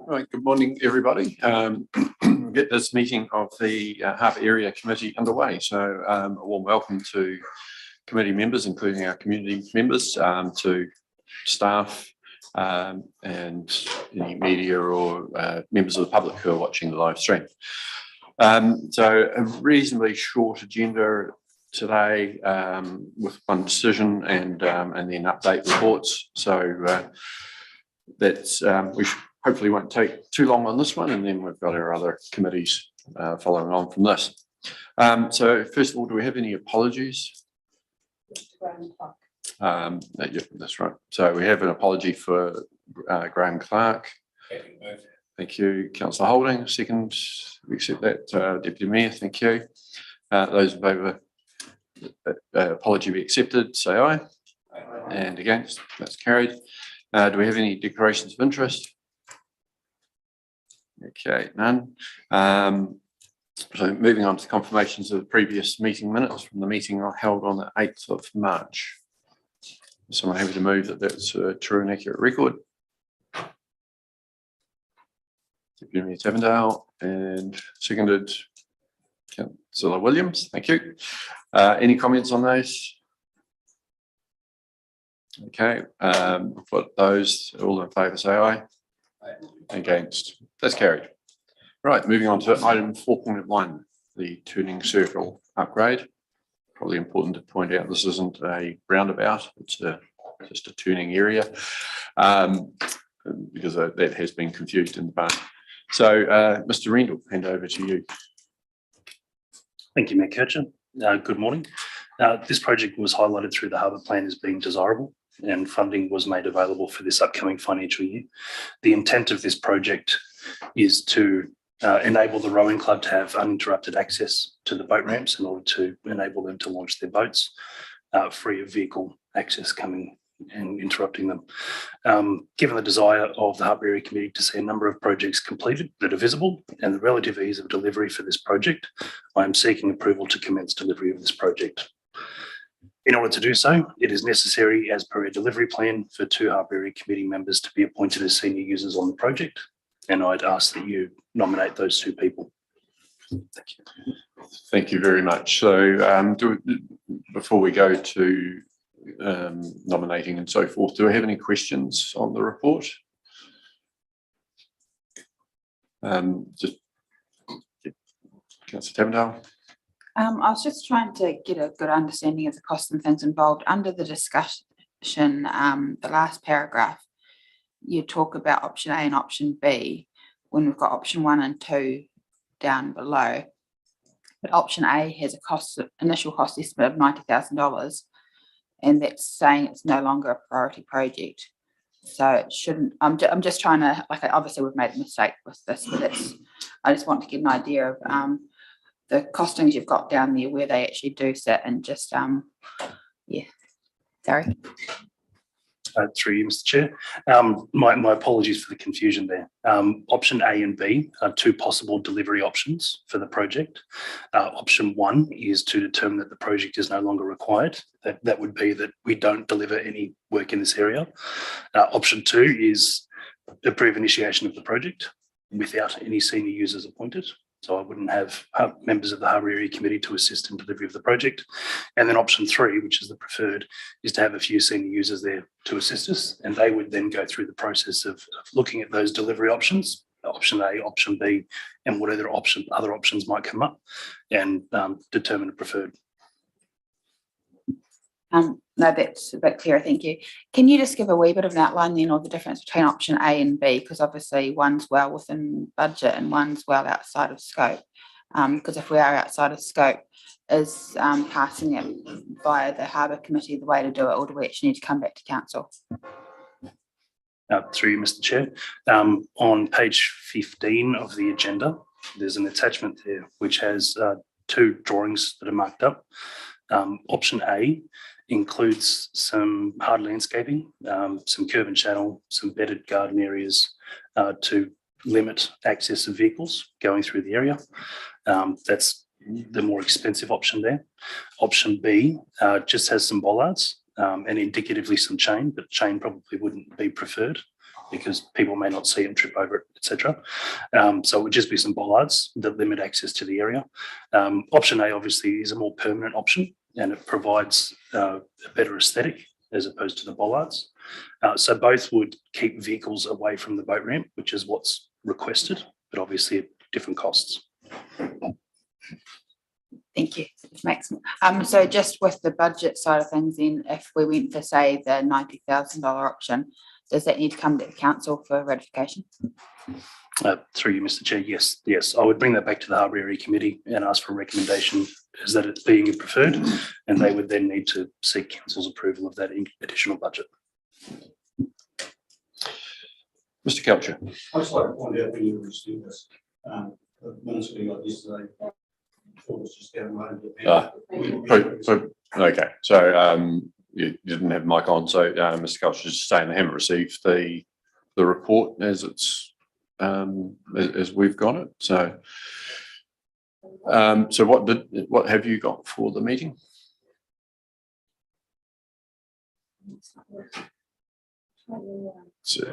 Right, good morning, everybody. Get this meeting of the Harbour Area Committee underway. So a warm welcome to committee members, including our community members, to staff and any media or members of the public who are watching the live stream. So a reasonably short agenda today with one decision and then update reports. So that's we hopefully won't take too long on this one, and then we've got our other committees following on from this. So first of all, do we have any apologies? Yeah, that's right. So we have an apology for Graham Clark. Thank you, Councillor Holding. Second, we accept that. Deputy Mayor, thank you. Those in favour, apology be accepted, say aye. And against, that's carried. Do we have any declarations of interest? Okay, none. So moving on to confirmations of the previous meeting minutes from the meeting held on the 8th of March. Is someone happy to move that that's a true and accurate record? Deputy Mayor Tavendale, and seconded Councillor Williams. Thank you. Any comments on those? Okay, for those all in favour say aye. Aye. Against, that's carried. Right, moving on to item 4.1, the turning circle upgrade. Probably important to point out this isn't a roundabout, it's just a turning area, because that has been confused in the past. So Mr. Rendell, hand over to you. Thank you, Mayor Kircher. Good morning. This project was highlighted through the harbour plan as being desirable, and funding was made available for this upcoming financial year. The intent of this project is to enable the rowing club to have uninterrupted access to the boat ramps in order to enable them to launch their boats free of vehicle access coming and interrupting them. Given the desire of the Harbour Area Committee to see a number of projects completed that are visible and the relative ease of delivery for this project, I am seeking approval to commence delivery of this project. In order to do so, it is necessary, as per a delivery plan, for 2 Harbour Area Committee members to be appointed as senior users on the project, and I'd ask that you nominate those 2 people. Thank you. Thank you very much. So before we go to nominating and so forth, do we have any questions on the report? Just Councillor Tavendale. I was just trying to get a good understanding of the costs and things involved. Under the discussion, the last paragraph, you talk about option A and option B when we've got option 1 and 2 down below. But option A has a initial cost estimate of $90,000, and that's saying it's no longer a priority project. So it shouldn't. I'm just trying to, like, obviously we've made a mistake with this, but I just want to get an idea of the costings you've got down there, where they actually do sit, and just yeah, sorry. Through you, Mr. Chair. My apologies for the confusion there. Option A and B are 2 possible delivery options for the project. Option 1 is to determine that the project is no longer required. That would be that we don't deliver any work in this area. Option 2 is approve initiation of the project without any senior users appointed. So I wouldn't have members of the Harbour Area Committee to assist in delivery of the project. And then option 3, which is the preferred, is to have a few senior users there to assist us. And they would then go through the process of looking at those delivery options, option A, option B, and whatever other options might come up, and determine a preferred. No, that's a bit clearer, thank you. Can you just give a wee bit of an outline then of the difference between option A and B? Because obviously one's well within budget and one's well outside of scope. Because if we are outside of scope, is passing it via the Harbour Committee the way to do it, or do we actually need to come back to council? Through you, Mr. Chair. On page 15 of the agenda, there's an attachment there which has 2 drawings that are marked up. Option A includes some hard landscaping, some curb and channel, some bedded garden areas to limit access of vehicles going through the area. That's the more expensive option there. Option B just has some bollards and indicatively some chain, but chain probably wouldn't be preferred because people may not see it and trip over it, etc. So it would just be some bollards that limit access to the area. Option A obviously is a more permanent option, and it provides a better aesthetic as opposed to the bollards. So both would keep vehicles away from the boat ramp, which is what's requested, but obviously at different costs. Thank you. So just with the budget side of things, then if we went for, say, the $90,000 option, does that need to come to the council for ratification? Through you, Mr. Chair, yes. I would bring that back to the Harbour Area Committee and ask for a recommendation as that it's being preferred, and they would then need to seek council's approval of that additional budget. Mr. Kelcher. I'd just like to point out when you were doing this, the minutes we got yesterday, thought it was just downloaded. Okay, so you didn't have mic on, so Mr. Kelcher is saying they haven't received the report as it's as we've got it. So so what have you got for the meeting? So,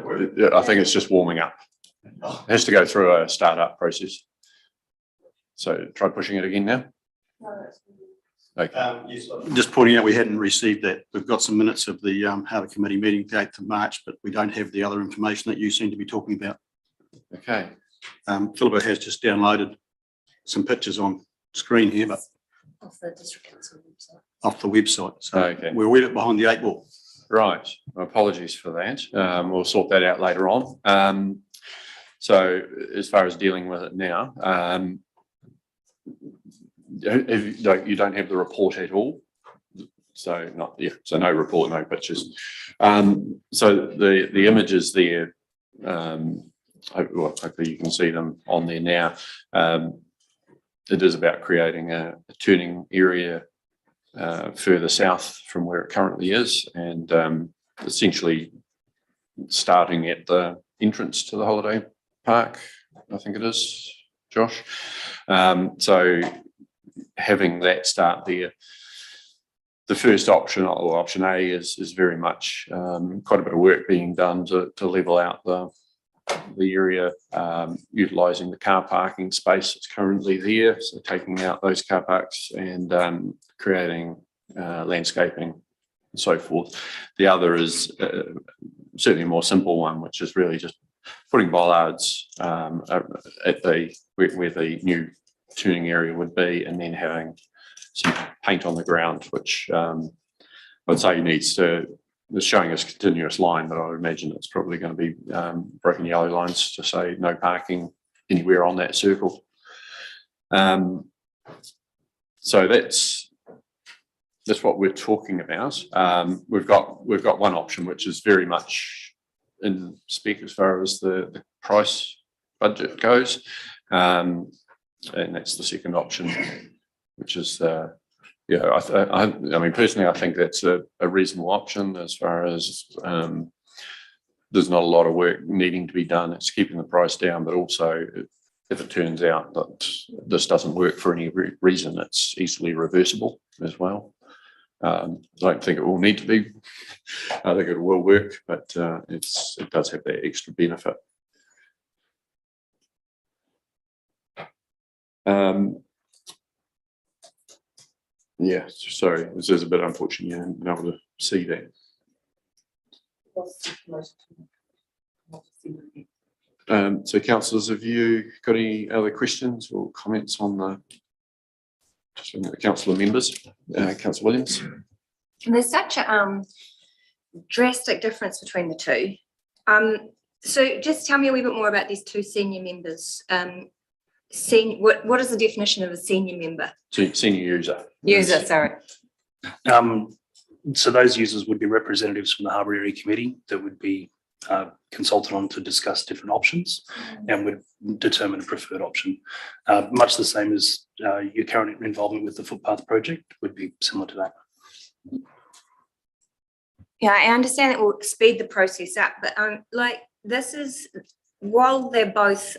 I think it's just warming up. It has to go through a startup process. So try pushing it again now. Okay. Yes, just pointing out we hadn't received that. We've got some minutes of the Harbour Committee meeting, the 8th of March, but we don't have the other information that you seem to be talking about. Okay. Philippa has just downloaded some pictures on screen here, but Off the district council website. off the website. So Okay. we're a wee bit behind the 8 ball. Right. Apologies for that. We'll sort that out later on. So as far as dealing with it now, you don't have the report at all. So no report, no pictures. So the images there, hopefully you can see them on there now. It is about creating a turning area further south from where it currently is, and essentially starting at the entrance to the holiday park, I think it is, Josh. So having that start there, the first option, or option A, is very much quite a bit of work being done to level out the area, utilising the car parking space that's currently there, so taking out those car parks and creating landscaping and so forth. The other is certainly a more simple one, which is really just putting bollards at where the new turning area would be, and then having some paint on the ground, which I'd say needs to. It's showing us continuous line, but I would imagine it's probably going to be broken yellow lines to say no parking anywhere on that circle. So that's what we're talking about. We've got one option which is very much in spec as far as the price budget goes, and that's the second option, which is I mean, personally, I think that's a reasonable option as far as there's not a lot of work needing to be done. It's keeping the price down, but also if it turns out that this doesn't work for any reason, it's easily reversible as well. I don't think it will need to be. I think it will work, but it does have that extra benefit. Yeah, sorry, this is a bit unfortunate you haven't been able to see that. So councillors, have you got any other questions or comments on just looking at the councillor members? Councillor Williams. There's such a drastic difference between the two. So just tell me a wee bit more about these two senior members. What is the definition of a senior member? Senior user. User, sorry. So those users would be representatives from the Harbour Area Committee that would be consulted on to discuss different options and would determine a preferred option. Much the same as your current involvement with the footpath project would be similar to that. Yeah, I understand it will speed the process up, but like this is, while they're both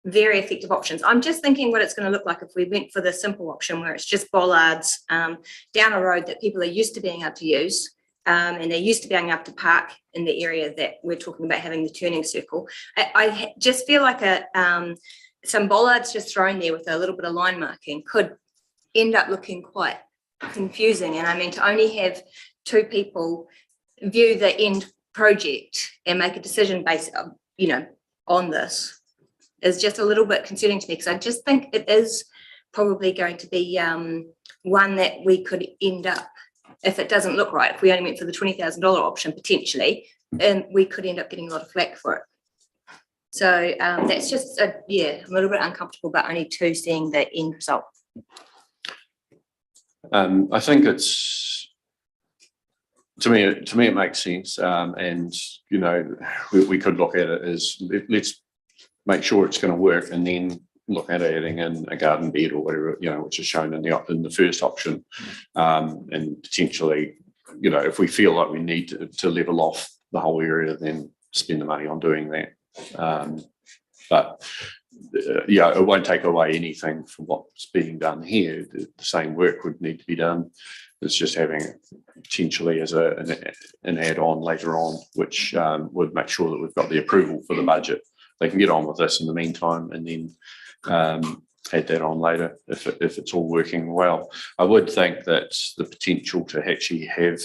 very effective options. I'm just thinking what it's going to look like if we went for the simple option where it's just bollards down a road that people are used to being able to use, and they're used to being able to park in the area that we're talking about having the turning circle. I just feel like some bollards just thrown there with a little bit of line marking could end up looking quite confusing. And I mean, to only have two people view the end project and make a decision based on, on this is just a little bit concerning to me, because I just think it is probably going to be one that we could end up, if it doesn't look right, if we only went for the $20,000 option potentially, we could end up getting a lot of flack for it. So that's just, I'm a little bit uncomfortable about only two seeing the end result. I think it's, to me it makes sense, and we could look at it as let's make sure it's going to work, and then look at adding in a garden bed or whatever, which is shown in the first option, and potentially, if we feel like we need to level off the whole area, then spend the money on doing that. But it won't take away anything from what's being done here. The same work would need to be done. It's just having it potentially as an add-on later on, which would make sure that we've got the approval for the budget. They can get on with this in the meantime, and then add that on later if it's all working well. I would think that the potential to actually have,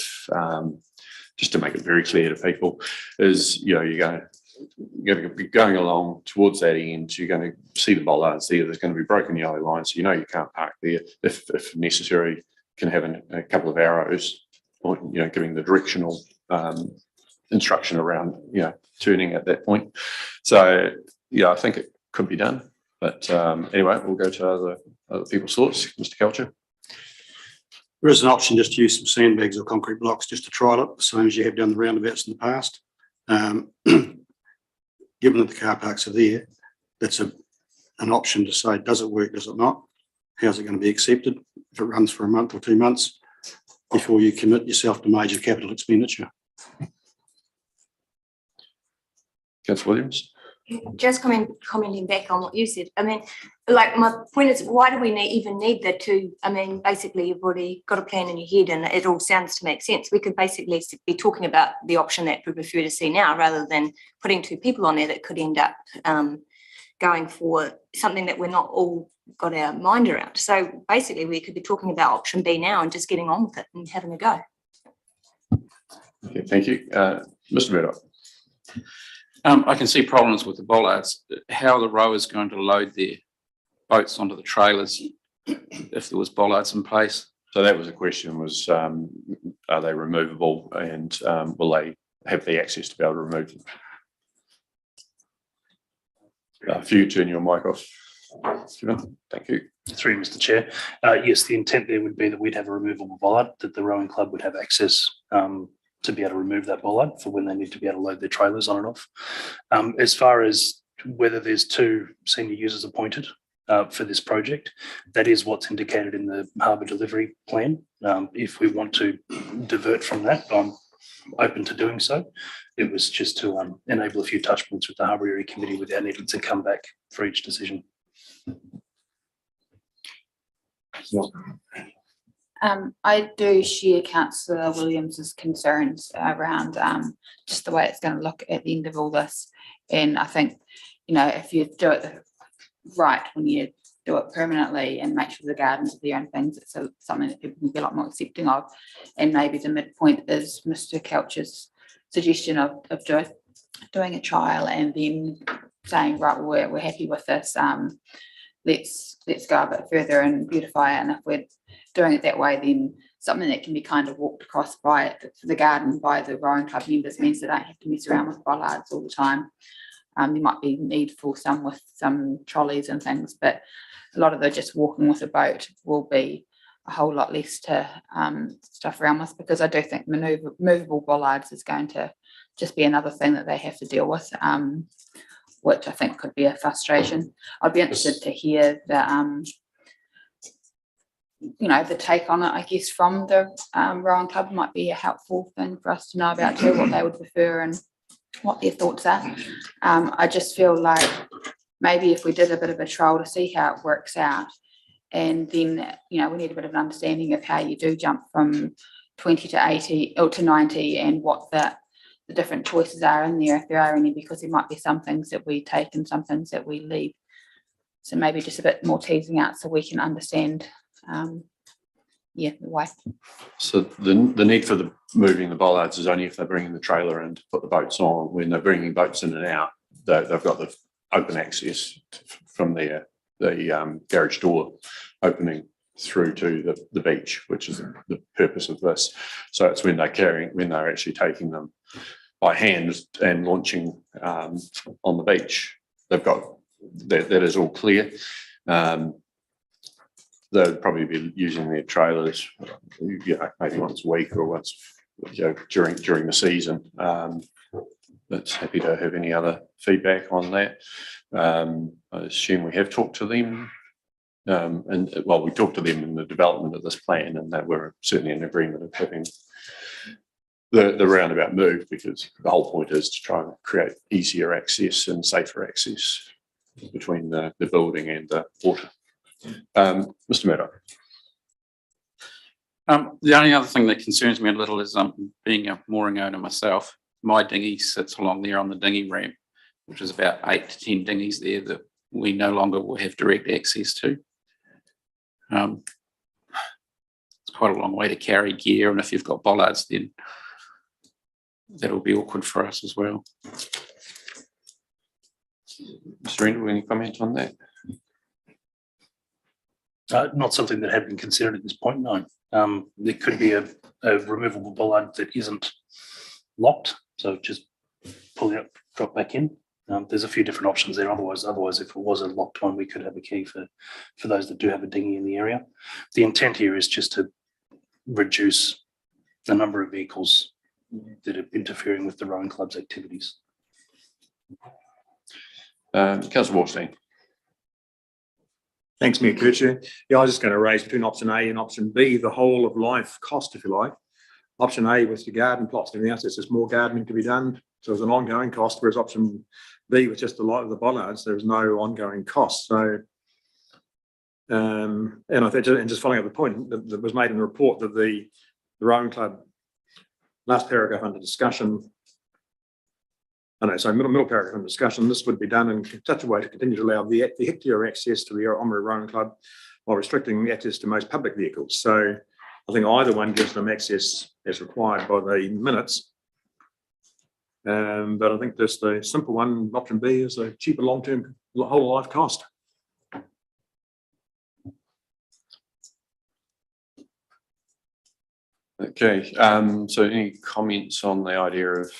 just to make it very clear to people, is you're going to be going along towards that end. You're going to see the bollards there. There's going to be broken yellow lines, so you can't park there. If necessary, can have a couple of arrows, or giving the directional instruction around turning at that point. So I think it could be done. But anyway, we'll go to other people's thoughts. Mr. Kelcher. There is an option just to use some sandbags or concrete blocks just to trial it, the same as you have done the roundabouts in the past. Given that the car parks are there, that's an option to say, does it work, does it not? How's it going to be accepted if it runs for a month or 2 months before you commit yourself to major capital expenditure? Councillor Williams. Just commenting back on what you said. I mean, like, my point is, why do we even need the two? I mean, basically, you've already got a plan in your head and it all sounds to make sense. We could basically be talking about the option that we prefer to see now, rather than putting two people on there that could end up going for something that we're not all got our mind around. So basically, we could be talking about option B now and just getting on with it and having a go. Okay, thank you. Mr. Murdoch. I can see problems with the bollards. How are the rowers going to load their boats onto the trailers if there was bollards in place? So that was a question, was are they removable, and will they have the access to be able to remove them? If you turn your mic off, Stephen, thank you. Through Mr. Chair. Yes, the intent there would be that we'd have a removable bollard, that the rowing club would have access to be able to remove that bollard for when they need to be able to load their trailers on and off. As far as whether there's two senior users appointed for this project, that is what's indicated in the harbour delivery plan. If we want to divert from that, I'm open to doing so. It was just to enable a few touch points with the harbour area committee without needing to come back for each decision. I do share Councillor Williams's concerns around just the way it's going to look at the end of all this. And I think, if you do it right, when you do it permanently and make sure the gardens are there and things, it's something that people can be a lot more accepting of. And maybe the midpoint is Mr. Kelcher's suggestion of doing a trial and then saying, right, well, we're happy with this. Let's go a bit further and beautify it. And if we're doing it that way, then something that can be kind of walked across by the garden by the rowing club members means they don't have to mess around with bollards all the time. There might be need for some with some trolleys and things, but a lot of the just walking with a boat will be a whole lot less to stuff around with, because I do think movable bollards is going to just be another thing that they have to deal with, which I think could be a frustration. I'd be interested to hear the the take on it, I guess, from the rowing club. Might be a helpful thing for us to know about too, what they would prefer and what their thoughts are. I just feel like maybe if we did a bit of a trial to see how it works out, and then, you know, we need a bit of an understanding of how you do jump from 20 to 80 or to 90 and what the different choices are in there, if there are any, because there might be some things that we take and some things that we leave. So maybe just a bit more teasing out so we can understand, the way. So the need for the moving the bollards is only if they're bringing the trailer in to put the boats on. When they're bringing boats in and out, they've got the open access from the garage door opening through to the beach, which is the purpose of this. So it's when they're actually taking them by hand and launching on the beach. They've got that is all clear. They'll probably be using their trailers, you know, maybe once a week or once, you know, during the season. But happy to have any other feedback on that. I assume we have talked to them. We talked to them in the development of this plan, and that we're certainly in agreement of having the roundabout move, because the whole point is to try and create easier access and safer access between the building and the water. Mr. Murdoch. The only other thing that concerns me a little is being a mooring owner myself. My dinghy sits along there on the dinghy ramp, which is about 8 to 10 dinghies there that we no longer will have direct access to. It's quite a long way to carry gear, and if you've got bollards, then that'll be awkward for us as well. Mr. Rendell, any comment on that? Not something that had been considered at this point, no. There could be a removable bollard that isn't locked, so just pull it up, drop back in. There's a few different options there. Otherwise, if it was a locked one, we could have a key for those that do have a dinghy in the area. The intent here is just to reduce the number of vehicles that are interfering with the rowing club's activities. Councillor Wallstein. Thanks, Mayor Kircher. Yeah, I was just going to raise between option A and option B, the whole of life cost, if you like. Option A with your garden plots and everything else, there's just more gardening to be done. So there's an ongoing cost, whereas option B with just a lot of the bollards, there's no ongoing cost. So, and I think, and just following up the point that was made in the report, that the rowing club, last paragraph under discussion, middle paragraph under discussion, this would be done in such a way to continue to allow the vehicular access to the Omri Rowing Club while restricting access to most public vehicles. So I think either one gives them access as required by the minutes. But I think this, the simple one, option B, is a cheaper long-term whole life cost. Okay, so any comments on the idea of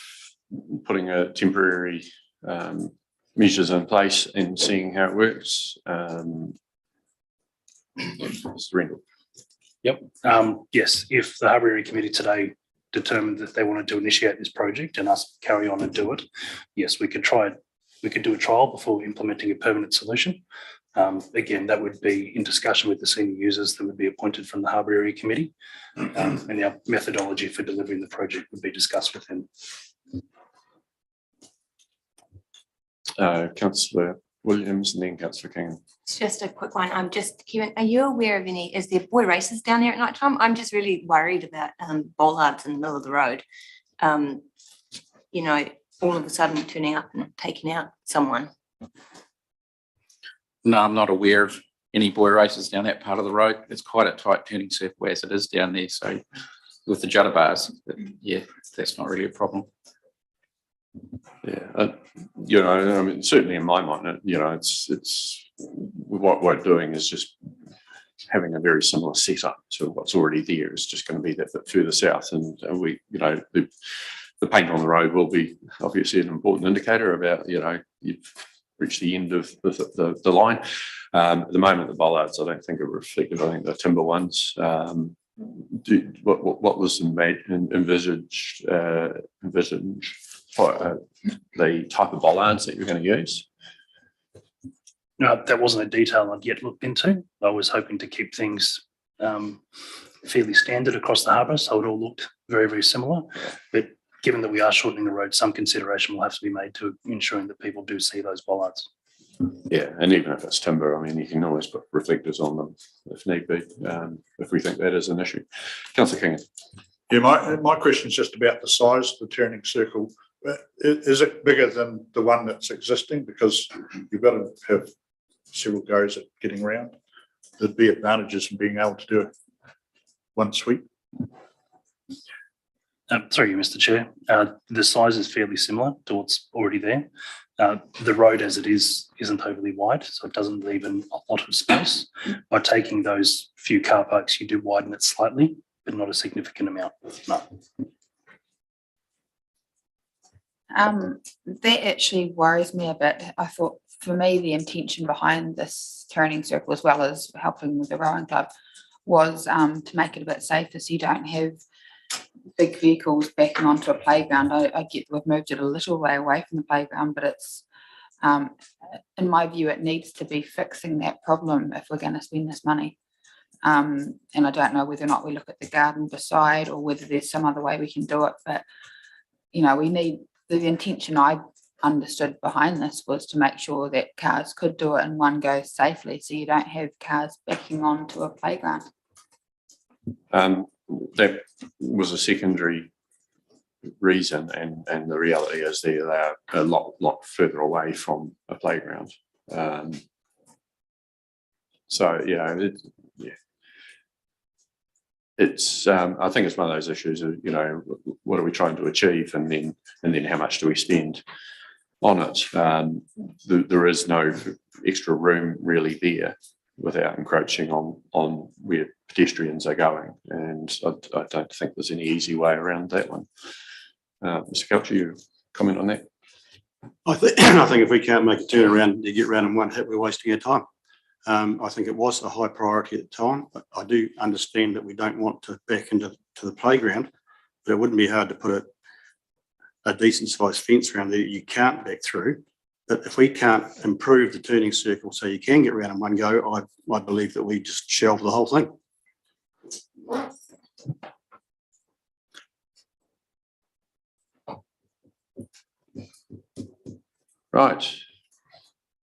putting a temporary measures in place and seeing how it works? Mr. Rendell. Yep. Yes, if the Harbour Area Committee today determined that they wanted to initiate this project and us carry on and do it, yes, we could try it. We could do a trial before implementing a permanent solution. Again, that would be in discussion with the senior users that would be appointed from the Harbour Area Committee, and our methodology for delivering the project would be discussed with them. Councillor Williams and then Councillor King. It's just a quick one. I'm just, Kevin, are you aware of any, is there boy races down there at night time? I'm just really worried about bollards in the middle of the road. You know, all of a sudden turning up and taking out someone. No, I'm not aware of any boy races down that part of the road. It's quite a tight turning circle as it is down there. So with the judder bars, yeah, that's not really a problem. Yeah, you know, I mean, certainly in my mind, you know, it's what we're doing is just having a very similar setup to what's already there. It's just going to be that bit further south, and we, you know, the paint on the road will be obviously an important indicator about, you know, you've reached the end of the line. At the moment, the bollards, I don't think are reflected. I think the timber ones. What was envisaged for the type of bollards that you're going to use? No, that wasn't a detail I'd yet looked into. I was hoping to keep things fairly standard across the harbour, so it all looked very, very similar. But given that we are shortening the road, some consideration will have to be made to ensuring that people do see those bollards. Yeah, and even if it's timber, I mean, you can always put reflectors on them if need be, if we think that is an issue. Councillor King. Yeah, my question is just about the size of the turning circle. Is it bigger than the one that's existing? Because you've got to have several goes at getting around. There'd be advantages in being able to do it one sweep. Through you, Mr. Chair. The size is fairly similar to what's already there. The road as it is isn't overly wide, so it doesn't leave a lot of space. By taking those few car parks, you do widen it slightly, but not a significant amount. No. That actually worries me a bit. I thought for me, the intention behind this turning circle, as well as helping with the rowing club, was to make it a bit safer so you don't have big vehicles backing onto a playground. I get we've moved it a little way away from the playground, but it's in my view, it needs to be fixing that problem if we're going to spend this money. And I don't know whether or not we look at the garden beside or whether there's some other way we can do it, but you know, we need the intention I understood behind this was to make sure that cars could do it in one go safely, so you don't have cars backing onto a playground. That was a secondary reason, and the reality is they are a lot further away from a playground. So it's I think it's one of those issues of, you know, what are we trying to achieve, and then how much do we spend on it? There is no extra room really there without encroaching on where pedestrians are going, and I don't think there's any easy way around that one. Mr. Culture, you comment on that? I think if we can't make a turnaround to get around in one hit, we're wasting our time. I think it was a high priority at the time, but I do understand that we don't want to back into the playground, but it wouldn't be hard to put a decent sized fence around there that you can't back through. But if we can't improve the turning circle so you can get around in one go, I believe that we just shelve the whole thing. Right.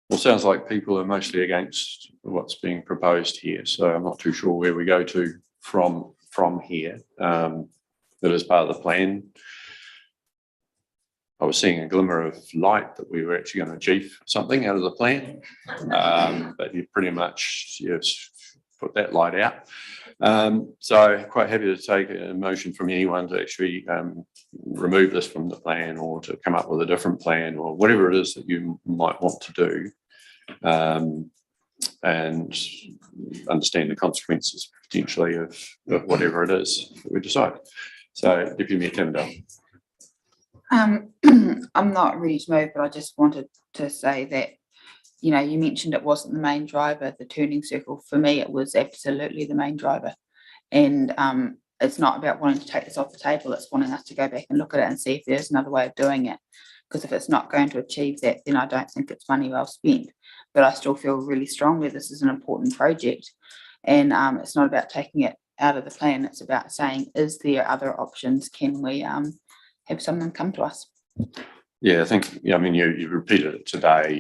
Well, sounds like people are mostly against what's being proposed here, so I'm not too sure where we go to from here. That is part of the plan. I was seeing a glimmer of light that we were actually going to achieve something out of the plan, but you pretty much put that light out. So quite happy to take a motion from anyone to actually remove this from the plan, or to come up with a different plan, or whatever it is that you might want to do, and understand the consequences potentially of whatever it is that we decide. So Deputy Mayor Timdale. I'm not ready to move, but I just wanted to say that, you know, you mentioned it wasn't the main driver, the turning circle. For me, it was absolutely the main driver. And it's not about wanting to take this off the table, it's wanting us to go back and look at it and see if there's another way of doing it. Because if it's not going to achieve that, then I don't think it's money well spent. But I still feel really strongly this is an important project. And it's not about taking it out of the plan, it's about saying, is there other options? Can we have someone come to us? Yeah, I think, I mean, you repeated it today.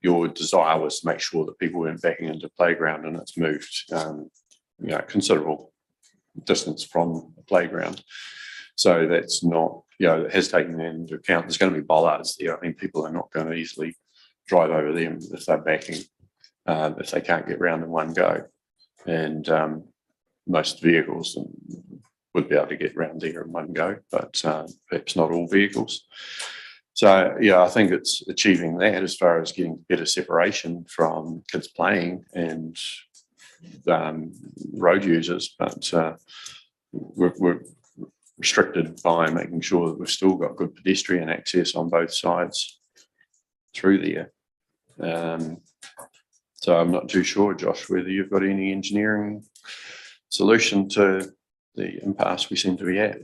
Your desire was to make sure that people weren't backing into playground, and it's moved, considerable distance from the playground. So that's not, it has taken that into account. There's going to be bollards there. I mean, people are not going to easily drive over them if they're backing, if they can't get round in one go. And most vehicles would be able to get round there in one go, but perhaps not all vehicles. So, I think it's achieving that as far as getting better separation from kids playing and road users, but we're restricted by making sure that we've still got good pedestrian access on both sides through there. So I'm not too sure, Josh, whether you've got any engineering solution to the impasse we seem to be at.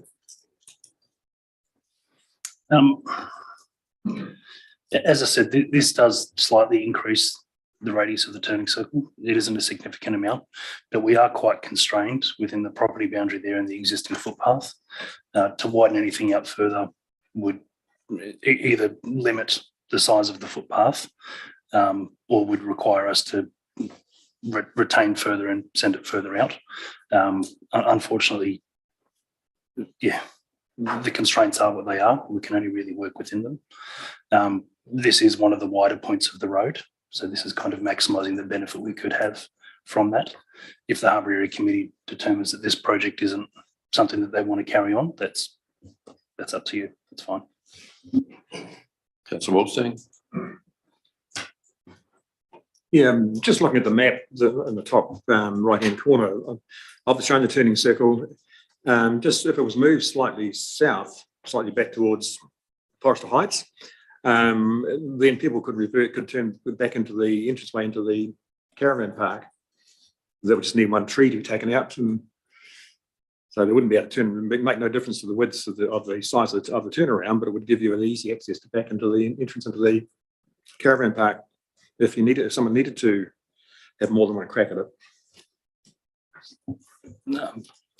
As I said, this does slightly increase the radius of the turning circle. It isn't a significant amount, but we are quite constrained within the property boundary there and the existing footpath. To widen anything out further would either limit the size of the footpath, or would require us to retain further and send it further out. Unfortunately, yeah, the constraints are what they are. We can only really work within them. This is one of the wider points of the road, so this is kind of maximising the benefit we could have from that. If the Harbour Area Committee determines that this project isn't something that they want to carry on, that's up to you. That's fine. Councillor Wallstein. Yeah, just looking at the map in the top right-hand corner, I've shown the turning circle. Just if it was moved slightly south, slightly back towards Forester Heights, then people could turn back into the entranceway into the caravan park. That would just need one tree to be taken out, and so they wouldn't be able to turn. Make no difference to the width of the size of the turnaround, but it would give you an easy access to back into the entrance into the caravan park if you needed, if someone needed to have more than one crack at it.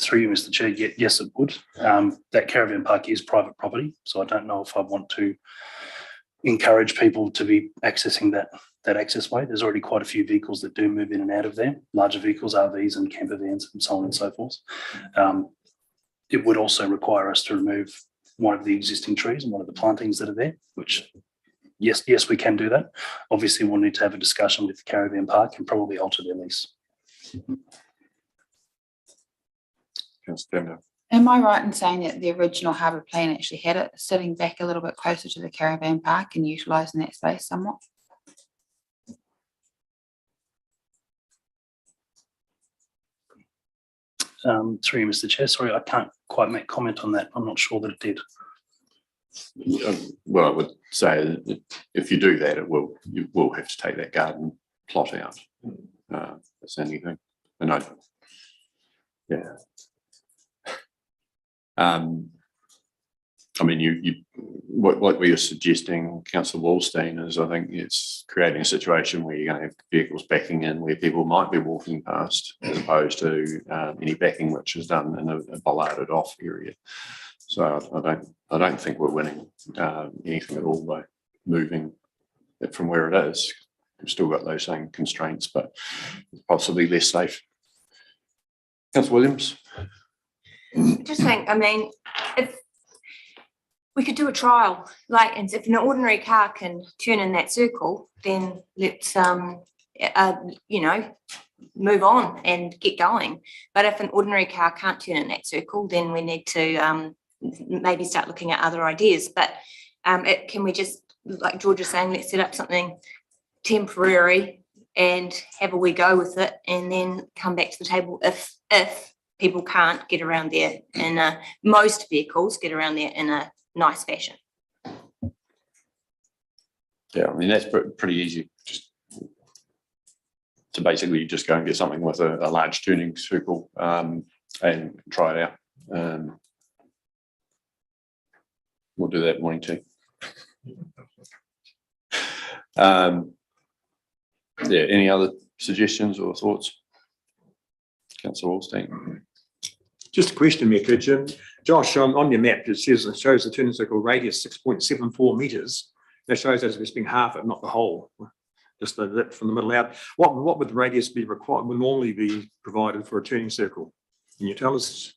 Through you, Mr. Chair, yes, it would. That caravan park is private property, so I don't know if I want to encourage people to be accessing that access way. There's already quite a few vehicles that do move in and out of there, larger vehicles, RVs and camper vans and so on and so forth. It would also require us to remove one of the existing trees and one of the plantings that are there, which yes, we can do that. Obviously, we'll need to have a discussion with the caravan park and probably alter their lease. Am I right in saying that the original harbour plan actually had it sitting back a little bit closer to the caravan park and utilising that space somewhat? Through you, Mr. Chair, sorry, I can't quite make comment on that. I'm not sure that it did. Well, I would say that if you do that, you will have to take that garden plot out. That's the only thing. And yeah. I mean, what we are suggesting, Councillor Wallstein, is I think it's creating a situation where you're going to have vehicles backing in where people might be walking past, as opposed to any backing which is done in a bollarded off area. So I don't think we're winning anything at all by moving it from where it is. We've still got those same constraints, but possibly less safe. Councillor Williams. Just think, I mean, if we could do a trial, like, and if an ordinary car can turn in that circle, then let's, you know, move on and get going. But if an ordinary car can't turn in that circle, then we need to maybe start looking at other ideas. But can we just, like George is saying, let's set up something temporary and have a wee go with it, and then come back to the table if people can't get around there in most vehicles get around there in a nice fashion. Yeah, I mean, that's pretty easy. Just to basically just go and get something with a large turning circle and try it out. We'll do that morning too. Yeah, any other suggestions or thoughts? Councillor Wallstein. Just a question, Mayor Kitchen. Josh, on your map, it shows the turning circle radius 6.74 metres. That shows that as being half it, not the whole. Just the lip from the middle out. What would the radius be required? Would normally be provided for a turning circle? Can you tell us?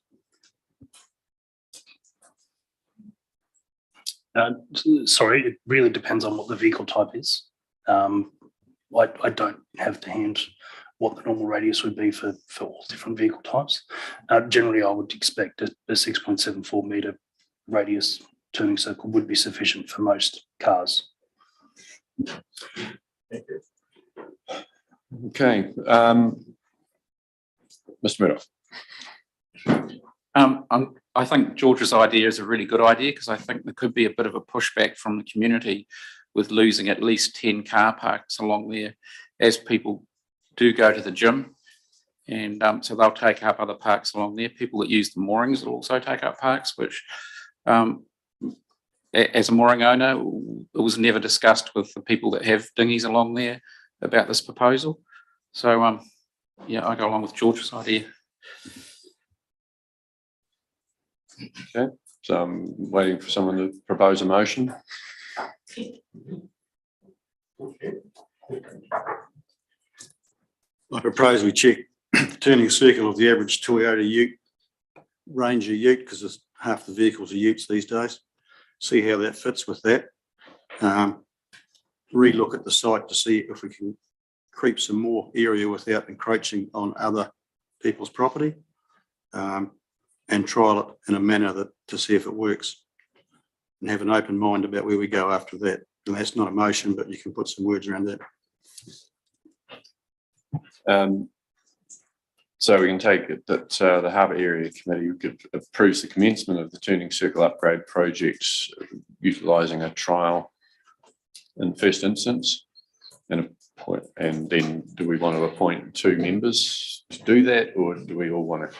Sorry, it really depends on what the vehicle type is. I don't have to hand what the normal radius would be for all different vehicle types. Generally, I would expect a 6.74 metre radius turning circle would be sufficient for most cars. Okay. Mr. Murdoch. I think George's idea is a really good idea, because I think there could be a bit of a pushback from the community with losing at least 10 car parks along there as people do go to the gym. And so they'll take up other parks along there. People that use the moorings will also take up parks, which as a mooring owner, it was never discussed with the people that have dinghies along there about this proposal. So yeah, I go along with George's idea. Okay, so I'm waiting for someone to propose a motion. I propose we check the turning circle of the average Toyota Ute, Ranger Ute, because half the vehicles are Utes these days. See how that fits with that. Relook at the site to see if we can creep some more area without encroaching on other people's property, and trial it in a manner that to see if it works, and have an open mind about where we go after that. And that's not a motion, but you can put some words around that. So we can take it that the Harbour Area Committee approves the commencement of the turning circle upgrade project utilising a trial in first instance, and then do we want to appoint 2 members to do that, or do we all want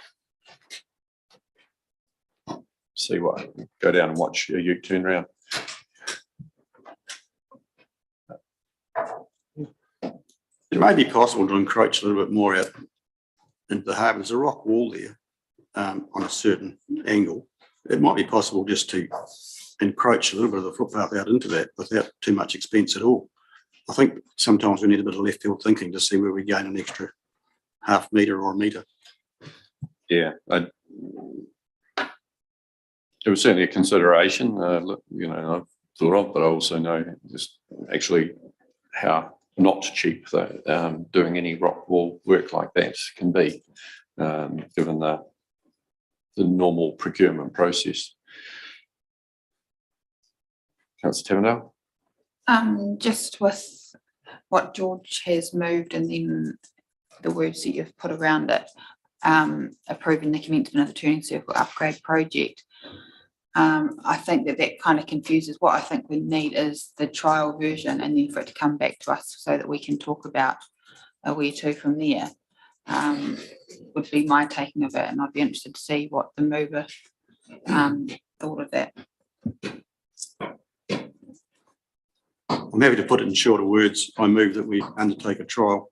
to see what, go down and watch a Ute turn around? It may be possible to encroach a little bit more out into the harbour. There's a rock wall there on a certain angle. It might be possible just to encroach a little bit of the footpath out into that without too much expense at all. I think sometimes we need a bit of left field thinking to see where we gain an extra half metre or a metre. Yeah, it was certainly a consideration. Look, you know, I've thought of, but I also know just actually how not cheap that doing any rock wall work like that can be, given the normal procurement process. Councillor Tavendale? Just with what George has moved and then the words that you've put around it, approving the commencement of the turning circle upgrade project. I think that kind of confuses. What I think we need is the trial version, and then for it to come back to us so that we can talk about a where to from there, would be my taking of it. And I'd be interested to see what the mover thought of that. I'm happy to put it in shorter words. I move that we undertake a trial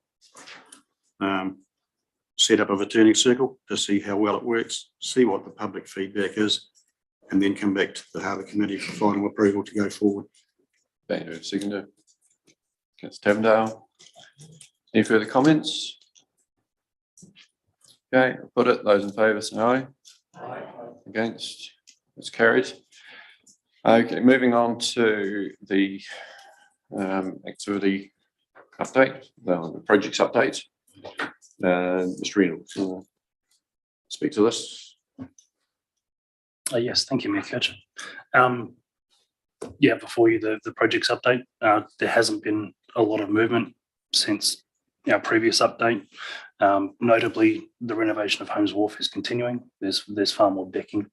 set up of a turning circle to see how well it works, see what the public feedback is, and then come back to the Harbour Committee for final approval to go forward. Thank you, seconder. Councillor Tavendale. Any further comments? Okay, I'll put it. Those in favour say aye. Aye. Against? It's carried. Okay, moving on to the activity update, the projects update. Mr. Reynolds, can you speak to this? Yes, thank you, Mayor Kitchen. Yeah, before you, the projects update. There hasn't been a lot of movement since our previous update. Notably, the renovation of Holmes Wharf is continuing. There's far more decking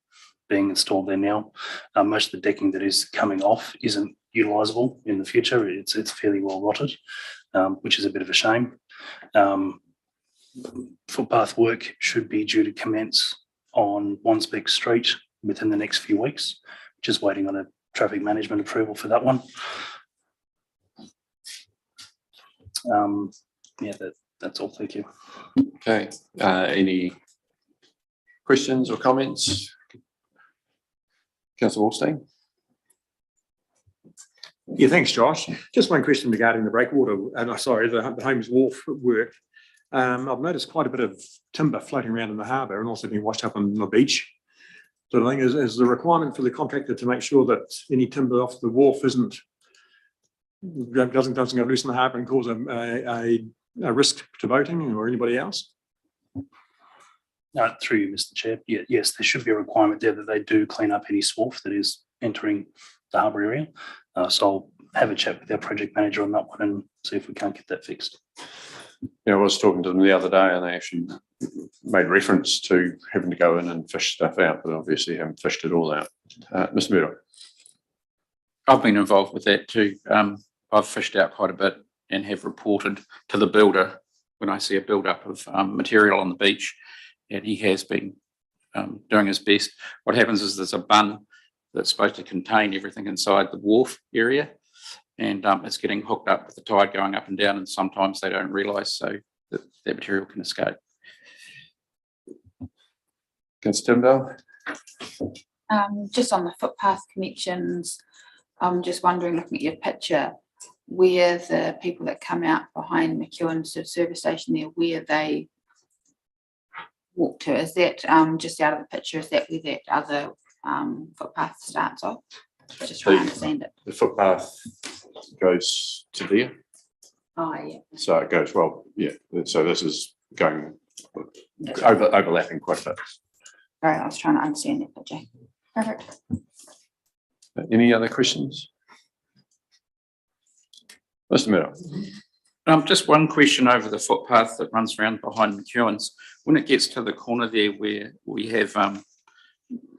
being installed there now. Most of the decking that is coming off isn't utilisable in the future. It's fairly well rotted, which is a bit of a shame. Footpath work should be due to commence on Wansbeck Street within the next few weeks. Just waiting on a traffic management approval for that one. Yeah, that's all. Thank you. Okay, any questions or comments? Councillor Wallstein? Yeah, thanks, Josh. Just one question regarding the breakwater, the Holmes Wharf work. I've noticed quite a bit of timber floating around in the harbour and also being washed up on the beach. Sort of thing. Is the requirement for the contractor to make sure that any timber off the wharf doesn't go loose in the harbour and cause a risk to boating or anybody else? Through you, Mr. Chair. Yeah, yes, there should be a requirement there that they do clean up any swarf that is entering the harbour area. So I'll have a chat with our project manager on that one and see if we can't get that fixed. Yeah, I was talking to them the other day and they actually made reference to having to go in and fish stuff out, but obviously haven't fished it all out. Mr. Murdoch. I've been involved with that too. I've fished out quite a bit and have reported to the builder when I see a build-up of material on the beach, and he has been doing his best. What happens is there's a bun that's supposed to contain everything inside the wharf area, and it's getting hooked up with the tide going up and down, and sometimes they don't realise, so that material can escape. Councillor Tavendale? Just on the footpath connections, I'm just wondering, looking at your picture, where the people that come out behind McEwen sort of service station there, where they walk to, is that just out of the picture? Is that where that other footpath starts off? Just trying to understand it. The footpath goes to there. Oh, yeah. So it goes, well, yeah, so this is going overlapping quite a bit. Sorry, I was trying to understand that picture. Perfect. Any other questions? Mr. Meadow. Just one question over the footpath that runs around behind McEwen's. When it gets to the corner there where we have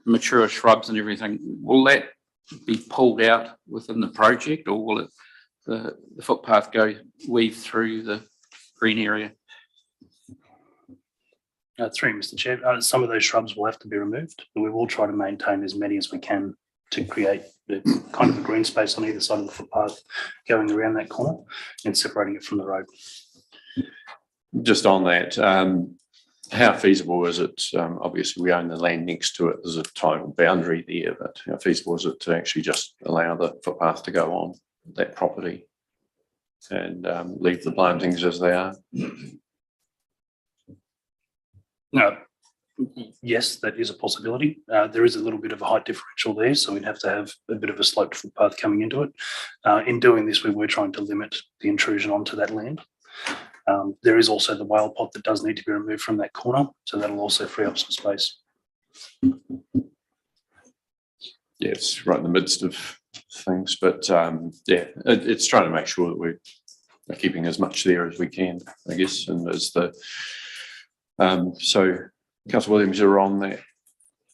mature shrubs and everything, will that be pulled out within the project, or will it the footpath weave through the green area? Through Mr. Chair, some of those shrubs will have to be removed, but we will try to maintain as many as we can to create the kind of a green space on either side of the footpath going around that corner and separating it from the road. Just on that, how feasible is it? Obviously, we own the land next to it. There's a tidal boundary there, but how feasible is it to actually just allow the footpath to go on that property and leave the plantings as they are? No. Yes, that is a possibility. There is a little bit of a height differential there, so we'd have to have a bit of a sloped footpath coming into it. In doing this, we were trying to limit the intrusion onto that land. There is also the whale pot that does need to be removed from that corner, so that'll also free up some space. Yeah, it's right in the midst of things, but yeah, it's trying to make sure that we're keeping as much there as we can, I guess, and as the so Councillor Williams, you're on that.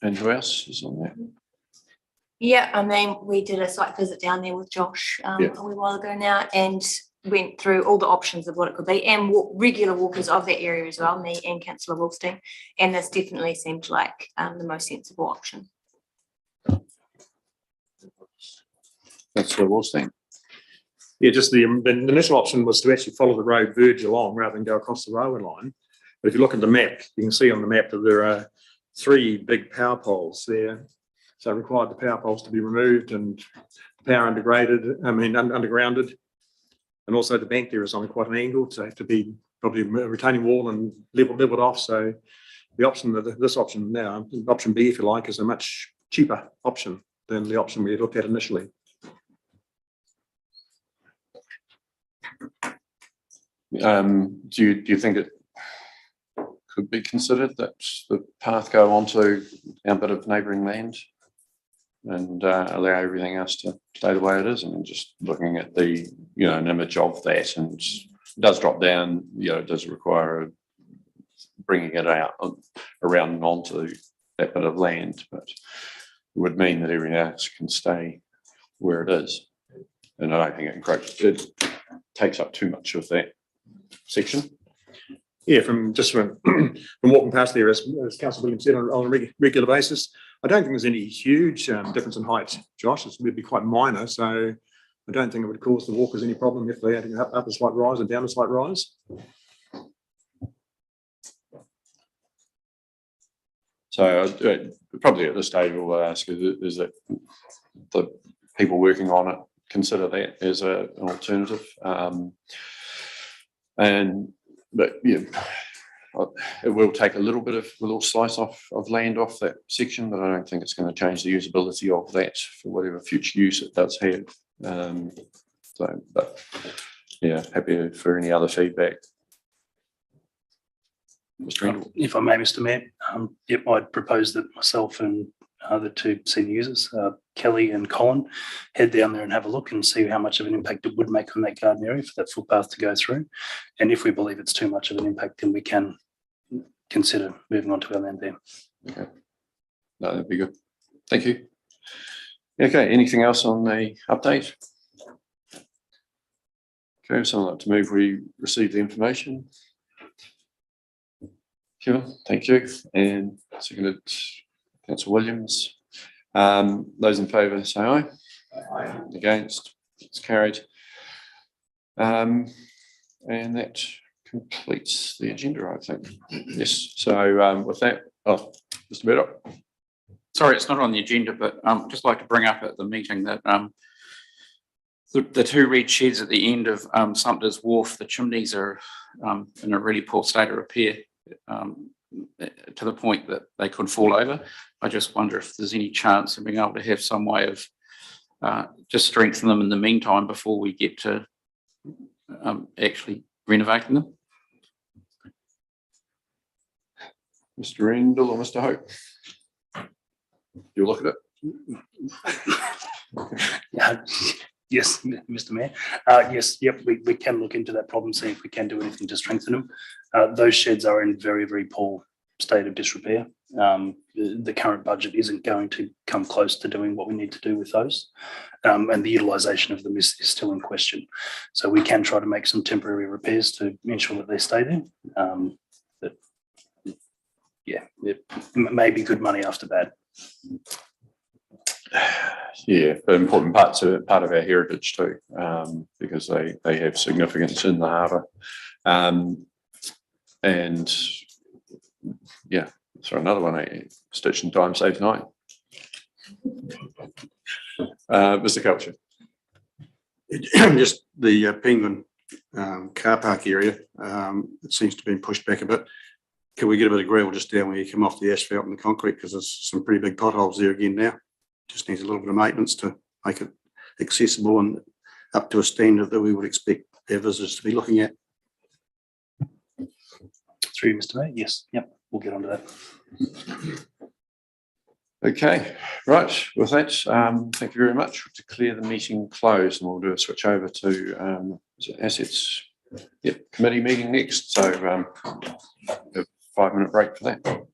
Andrew House is on that. Yeah, I mean, we did a site visit down there with Josh a wee while ago now, and went through all the options of what it could be, and regular walkers of that area as well, me and Councillor Wolstein, and this definitely seemed like the most sensible option. Councillor Wolstein. Yeah, just the initial option was to actually follow the road verge along rather than go across the railway line. But if you look at the map, you can see on the map that there are 3 big power poles there. So it required the power poles to be removed and power undergrounded. And also the bank there is on quite an angle, so have to be probably a retaining wall and leveled off. So the option that this option now, option B, if you like, is a much cheaper option than the option we looked at initially. Do you think it could be considered that the path go onto our bit of neighbouring land and allow everything else to stay the way it is? I mean, just looking at the, an image of that, and it does drop down, it does require bringing it out around and onto that bit of land, but it would mean that everything else can stay where it is. And I don't think it takes up too much of that section. Yeah, from walking past there, as Councillor Williams said, on a regular basis, I don't think there's any huge difference in height, Josh. It would be quite minor, so I don't think it would cause the walkers any problem if they had to up a slight rise and down a slight rise. So probably at this stage, we'll ask is that the people working on it consider that as an alternative. But yeah, it will take a little slice of land off that section, but I don't think it's going to change the usability of that for whatever future use it does have. But yeah, happy for any other feedback. Mr. Randall. If I may, Mr. Mayor, I'd propose that myself and the 2 senior users, Kelly and Colin, head down there and have a look and see how much of an impact it would make on that garden area for that footpath to go through. And if we believe it's too much of an impact, then we can consider moving on to our land there. Okay, no, that'd be good. Thank you. Okay, anything else on the update? Okay, someone like to move we receive the information. Sure, thank you. And seconded, Councillor Williams. Those in favour say aye. Aye. Against, it's carried. And that completes the agenda, I think. Yes, so with that, Mr. Murdoch. Sorry, it's not on the agenda, but just like to bring up at the meeting that The two red sheds at the end of Sumter's Wharf, the chimneys are in a really poor state of repair, to the point that they could fall over. I just wonder if there's any chance of being able to have some way of just strengthen them in the meantime before we get to actually renovating them. Mr. Rendell or Mr. Hope? You'll look at it. Yeah. Yes, Mr. Mayor. Yes, yep, we can look into that problem, see if we can do anything to strengthen them. Those sheds are in very, very poor state of disrepair. The current budget isn't going to come close to doing what we need to do with those. And the utilisation of them is still in question. So we can try to make some temporary repairs to ensure that they stay there. But yeah, it may be good money after bad. Yeah, but important part of our heritage too, because they have significance in the harbour. And yeah, throw another one at you. Stitch in time saves nine. Mr. Culture. Just the Penguin car park area, it seems to be pushed back a bit. Can we get a bit of gravel just down where you come off the asphalt and the concrete, because there's some pretty big potholes there again now. Just needs a little bit of maintenance to make it accessible and up to a standard that we would expect our visitors to be looking at. Through Mr. Mayor, yes, yep, we'll get onto that. Okay, right. With that, thank you very much. We'll declare the meeting closed, and we'll do a switch over to assets. Yep, committee meeting next. So a 5-minute break for that.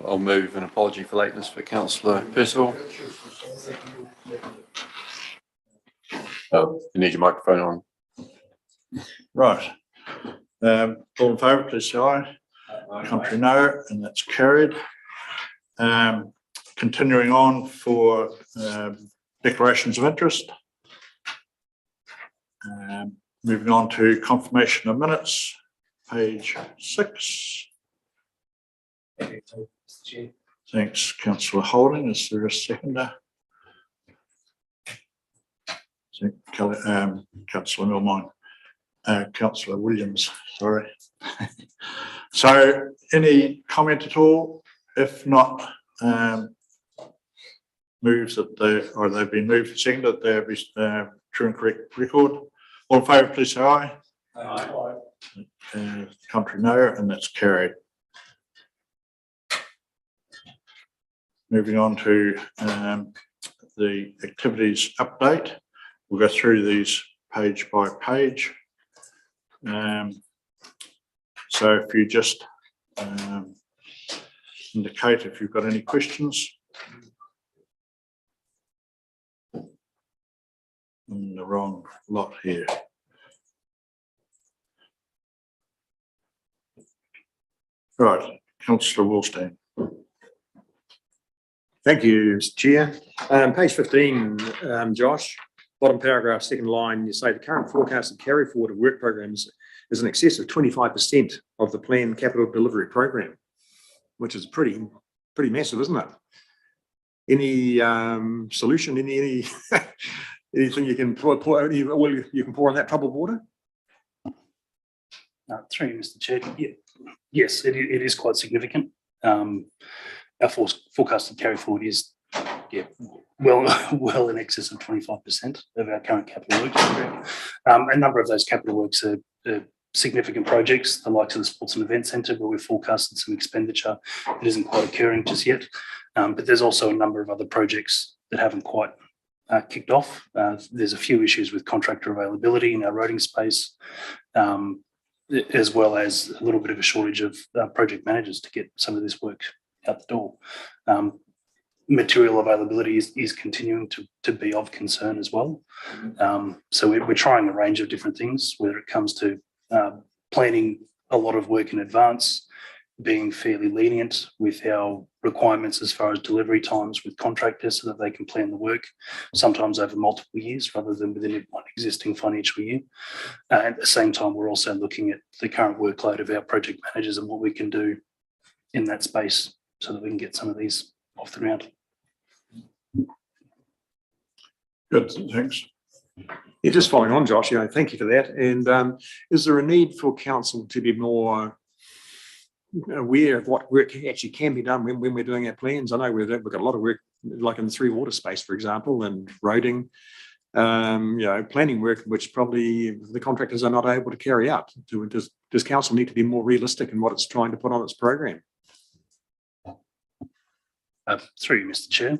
I'll move an apology for lateness for Councillor Percival. Oh, you need your microphone on. Right. All in favour, please say aye. Contrary, no, and that's carried. Continuing on for declarations of interest. Moving on to confirmation of minutes, page 6. Thanks, Councillor Holding. Is there a seconder? Councillor Milmine. Councillor Williams, sorry. So any comment at all? If not, moves that they've been moved and seconded, they'll be true and correct record. All in favour, please say aye. Aye. Contrary, no, and that's carried. Moving on to the activities update. We'll go through these page by page. So So if you just indicate if you've got any questions. In the wrong lot here. Right, Councillor Wolstein. Thank you, Mr. Chair. Page 15, Josh, bottom paragraph, second line, you say the current forecasted carry forward of work programs is in excess of 25% of the planned capital delivery program, which is pretty massive, isn't it? Any solution, any anything you can pour on that troubled water? Through you, Mr. Chair. Yeah. Yes, it is quite significant. Our forecasted carry forward is well in excess of 25% of our current capital works program. A number of those capital works are significant projects, the likes of the Sports and Event Centre, where we've forecasted some expenditure that isn't quite occurring just yet. But there's also a number of other projects that haven't quite kicked off. There's a few issues with contractor availability in our roading space, as well as a little bit of a shortage of project managers to get some of this work out the door. Material availability is continuing to be of concern as well. So we're trying a range of different things, whether it comes to planning a lot of work in advance, being fairly lenient with our requirements as far as delivery times with contractors so that they can plan the work, sometimes over multiple years rather than within one existing financial year. At the same time, we're also looking at the current workload of our project managers and what we can do in that space so that we can get some of these off the ground. Good, thanks. Yeah, just following on, Josh, thank you for that. And is there a need for council to be more aware of what work actually can be done when we're doing our plans? I know we've got a lot of work, like in the three water space, for example, and roading, planning work, which probably the contractors are not able to carry out. Does council need to be more realistic in what it's trying to put on its program? Through you, Mr. Chair.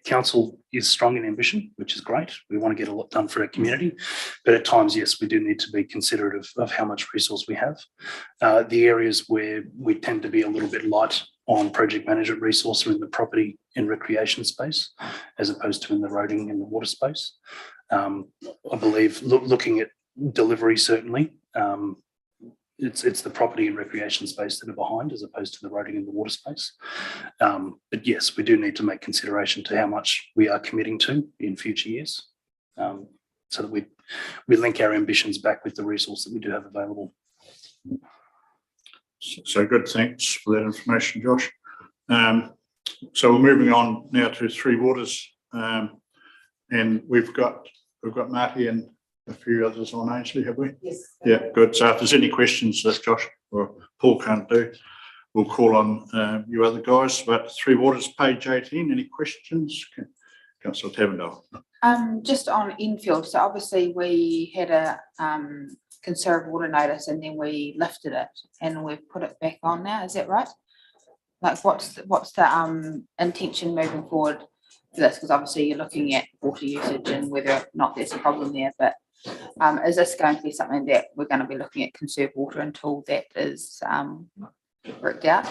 Council is strong in ambition, which is great. We want to get a lot done for our community, but at times, yes, we do need to be considerate of how much resource we have. The areas where we tend to be a little bit light on project management resource are in the property and recreation space, as opposed to in the roading and the water space. I believe looking at delivery, certainly, it's the property and recreation space that are behind, as opposed to the roading and the water space. But yes, we do need to make consideration to how much we are committing to in future years, so that we link our ambitions back with the resource that we do have available. So good, thanks for that information, Josh. So we're moving on now to Three Waters, and we've got Marty and a few others on Ainsley, have we? Yes. Yeah, good. So if there's any questions that Josh or Paul can't do, we'll call on you other guys. But Three Waters, page 18, any questions? Councillor Tavendale. Just on infield, so obviously we had a conserve water notice and then we lifted it and we've put it back on now, is that right? Like what's the intention moving forward for this? Because obviously you're looking at water usage and whether or not there's a problem there, but is this going to be something that we're going to be looking at conserve water until that is worked out?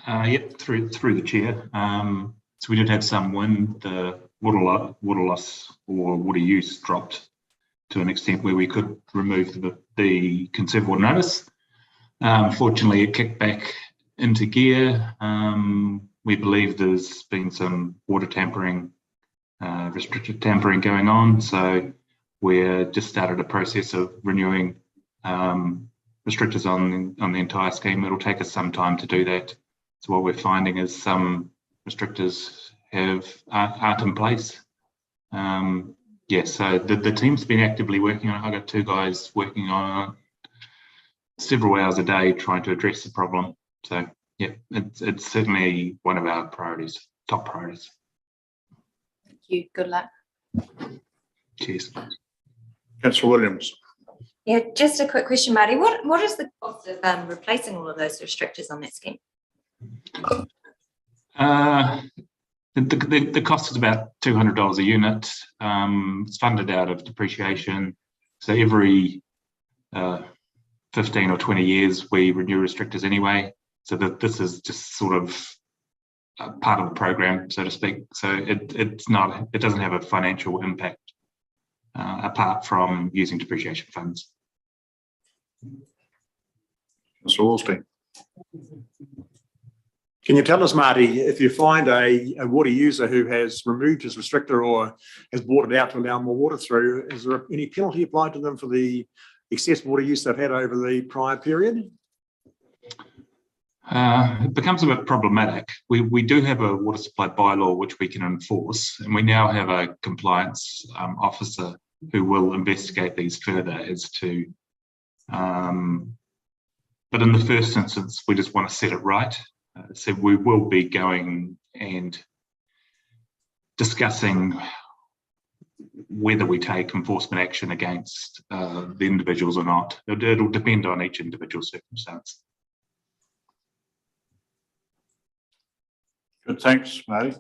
Yep, through the chair. So we did have some wind. The water loss or water use dropped to an extent where we could remove the conserve water notice. Fortunately, it kicked back into gear. We believe there's been some water tampering, restricted tampering going on. So we're just started a process of renewing restrictors on the entire scheme. It'll take us some time to do that. So what we're finding is some restrictors aren't in place. So the team's been actively working on it. I've got two guys working on it several hours a day trying to address the problem. So yeah, it's certainly one of our priorities, top priorities. Thank you, good luck. Cheers. Councillor Williams. Yeah, just a quick question, Marty. What is the cost of replacing all of those restrictors on that scheme? The cost is about $200 a unit. It's funded out of depreciation. So every 15 or 20 years, we renew restrictors anyway. So that this is just sort of part of the program, so to speak. So it doesn't have a financial impact apart from using depreciation funds. Mr. Wallstein. Can you tell us, Marty, if you find a water user who has removed his restrictor or has brought it out to allow more water through, is there any penalty applied to them for the excess water use they've had over the prior period? It becomes a bit problematic. We do have a water supply bylaw which we can enforce, and we now have a compliance officer who will investigate these further as to. But in the first instance, we just want to set it right. So we will be going and discussing whether we take enforcement action against the individuals or not. It'll depend on each individual circumstance. Good, thanks, Marty.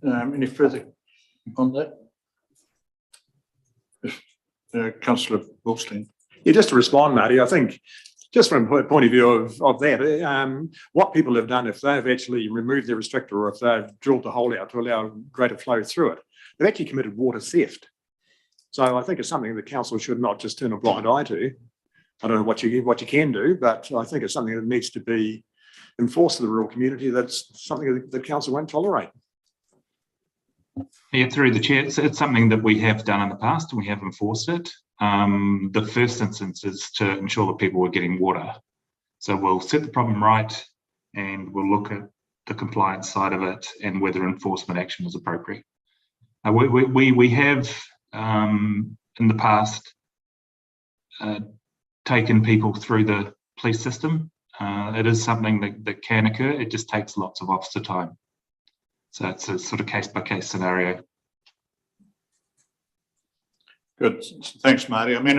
Any further on that? Councillor Wallstein. Yeah, just to respond, Marty, I think just from a point of view of that, what people have done, if they've actually removed their restrictor or if they've drilled the hole out to allow greater flow through it, they've actually committed water theft. So I think it's something the council should not just turn a blind eye to. I don't know what you can do, but I think it's something that needs to be enforced in the rural community. That's something that the council won't tolerate. Yeah, through the chair, it's something that we have done in the past and we have enforced it. The first instance is to ensure that people are getting water. So we'll set the problem right and we'll look at the compliance side of it and whether enforcement action is appropriate. We have in the past taken people through the police system. It is something that can occur. It just takes lots of officer time. So it's a sort of case-by-case scenario. Good, thanks, Marty. I mean,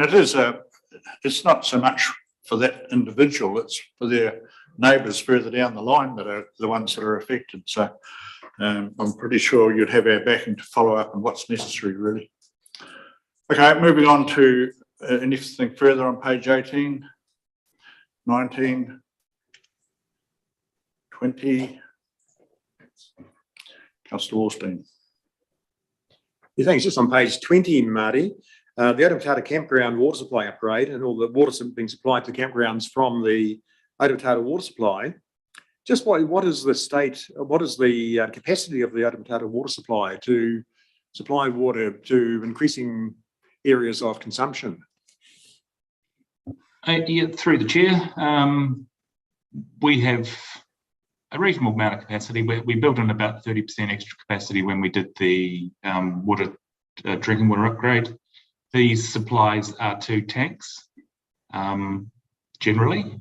it's not so much for that individual, it's for their neighbours further down the line that are the ones that are affected. So I'm pretty sure you'd have our backing to follow up on what's necessary, really. Okay, moving on to anything further on page 18, 19, 20. Councillor Wallstein. Yeah, thanks. Just on page 20, Marty, the Otopetata campground water supply upgrade and all the water being supplied to campgrounds from the Otopetata water supply. Just what is the state, what is the capacity of the Otopetata water supply to supply water to increasing areas of consumption? Yeah, through the chair, we have a reasonable amount of capacity. We built in about 30% extra capacity when we did the drinking water upgrade. These supplies are 2 tanks, generally.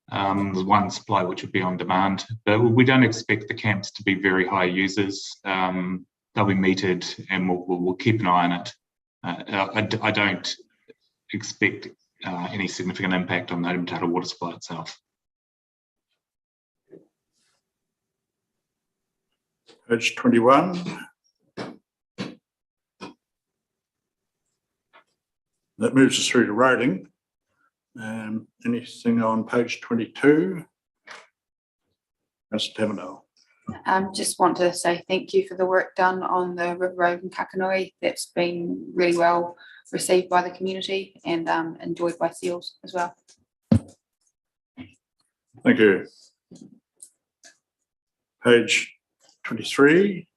There's one supply which would be on demand, but we don't expect the camps to be very high users. They'll be metered and we'll keep an eye on it. I don't expect any significant impact on the Otopetata water supply itself. Page 21. That moves us through to roading. Anything on page 22? Councillor Tavendale. Just want to say thank you for the work done on the River Road in Kakanoi. That's been really well received by the community and enjoyed by seals as well. Thank you. Page 23.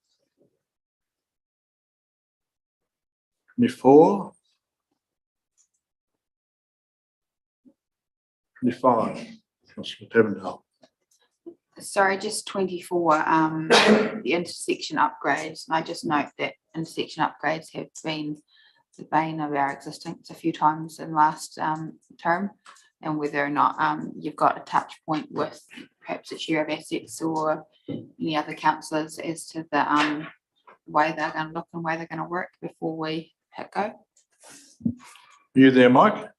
24. 25. Councillor Tavendale. Sorry, just 24, the intersection upgrades. And I just note that intersection upgrades have been the bane of our existence a few times in last term, and whether or not you've got a touch point with perhaps a share of assets or any other councillors as to the way they're going to look and way they're going to work before we hit go. Are you there, Mike?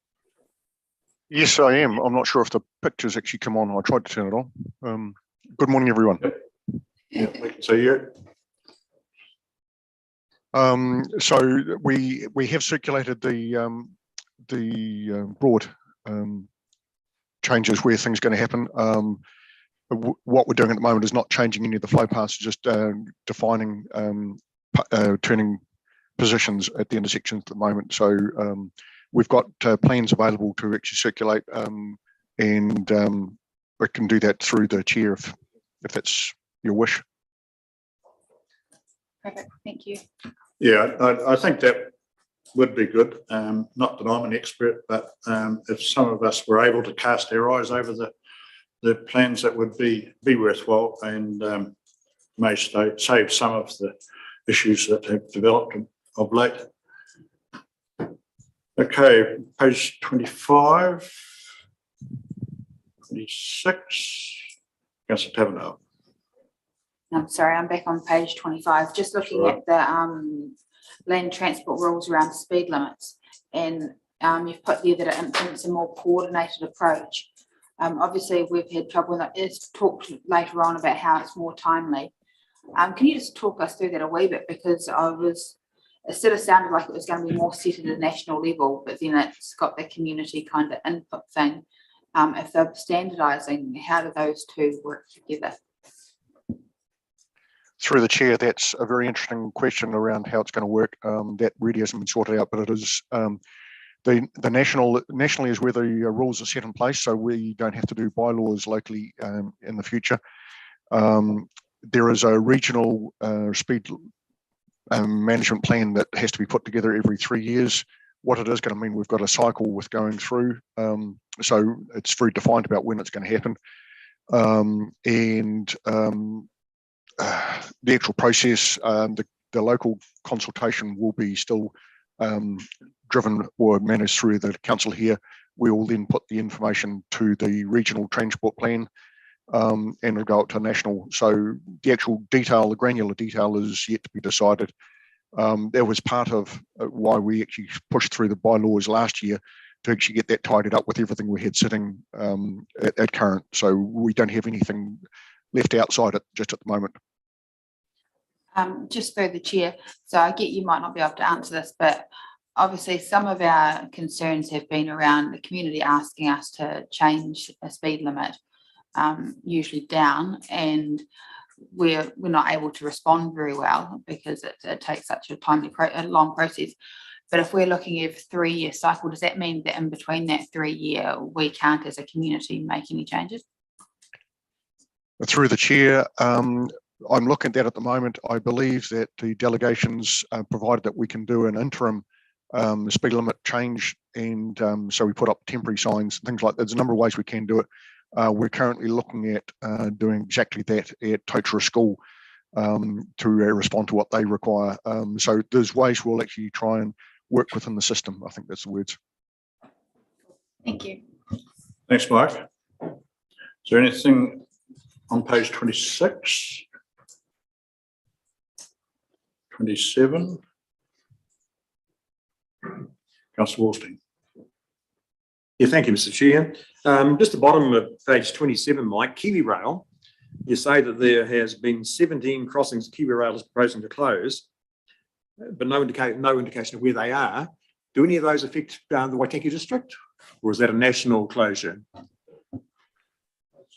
Yes, I am. I'm not sure if the pictures actually come on. I tried to turn it on. Good morning, everyone. Yeah, we can see you. So we have circulated the broad changes where things are going to happen. What we're doing at the moment is not changing any of the flow paths, just defining turning positions at the intersections at the moment. So we've got plans available to actually circulate, and we can do that through the chair if that's your wish. Perfect, thank you. Yeah, I think that would be good. Not that I'm an expert, but if some of us were able to cast our eyes over the plans, that would be worthwhile, and may save some of the issues that have developed of late. Okay, page 25, 26. Councillor Taverneau. I'm sorry, I'm back on page 25, just looking at the land transport rules around speed limits, and you've put there that it implements a more coordinated approach. Obviously, we've had trouble, and it's talked later on about how it's more timely. Can you just talk us through that a wee bit? Because it sort of sounded like it was going to be more set at a national level, but then it's got the community kind of input thing. If they're standardising, how do those two work together? Through the chair, that's a very interesting question around how it's going to work. That really hasn't been sorted out, but it is the nationally is where the rules are set in place, so we don't have to do bylaws locally in the future. There is a regional speed management plan that has to be put together every 3 years. What it is going to mean, we've got a cycle with going through, so it's very defined about when it's going to happen, and the actual process, the local consultation will be still driven or managed through the council here. We will then put the information to the regional transport plan, and it'll go up to national. So the actual detail, the granular detail, is yet to be decided. That was part of why we actually pushed through the bylaws last year, to actually get that tidied up with everything we had sitting at current. So we don't have anything left outside it just at the moment. Just through the chair, so I get you might not be able to answer this, but obviously some of our concerns have been around the community asking us to change a speed limit, usually down, and we're not able to respond very well because it takes such a long process. But if we're looking at a 3-year cycle, does that mean that in between that 3 year, we can't as a community make any changes? Through the chair, I'm looking at that at the moment. I believe that the delegations provided that we can do an interim speed limit change, and so we put up temporary signs, things like that. There's a number of ways we can do it. We're currently looking at doing exactly that at Totara School to respond to what they require. So there's ways we'll actually try and work within the system. I think that's the words. Thank you. Thanks, Mike. Is there anything on page 26? 27? Councillor Wallstein. Yeah, thank you, Mr. Chair. Just the bottom of page 27, Mike, Kiwi Rail. You say that there has been 17 crossings Kiwi Rail is proposing to close, but no indication of where they are. Do any of those affect the Waitaki district, or is that a national closure?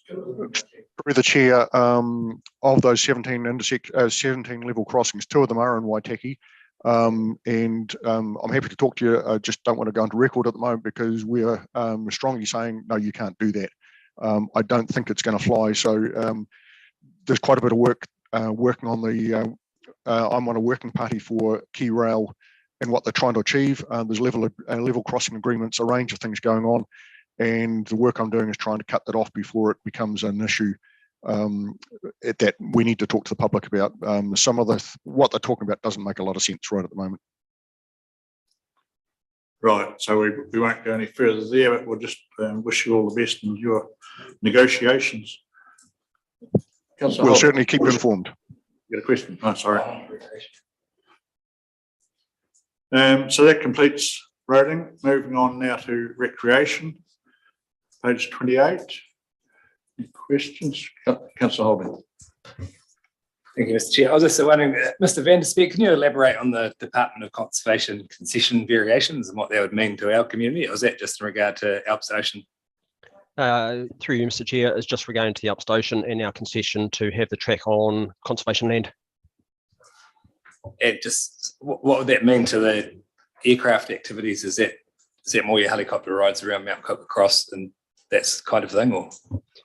Through the chair, of those 17 level crossings, 2 of them are in Waitaki. And I'm happy to talk to you. I just don't want to go into record at the moment because we're strongly saying, no, you can't do that. I don't think it's going to fly. So there's quite a bit of work working on the, I'm on a working party for Key Rail and what they're trying to achieve. There's level crossing agreements, a range of things going on. And the work I'm doing is trying to cut that off before it becomes an issue that we need to talk to the public about. Some of what they're talking about doesn't make a lot of sense right at the moment. Right, so we won't go any further there, but we'll just wish you all the best in your negotiations. We'll certainly keep you informed. You got a question? Oh, sorry. So that completes roading. Moving on now to recreation, page 28. Any questions? Councillor Holden. Thank you, Mr. Chair. I was just wondering, Mr. Van der Speck, can you elaborate on the Department of Conservation concession variations and what that would mean to our community? Or is that just in regard to Alps Ocean? Through you, Mr. Chair, is just regarding to the Alps Ocean and our concession to have the track on conservation land. And just what would that mean to the aircraft activities? Is that more your helicopter rides around Mount Cook Cross and that's kind of thing, or?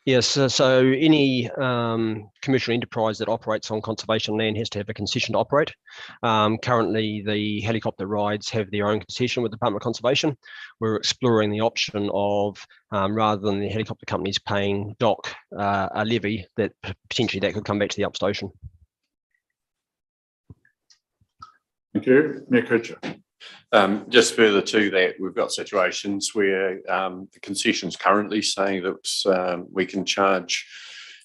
Yes, so any commercial enterprise that operates on conservation land has to have a concession to operate. Currently, the helicopter rides have their own concession with the Department of Conservation. We're exploring the option of, rather than the helicopter companies paying DOC a levy, that potentially that could come back to the Alps Ocean. Thank you. Mayor Kutcher. Just further to that, we've got situations where the concession's currently saying that we can charge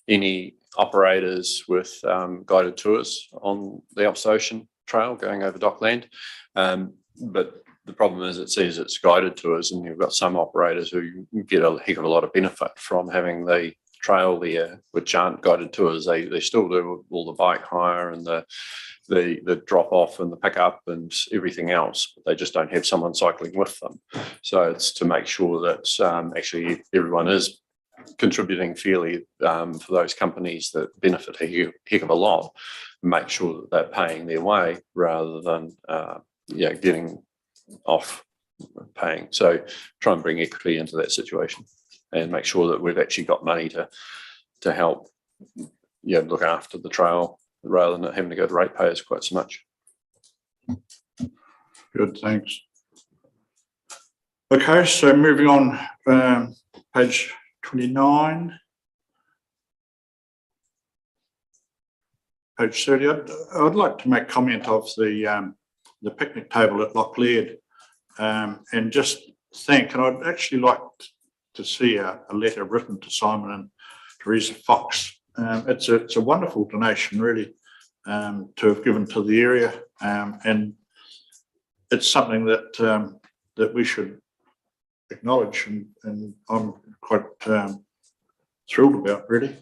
any operators with guided tours on the Alps Ocean Trail going over dockland. But the problem is it says it's guided tours, and you've got some operators who get a heck of a lot of benefit from having the trail there, which aren't guided tours. They still do all the bike hire and the drop off and the pickup and everything else, but they just don't have someone cycling with them. So it's to make sure that actually everyone is contributing fairly for those companies that benefit a heck of a lot, make sure that they're paying their way rather than getting off paying. So try and bring equity into that situation and make sure that we've actually got money to help look after the trail, rather than having to go to ratepayers quite so much. Good, thanks. Okay, so moving on, page 29. Page 30. I'd like to make comment of the picnic table at Lochleard and just thank, and I'd actually like to see a letter written to Simon and Teresa Fox. It's a wonderful donation, really, to have given to the area, and it's something that we should acknowledge, and I'm quite thrilled about, really.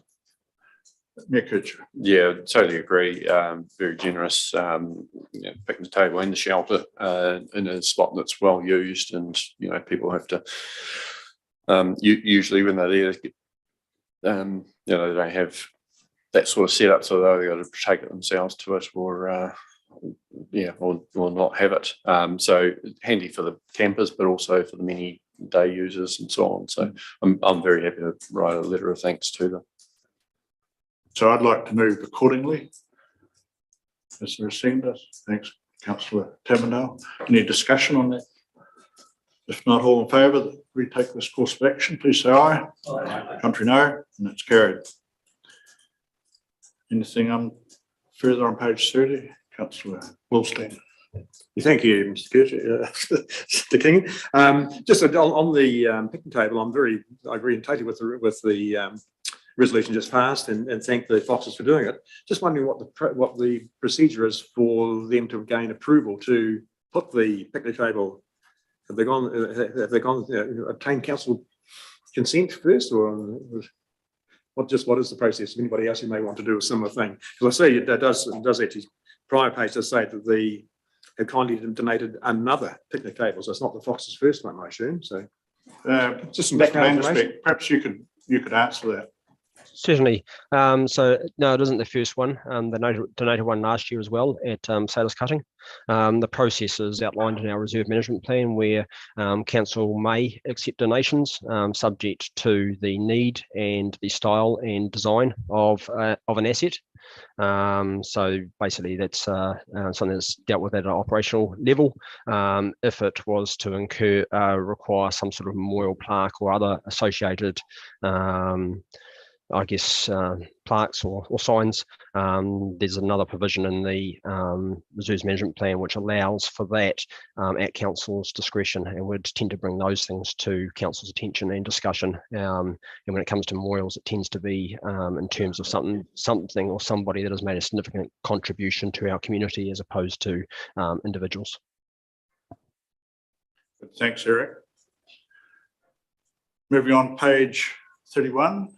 Mayor Kutcher. Yeah, totally agree. Very generous picnic table and the shelter in a spot that's well used, and people have to usually when they're there, they don't have that sort of setup, so they've got to take it themselves to it, or not have it. So handy for the campers, but also for the many day users and so on. So I'm very happy to write a letter of thanks to them. So I'd like to move accordingly. Is there a seconder? Thanks, Councillor Tabendale. Any discussion on that? If not, all in favour that we take this course of action, please say aye. Aye. Country no, and it's carried. Anything further on page 30? Councillor Wilstein. Thank you, Mr. Mr. King. Just on the picnic table, I agree totally with the resolution just passed, and thank the Foxes for doing it. Just wondering what the procedure is for them to gain approval to put the picnic table. Have they gone obtain council consent first, or what is the process? Anybody else who may want to do a similar thing? Because I see it does actually, prior page does say that they have kindly donated another picnic table, so it's not the Fox's first one, I assume. So just some background information. Perhaps you could answer that. Certainly. So no, it isn't the first one. They donated one last year as well at Sailors Cutting. The process is outlined in our reserve management plan, where council may accept donations subject to the need and the style and design of an asset. So basically that's something that's dealt with at an operational level. If it was to require some sort of memorial plaque or other associated plaques or signs. There's another provision in the reserves management plan which allows for that at council's discretion, and would tend to bring those things to council's attention and discussion. And when it comes to memorials, it tends to be in terms of something or somebody that has made a significant contribution to our community, as opposed to individuals. Thanks, Eric. Moving on, page 31.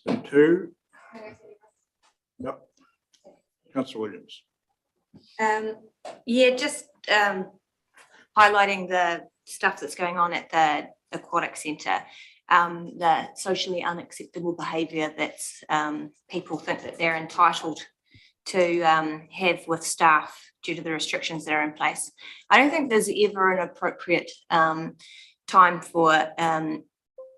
32. Yep. Councillor Williams. Yeah, just highlighting the stuff that's going on at the aquatic centre, the socially unacceptable behaviour that's people think that they're entitled to have with staff due to the restrictions that are in place. I don't think there's ever an appropriate time for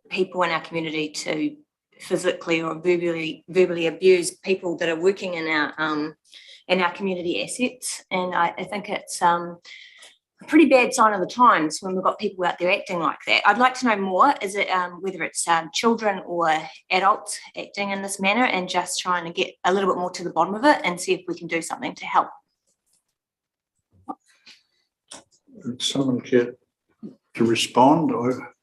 people in our community to physically or verbally abuse people that are working in our community assets, and I think it's a pretty bad sign of the times when we've got people out there acting like that. I'd like to know more. Is it whether it's children or adults acting in this manner, and just trying to get a little bit more to the bottom of it and see if we can do something to help. Would someone care to respond? Or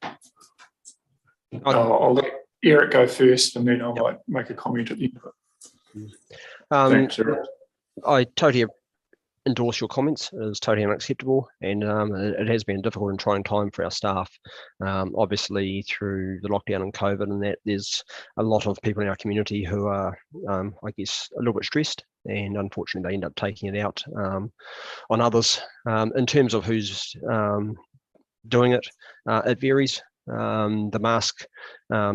I'll let Eric go first, and then I might make a comment at the end of it. Thanks, Eric. I totally endorse your comments. It is totally unacceptable, and it has been a difficult and trying time for our staff. Obviously, through the lockdown and COVID, and that there's a lot of people in our community who are, I guess, a little bit stressed, and unfortunately, they end up taking it out on others. In terms of who's doing it, it varies. The mask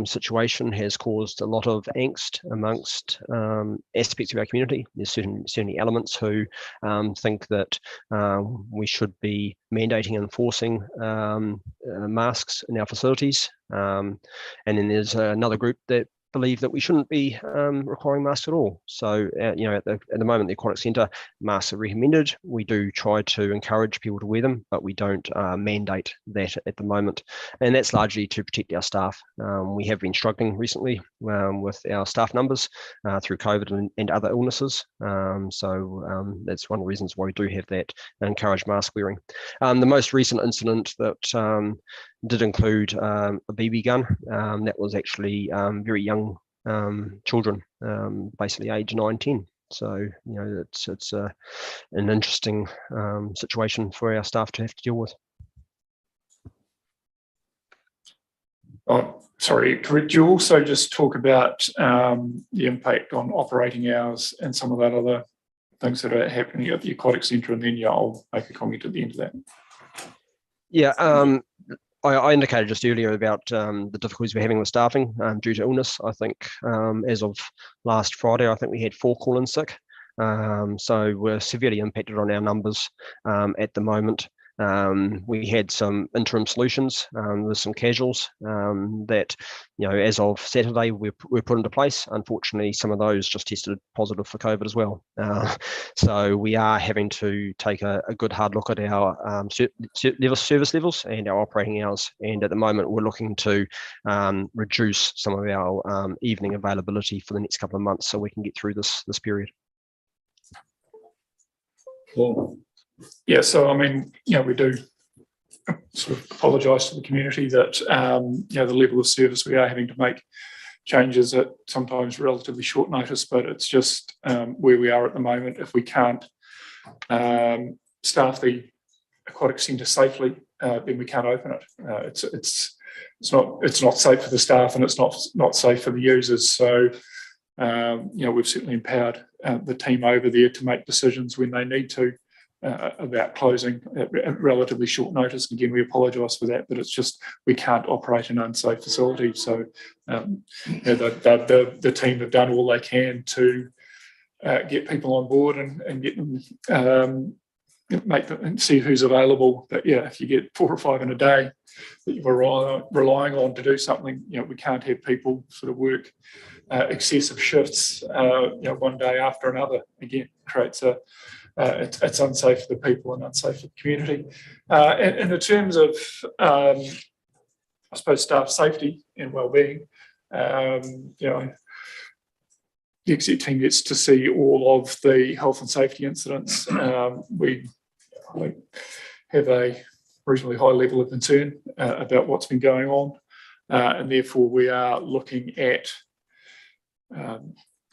situation has caused a lot of angst amongst aspects of our community. There's certainly elements who think that we should be mandating and enforcing masks in our facilities. And then there's another group that believe that we shouldn't be requiring masks at all. So, you know, at the moment, the aquatic centre, masks are recommended. We do try to encourage people to wear them, but we don't mandate that at the moment. And that's largely to protect our staff. We have been struggling recently with our staff numbers through COVID and other illnesses. So that's one of the reasons why we do have that and encourage mask wearing. The most recent incident that did include a BB gun. That was actually very young children, basically age 9, 10. So, you know, it's an interesting situation for our staff to have to deal with. Oh, sorry, could you also just talk about the impact on operating hours and some of that other things that are happening at the aquatic centre, and then I'll make a comment at the end of that. Yeah, I indicated just earlier about the difficulties we're having with staffing due to illness. I think as of last Friday, I think we had 4 call-in sick. So we're severely impacted on our numbers at the moment. We had some interim solutions with some casuals that, you know, as of Saturday, we're put into place. Unfortunately, some of those just tested positive for COVID as well. So we are having to take a good hard look at our service levels and our operating hours. And at the moment, we're looking to reduce some of our evening availability for the next couple of months so we can get through this period. Cool. Yeah, so I mean, you know, we do sort of apologise to the community that you know, the level of service we are having to make changes at sometimes relatively short notice, but it's just where we are at the moment. If we can't staff the aquatic centre safely, then we can't open it. It's not safe for the staff, and it's not safe for the users. So you know, we've certainly empowered the team over there to make decisions when they need to. About closing at relatively short notice. And again, we apologise for that, but it's just we can't operate an unsafe facility. So you know, the team have done all they can to get people on board and get them, make them and see who's available. But yeah, if you get 4 or 5 in a day that you're relying on to do something, you know, we can't have people sort of work excessive shifts, you know, one day after another. Again, creates a it's unsafe for the people and unsafe for the community. And in terms of, I suppose, staff safety and wellbeing, you know, the exec team gets to see all of the health and safety incidents. We have a reasonably high level of concern about what's been going on, and therefore we are looking at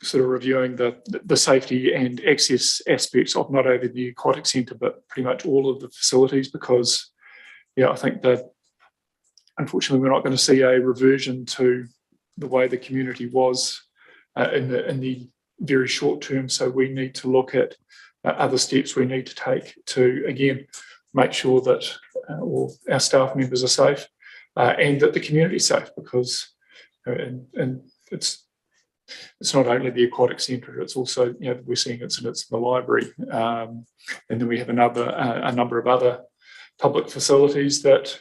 sort of reviewing the safety and access aspects of not only the aquatic centre but pretty much all of the facilities, because I think that unfortunately we're not going to see a reversion to the way the community was in the very short term. So we need to look at other steps we need to take to, again, make sure that all our staff members are safe and that the community is safe, because and it's not only the aquatic centre, it's also, we're seeing incidents in the library, and then we have a number of other public facilities that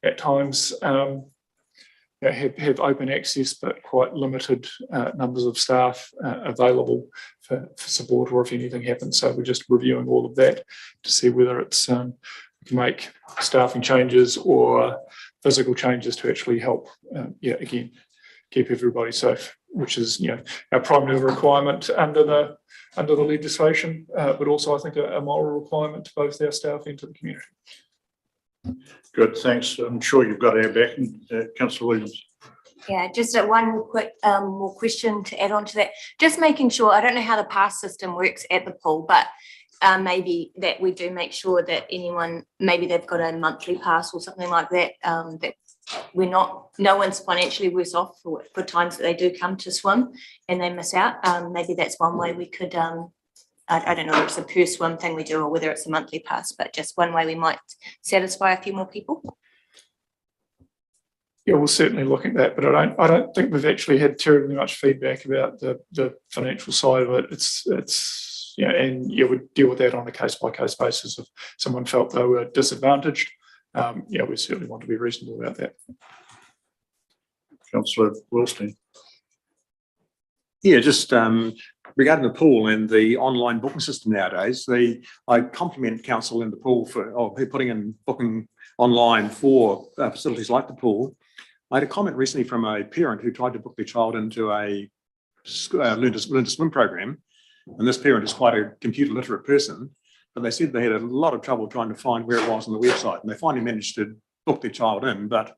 at times have open access but quite limited numbers of staff available for support, or if anything happens. So we're just reviewing all of that to see whether it's we can make staffing changes or physical changes to actually help, again, keep everybody safe, which is our primary requirement under the legislation, but also I think a moral requirement to both our staff and to the community. Good, thanks. I'm sure you've got our back, Councillor Williams. Yeah, just one quick more question to add on to that. Just making sure, I don't know how the pass system works at the pool, but maybe that we do make sure that anyone, maybe they've got a monthly pass or something like that, that no one's financially worse off for times that they do come to swim and they miss out. Maybe that's one way we could, I don't know if it's a per swim thing we do or whether it's a monthly pass, but just one way we might satisfy a few more people. Yeah, we'll certainly look at that, but I don't think we've actually had terribly much feedback about the financial side of it. It's and we deal with that on a case-by-case basis. If someone felt they were disadvantaged, we certainly want to be reasonable about that. Councillor Wilstein. Yeah, just regarding the pool and the online booking system nowadays, I compliment council and the pool for putting in booking online for facilities like the pool. I had a comment recently from a parent who tried to book their child into a learn to swim program, and this parent is quite a computer literate person, but they said they had a lot of trouble trying to find where it was on the website, and they finally managed to book their child in, but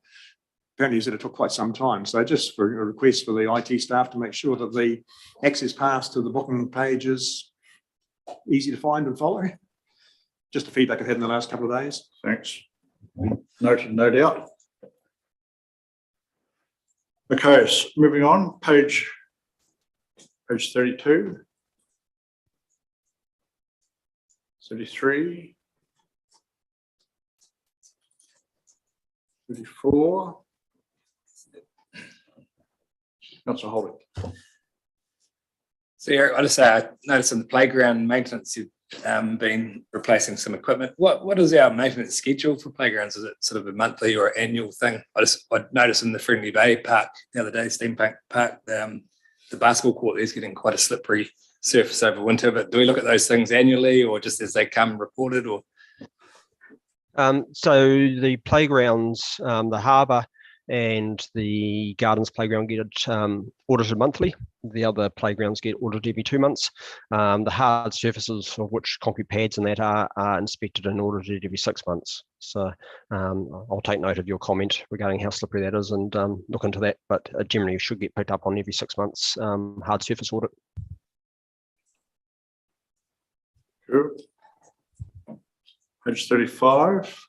apparently said it took quite some time. So just for a request for the IT staff to make sure that the access pass to the booking page is easy to find and follow. Just the feedback I've had in the last couple of days. Thanks. Noted, no doubt. Okay, so moving on, page 32, 33, 34. Councillor Holder. So Eric, I just say I noticed in the playground maintenance you've been replacing some equipment. What is our maintenance schedule for playgrounds? Is it sort of a monthly or annual thing? I noticed in the Friendly Bay Park the other day, Steampunk Park, the basketball court is getting quite a slippery surface over winter. But do we look at those things annually or just as they come reported? Or so the playgrounds, the harbour and the gardens playground get audited monthly. The other playgrounds get audited every 2 months. The hard surfaces, of which concrete pads and that are inspected and audited every 6 months. So I'll take note of your comment regarding how slippery that is and look into that, but generally you should get picked up on every 6 months hard surface audit. Good. Page 35.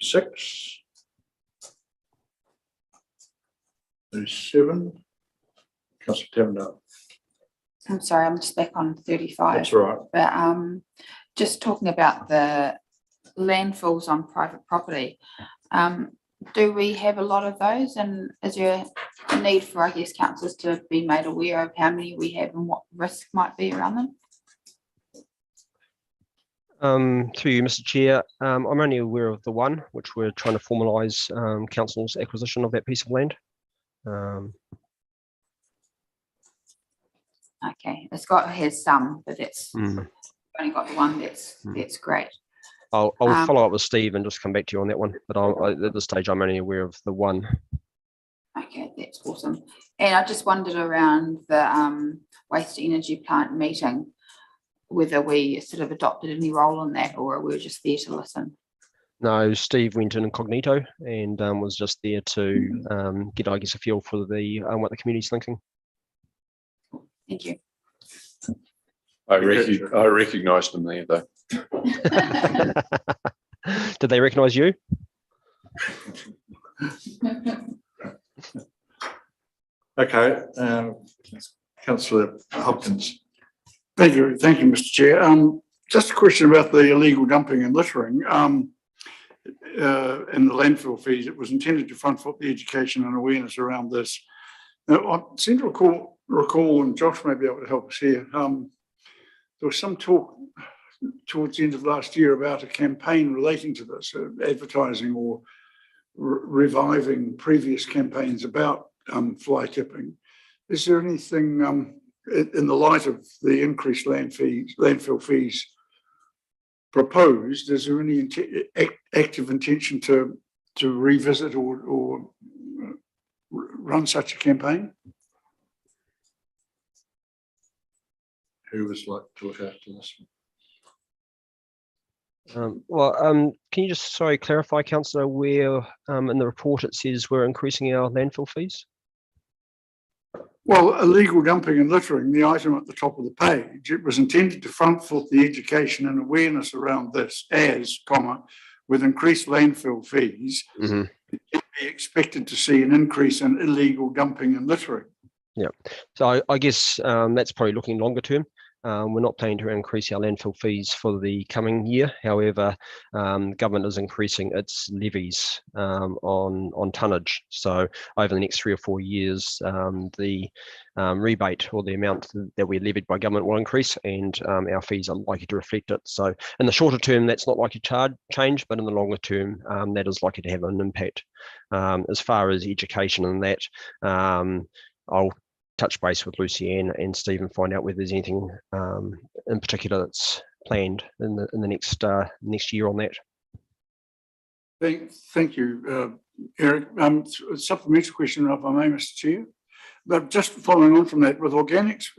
6. 37. Councillor Tavendale. I'm sorry, I'm just back on 35. That's all right. But just talking about the landfills on private property, do we have a lot of those? And is there a need for, I guess, councillors to be made aware of how many we have and what risk might be around them? Through you, Mr. Chair, I'm only aware of the one, which we're trying to formalise council's acquisition of that piece of land. Okay, has some, but that's only got the one. That's great. I'll follow up with Steve and just come back to you on that one. But at this stage, I'm only aware of the one. Okay, that's awesome. And I just wondered around the waste energy plant meeting, whether we sort of adopted any role in that or we were just there to listen. No, Steve went in incognito and was just there to get, I guess, a feel for the what the community's thinking. Thank you. I recognised him there, though. Did they recognise you? Okay, councillor Hopkins. Thank you, Mr. Chair. Just a question about the illegal dumping and littering. And the landfill fees. It was intended to front foot the education and awareness around this. Now, I seem to recall, and Josh may be able to help us here. There was some talk towards the end of last year about a campaign relating to this, advertising or reviving previous campaigns about fly tipping. Is there anything in the light of the increased landfill fees proposed? Is there any active intention to revisit or run such a campaign? Who would like to look after this? Can you just, clarify, councillor, where in the report it says we're increasing our landfill fees? Well, illegal dumping and littering, the item at the top of the page, it was intended to front foot the education and awareness around this as, with increased landfill fees, it can be expected to see an increase in illegal dumping and littering. Yeah, so I guess that's probably looking longer term. We're not planning to increase our landfill fees for the coming year. However, government is increasing its levies on tonnage. So over the next 3 or 4 years, the rebate or the amount that we're levied by government will increase, and our fees are likely to reflect it. So in the shorter term, that's not likely to change, but in the longer term, that is likely to have an impact. As far as education and that, I'll touch base with Lucianne and Steve and find out whether there's anything in particular that's planned in the next year on that. Thank you, Eric. Supplementary question, if I may, Mr. Chair. But just following on from that, with organics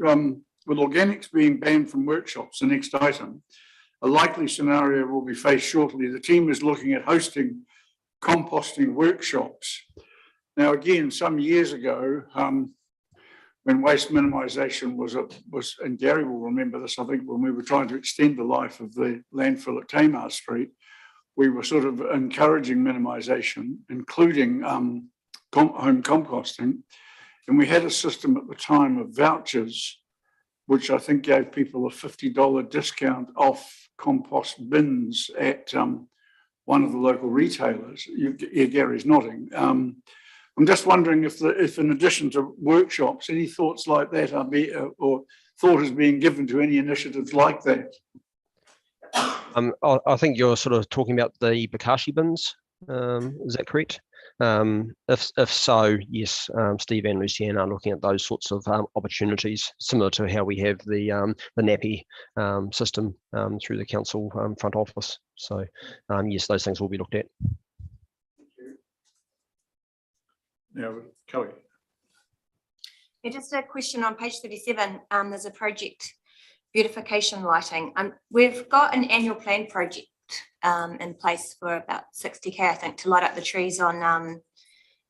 being banned from workshops, the next item, a likely scenario will be faced shortly. The team is looking at hosting composting workshops. Now, again, some years ago, when waste minimisation was, and Gary will remember this, I think when we were trying to extend the life of the landfill at Tamar Street, we were sort of encouraging minimisation, including home composting. And we had a system at the time of vouchers, which I think gave people a $50 discount off compost bins at one of the local retailers. Gary's nodding. I'm just wondering if in addition to workshops, any thoughts like that or thought is being given to any initiatives like that? I think you're sort of talking about the Bokashi bins. Is that correct? If so, yes, Steve and Lucianne are looking at those sorts of opportunities, similar to how we have the NAPI system through the council front office. So yes, those things will be looked at. Now, Kelly. Yeah, just a question on page 37. There's a project, Beautification lighting. We've got an annual plan project in place for about 60k, I think, to light up the trees on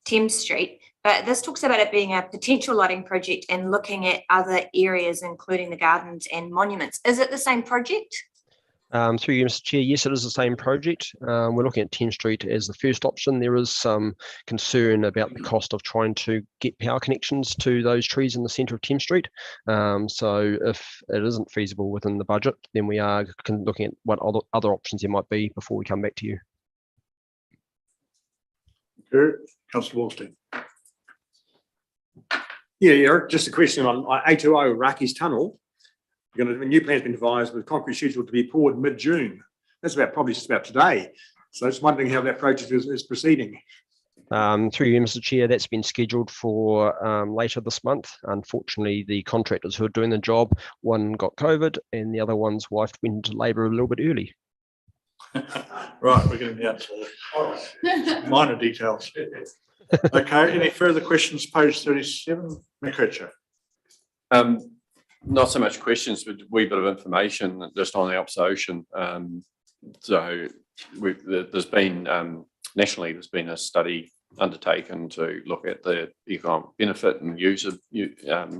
Thames Street. But this talks about it being a potential lighting project and looking at other areas, including the gardens and monuments. Is it the same project? Through you, Mr. Chair, yes, it is the same project. We're looking at 10 Street as the first option. There is some concern about the cost of trying to get power connections to those trees in the centre of 10 Street. So if it isn't feasible within the budget, then we are looking at what other options there might be before we come back to you. Councillor Wallstein. Yeah, Eric, just a question on A2O Raki's Tunnel. A new plan's been devised with concrete scheduled to be poured mid-June. That's probably just about today. So just wondering how that project is proceeding. Through you, Mr. Chair, that's been scheduled for later this month. Unfortunately, the contractors who are doing the job, one got COVID and the other one's wife went into labour a little bit early. Right, we're getting down to minor details. Okay, any further questions? Page 37, McCutcheon. Not so much questions, but a wee bit of information just on the observation. So there's been, nationally, there's been a study undertaken to look at the economic benefit and user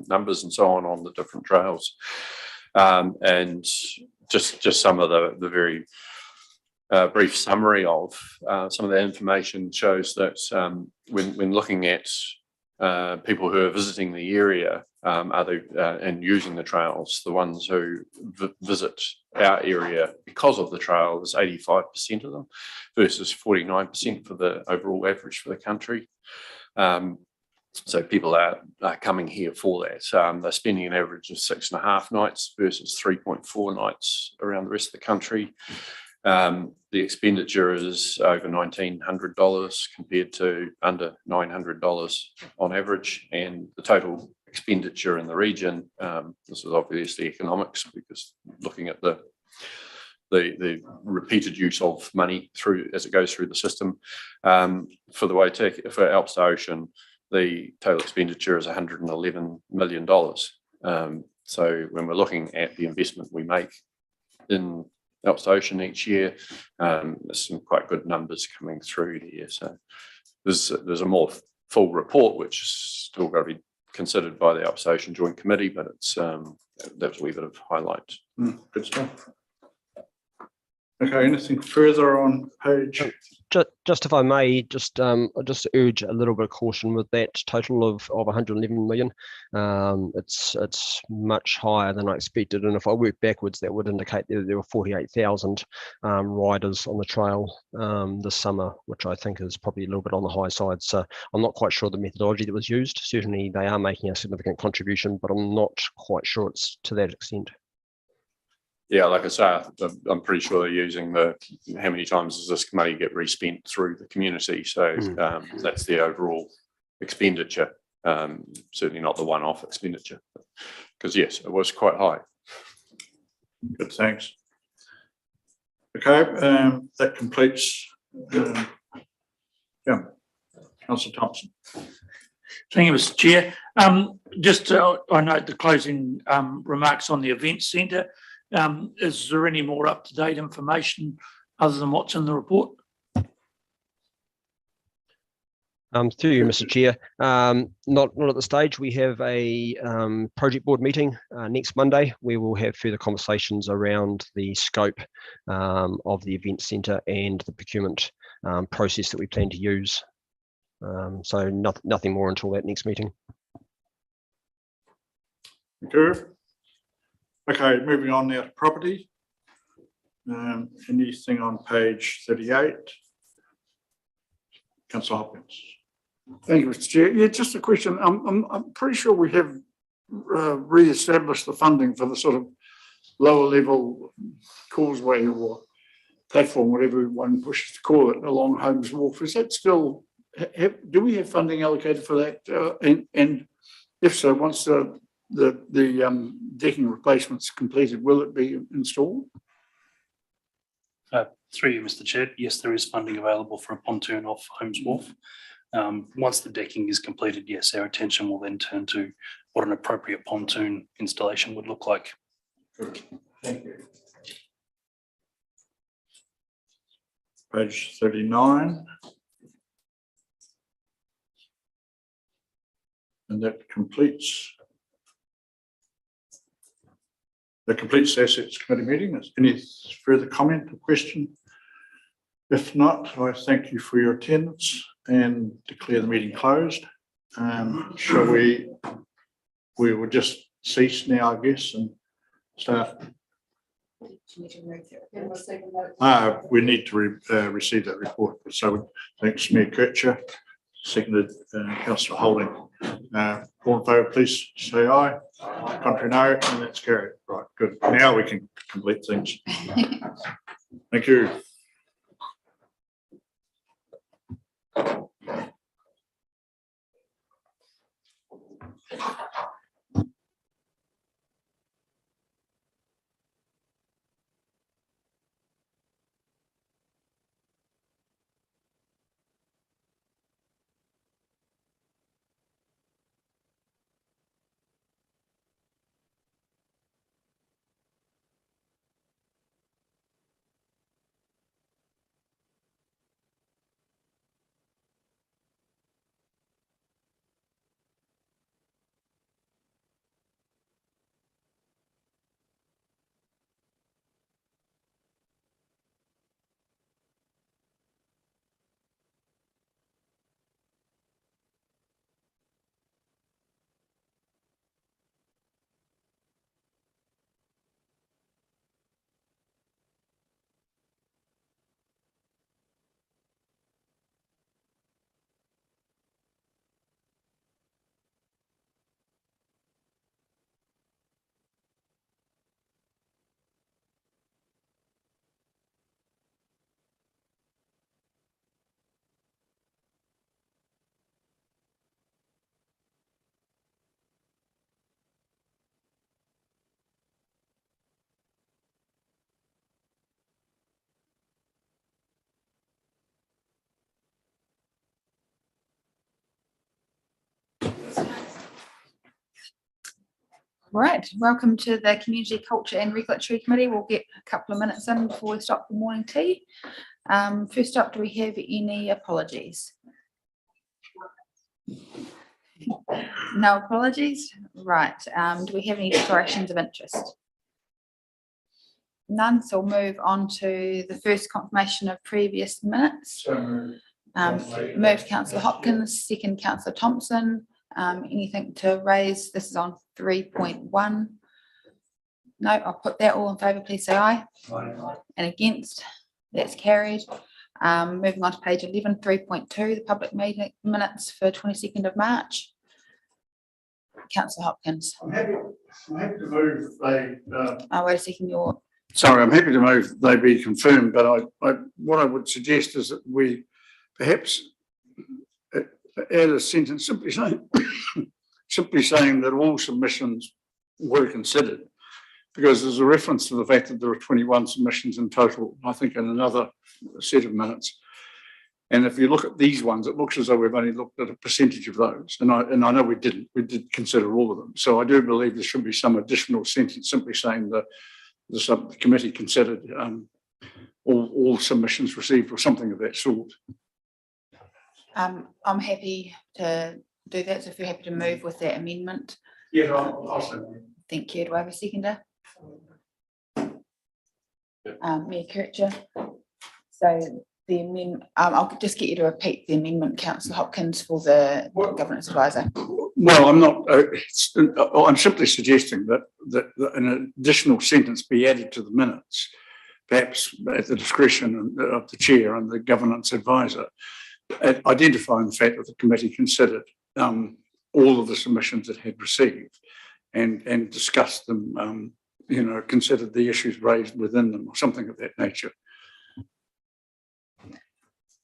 numbers and so on the different trails. And just some of the very brief summary of some of that information shows that when looking at people who are visiting the area and using the trails, the ones who visit our area because of the trail is 85% of them versus 49% for the overall average for the country. So people are coming here for that. They're spending an average of 6.5 nights versus 3.4 nights around the rest of the country. The expenditure is over $1,900 compared to under $900 on average, and the total expenditure in the region, this is obviously economics because looking at the repeated use of money through as it goes through the system, for the Waitaki, for Alps to Ocean, the total expenditure is $111 million. So when we're looking at the investment we make in Alps to Ocean each year, there's some quite good numbers coming through here. So there's a more full report which is still got to be considered by the Alps to Ocean Joint Committee, but it's that's a wee bit of highlight. Good stuff. Okay, anything further on page? Just if I may, just urge a little bit of caution with that total of 111 million. It's much higher than I expected, and if I work backwards, that would indicate that there were 48,000 riders on the trail this summer, which I think is probably a little bit on the high side. So I'm not quite sure the methodology that was used. Certainly, they are making a significant contribution, but I'm not quite sure it's to that extent. Yeah, like I say, I'm pretty sure they're using the how many times does this money get respent through the community. So that's the overall expenditure, certainly not the one-off expenditure. Because yes, it was quite high. Good, thanks. Okay, that completes. Yeah, Councillor Thompson. Thank you, Mr. Chair. Just I note the closing remarks on the event centre. Is there any more up-to-date information other than what's in the report? Through you, Mr. Chair. Not at the stage. We have a project board meeting next Monday. We will have further conversations around the scope of the event centre and the procurement process that we plan to use. So nothing more until that next meeting. Thank you. Okay, moving on now to property. Anything on page 38? Councillor Hopkins. Thank you, Mr. Chair. Yeah, just a question. I'm pretty sure we have re-established the funding for the sort of lower level causeway or platform, whatever one pushes to call it, along Holmes Wharf. Is that still, do we have funding allocated for that? And if so, once the decking replacement's completed, will it be installed? Through you, Mr. Chair, yes, there is funding available for a pontoon off Holmes Wharf. Once the decking is completed, yes, our attention will then turn to what an appropriate pontoon installation would look like. Thank you. Page 39. And that completes the Assets Committee meeting. Is any further comment or question? If not, I thank you for your attendance and declare the meeting closed. Shall we will just cease now, I guess, and start. We need to receive that report. So thanks, Mayor Kircher. Seconded, Councillor Holding. All in favour, please say aye. Contrary, no, and that's carried. Right, good. Now we can complete things. Thank you. Right, welcome to the Community Culture and Regulatory Committee. We'll get a couple of minutes in before we stop for morning tea. First up, do we have any apologies? No apologies? Right, do we have any declarations of interest? None, so we'll move on to the first confirmation of previous minutes. Moved Councillor Hopkins, second Councillor Thompson. Anything to raise? This is on 3.1. No, I'll put that. All in favour, please say aye. Aye. And against, that's carried. Moving on to page 11, 3.2, the public meeting minutes for 22nd of March. Councillor Hopkins. I'm happy to move they. Wait a second, Sorry, I'm happy to move they be confirmed, but what I would suggest is that we perhaps add a sentence simply saying that all submissions were considered, because there's a reference to the fact that there are 21 submissions in total, I think, in another set of minutes. And if you look at these ones, it looks as though we've only looked at a percentage of those. And I know we didn't. We did consider all of them. So I do believe there should be some additional sentence simply saying that the subcommittee considered all submissions received or something of that sort. I'm happy to do that. So if you're happy to move with that amendment. Yeah, I'll second that. Thank you. Do I have a seconder? Mayor Kircher. So the amendment, I'll just get you to repeat the amendment, Councillor Hopkins, for the governance advisor. Well, I'm not. I'm simply suggesting that an additional sentence be added to the minutes, perhaps at the discretion of the chair and the governance advisor, identifying the fact that the committee considered all of the submissions it had received and discussed them. Considered the issues raised within them or something of that nature.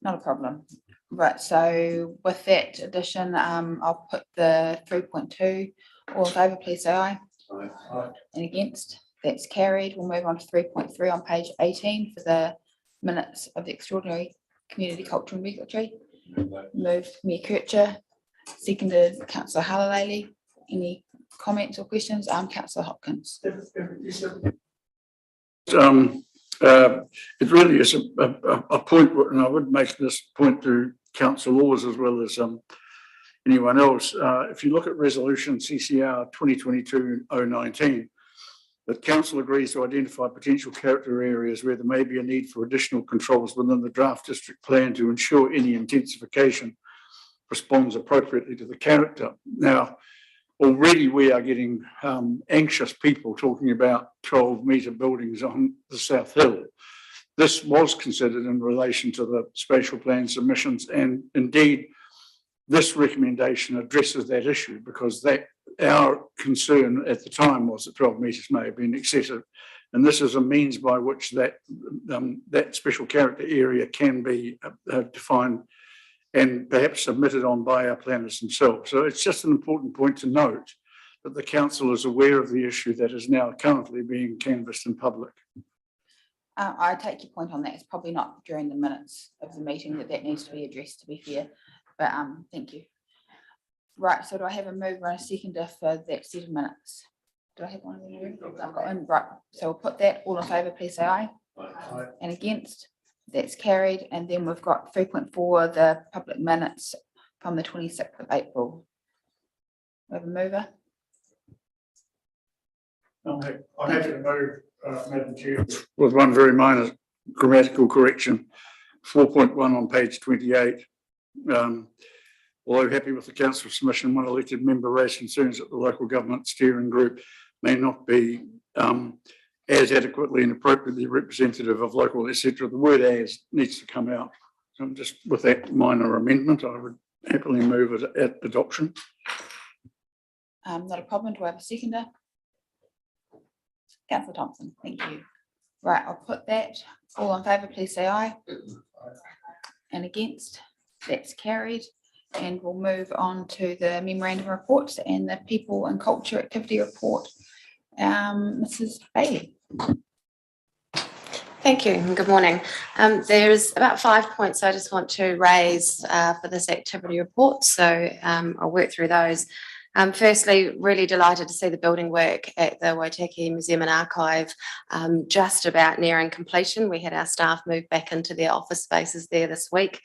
Not a problem. Right, so with that addition, I'll put the 3.2. All in favour, please say aye. Aye. And against, that's carried. We'll move on to 3.3 on page 18 for the minutes of the extraordinary community culture and regulatory. Moved Mayor Kircher, seconded Councillor Halalali. Any comments or questions? Councillor Hopkins. It really is a point, and I would make this point to Council Laws as well as anyone else. If you look at resolution CCR 2022-019, that Council agrees to identify potential character areas where there may be a need for additional controls within the draft district plan to ensure any intensification responds appropriately to the character. Now, already we are getting anxious people talking about 12-metre buildings on the South Hill. This was considered in relation to the spatial plan submissions, and indeed this recommendation addresses that issue, because our concern at the time was that 12 metres may have been excessive, and this is a means by which that special character area can be defined and perhaps submitted on by our planners themselves. So it's just an important point to note that the council is aware of the issue that is now currently being canvassed in public. I take your point on that. It's probably not during the minutes of the meeting that needs to be addressed, to be fair, but thank you. Right, so do I have a mover and a seconder for that set of minutes? Do I have one of them? I've got one, right, so we'll put that. All in favour, please say aye. Aye. And against? That's carried. And then we've got 3.4, the public minutes from the 26th of April. We have a mover. I'm happy to move, Madam Chair, with one very minor grammatical correction. 4.1 on page 28. Although happy with the council submission, one elected member raised concerns that the local government steering group may not be as adequately and appropriately representative of local, etc. The word "as" needs to come out. So just with that minor amendment, I would happily move it at adoption. Not a problem. Do I have a seconder? Councillor Thompson, thank you. Right, I'll put that. All in favour, please say aye. And against? That's carried. And we'll move on to the memorandum reports and the people and culture activity report. Mrs. Bailey. Thank you and good morning. There's about 5 points I just want to raise for this activity report, so I'll work through those. Firstly, really delighted to see the building work at the Waitaki Museum and Archive just about nearing completion. We had our staff move back into their office spaces there this week.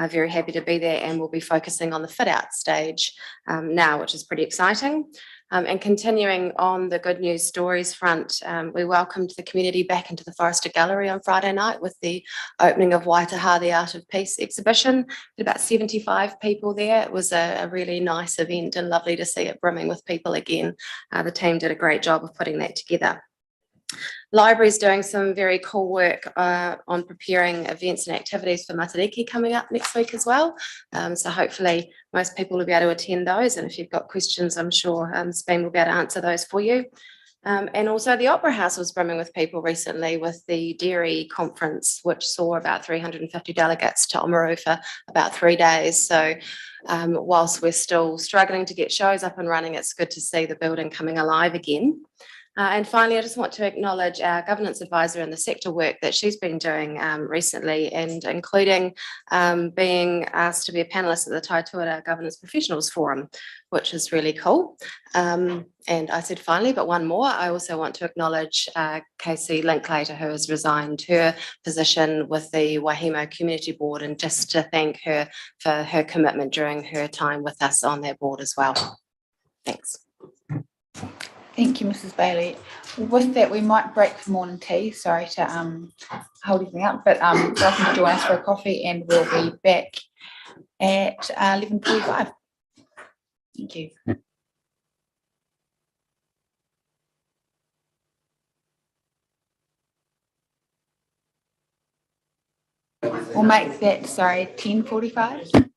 Very happy to be there, and we'll be focusing on the fit out stage now, which is pretty exciting. And continuing on the good news stories front, we welcomed the community back into the Forrester Gallery on Friday night with the opening of Waitaha, the Art of Peace exhibition. About 75 people there. It was a really nice event and lovely to see it brimming with people again. The team did a great job of putting that together. Library's doing some very cool work on preparing events and activities for Matariki coming up next week as well. So hopefully most people will be able to attend those. And if you've got questions, I'm sure Spain will be able to answer those for you. And also the Opera House was brimming with people recently with the Dairy Conference, which saw about 350 delegates to Oamaru for about 3 days. So whilst we're still struggling to get shows up and running, it's good to see the building coming alive again. And finally, I just want to acknowledge our governance advisor and the sector work that she's been doing recently, and including being asked to be a panelist at the Taituara Governance Professionals Forum, which is really cool. And I said finally, but one more, I also want to acknowledge Casey Linklater, who has resigned her position with the Wahimo Community Board, and just to thank her for her commitment during her time with us on that board as well. Thanks. Thank you, Mrs. Bailey. With that, we might break for morning tea. Sorry to hold everything up, but welcome to join us for a coffee, and we'll be back at 11:45. Thank you. We'll make that, 10:45.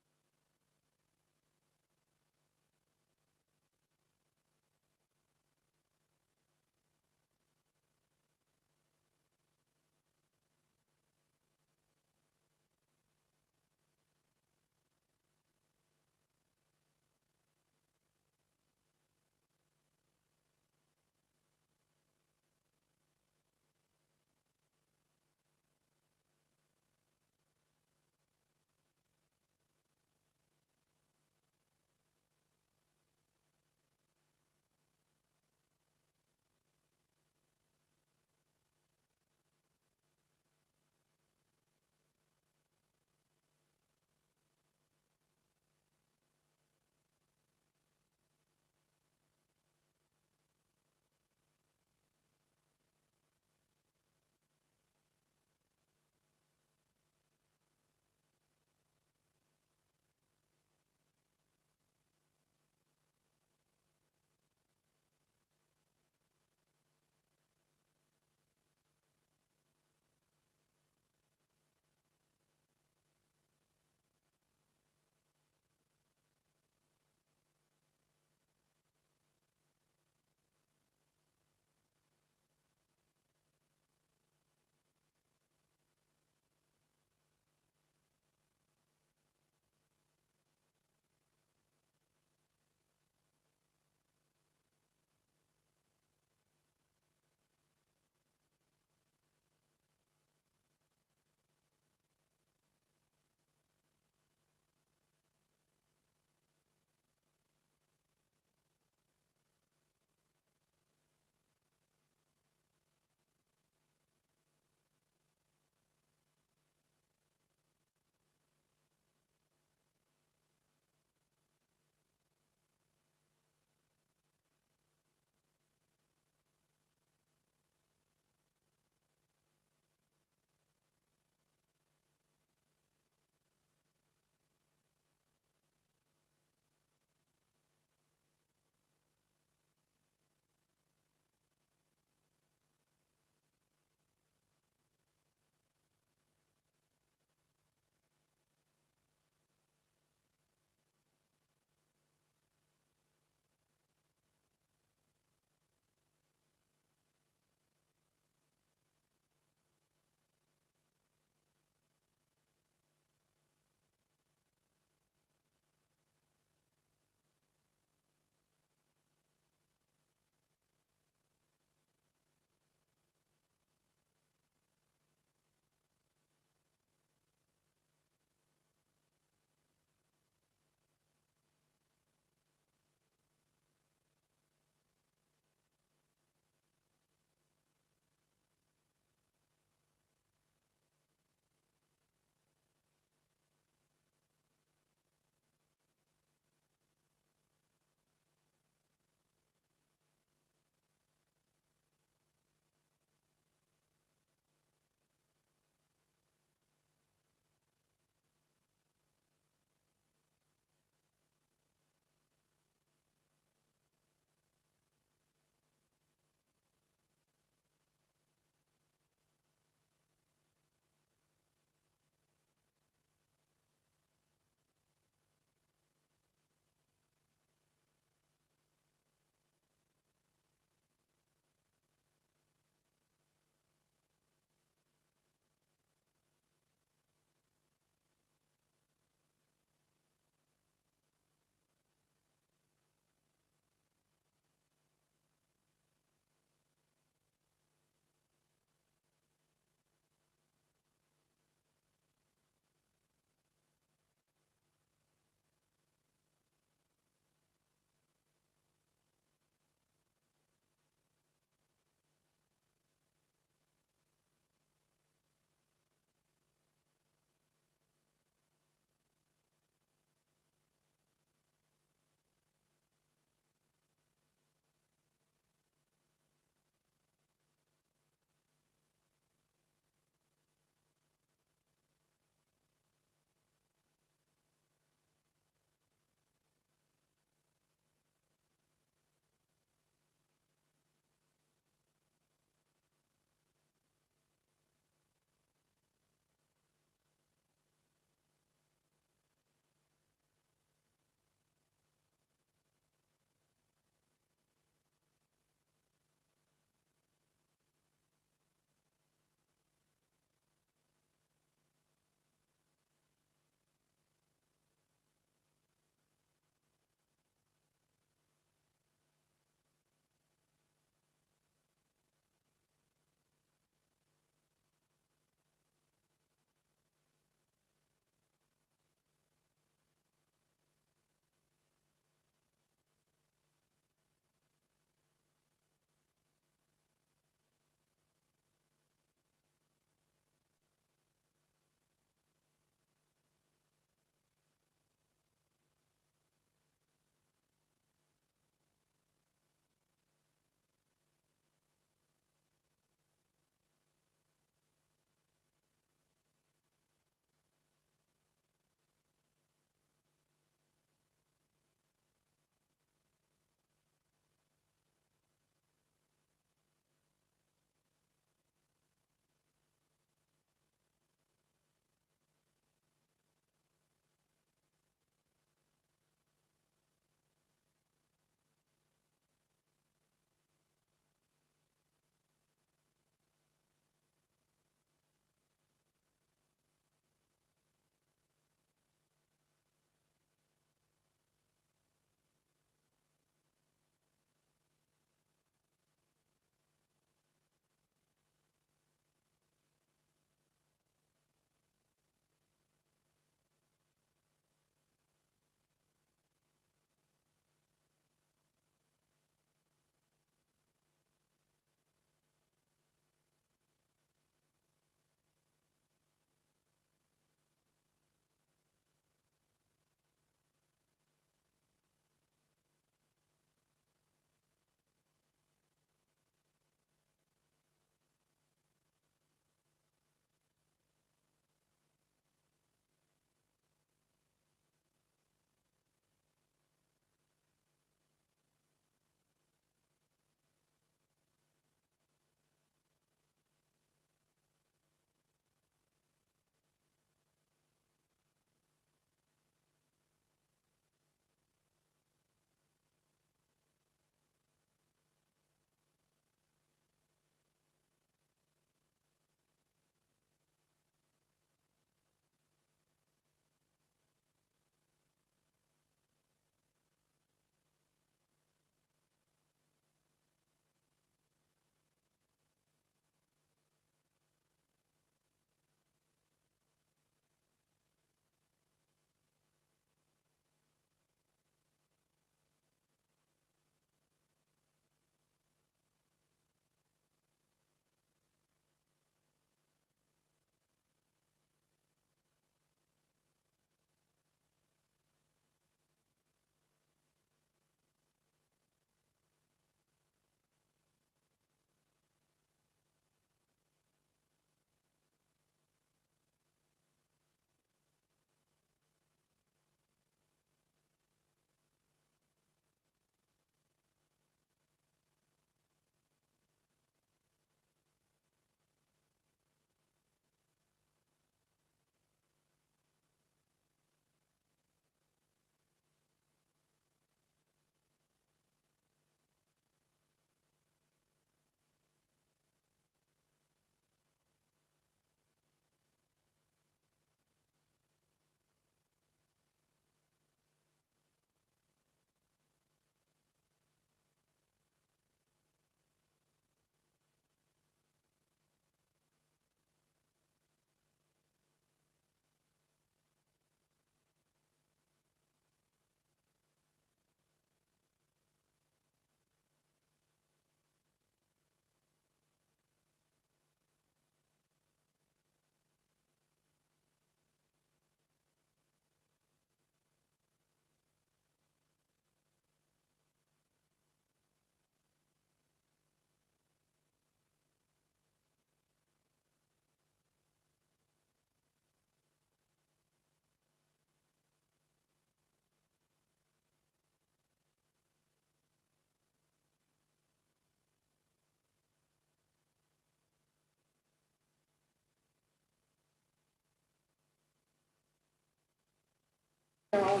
All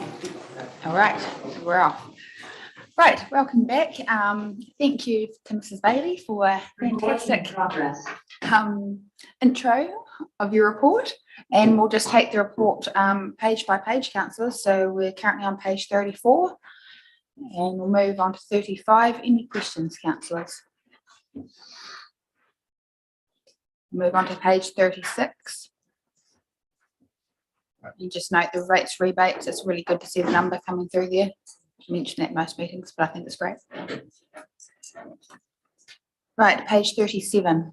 right, we're off. Right, welcome back. Thank you to Mrs. Bailey for a fantastic intro of your report. And we'll just take the report page by page, councillors. So we're currently on page 34 and we'll move on to 35. Any questions, councillors? Move on to page 36. And just note the rates rebates. It's really good to see the number coming through there. I mentioned that in most meetings, but I think it's great. Right, page 37.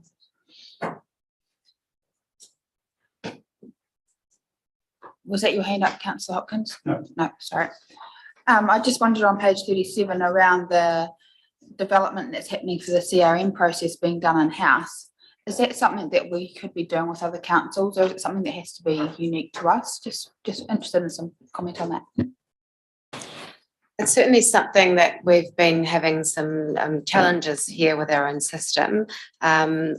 Was that your hand up, Councillor Hopkins? No, sorry. I just wondered on page 37 around the development that's happening for the CRM process being done in-house. Is that something that we could be doing with other councils, or is it something that has to be unique to us? Just interested in some comment on that. It's certainly something that we've been having some challenges here with our own system.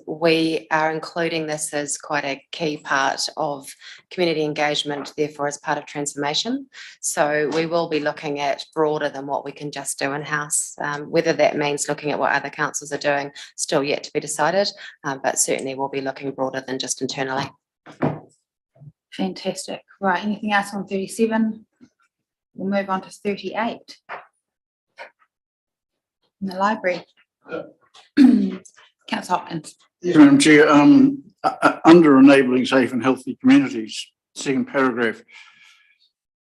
We are including this as quite a key part of community engagement, therefore as part of transformation. So we will be looking at broader than what we can just do in-house. Whether that means looking at what other councils are doing, still yet to be decided, but certainly we'll be looking broader than just internally. Fantastic. Right, anything else on 37? We'll move on to 38. In the library. Councillor Hopkins. Yes, Madam Chair, under enabling safe and healthy communities, second paragraph,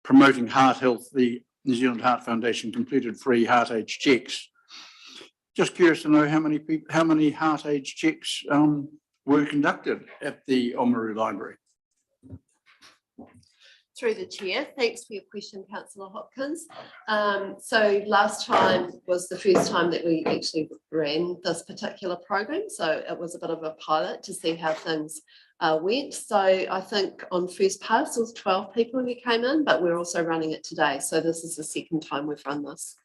promoting heart health, the New Zealand Heart Foundation completed free heart age checks. Just curious to know how many heart age checks were conducted at the Oamaru Library. Through the chair, thanks for your question, Councillor Hopkins. So last time was the first time that we actually ran this particular program. So it was a bit of a pilot to see how things went. So I think on first pass, it was 12 people who came in, but we're also running it today. So this is the second time we've run this.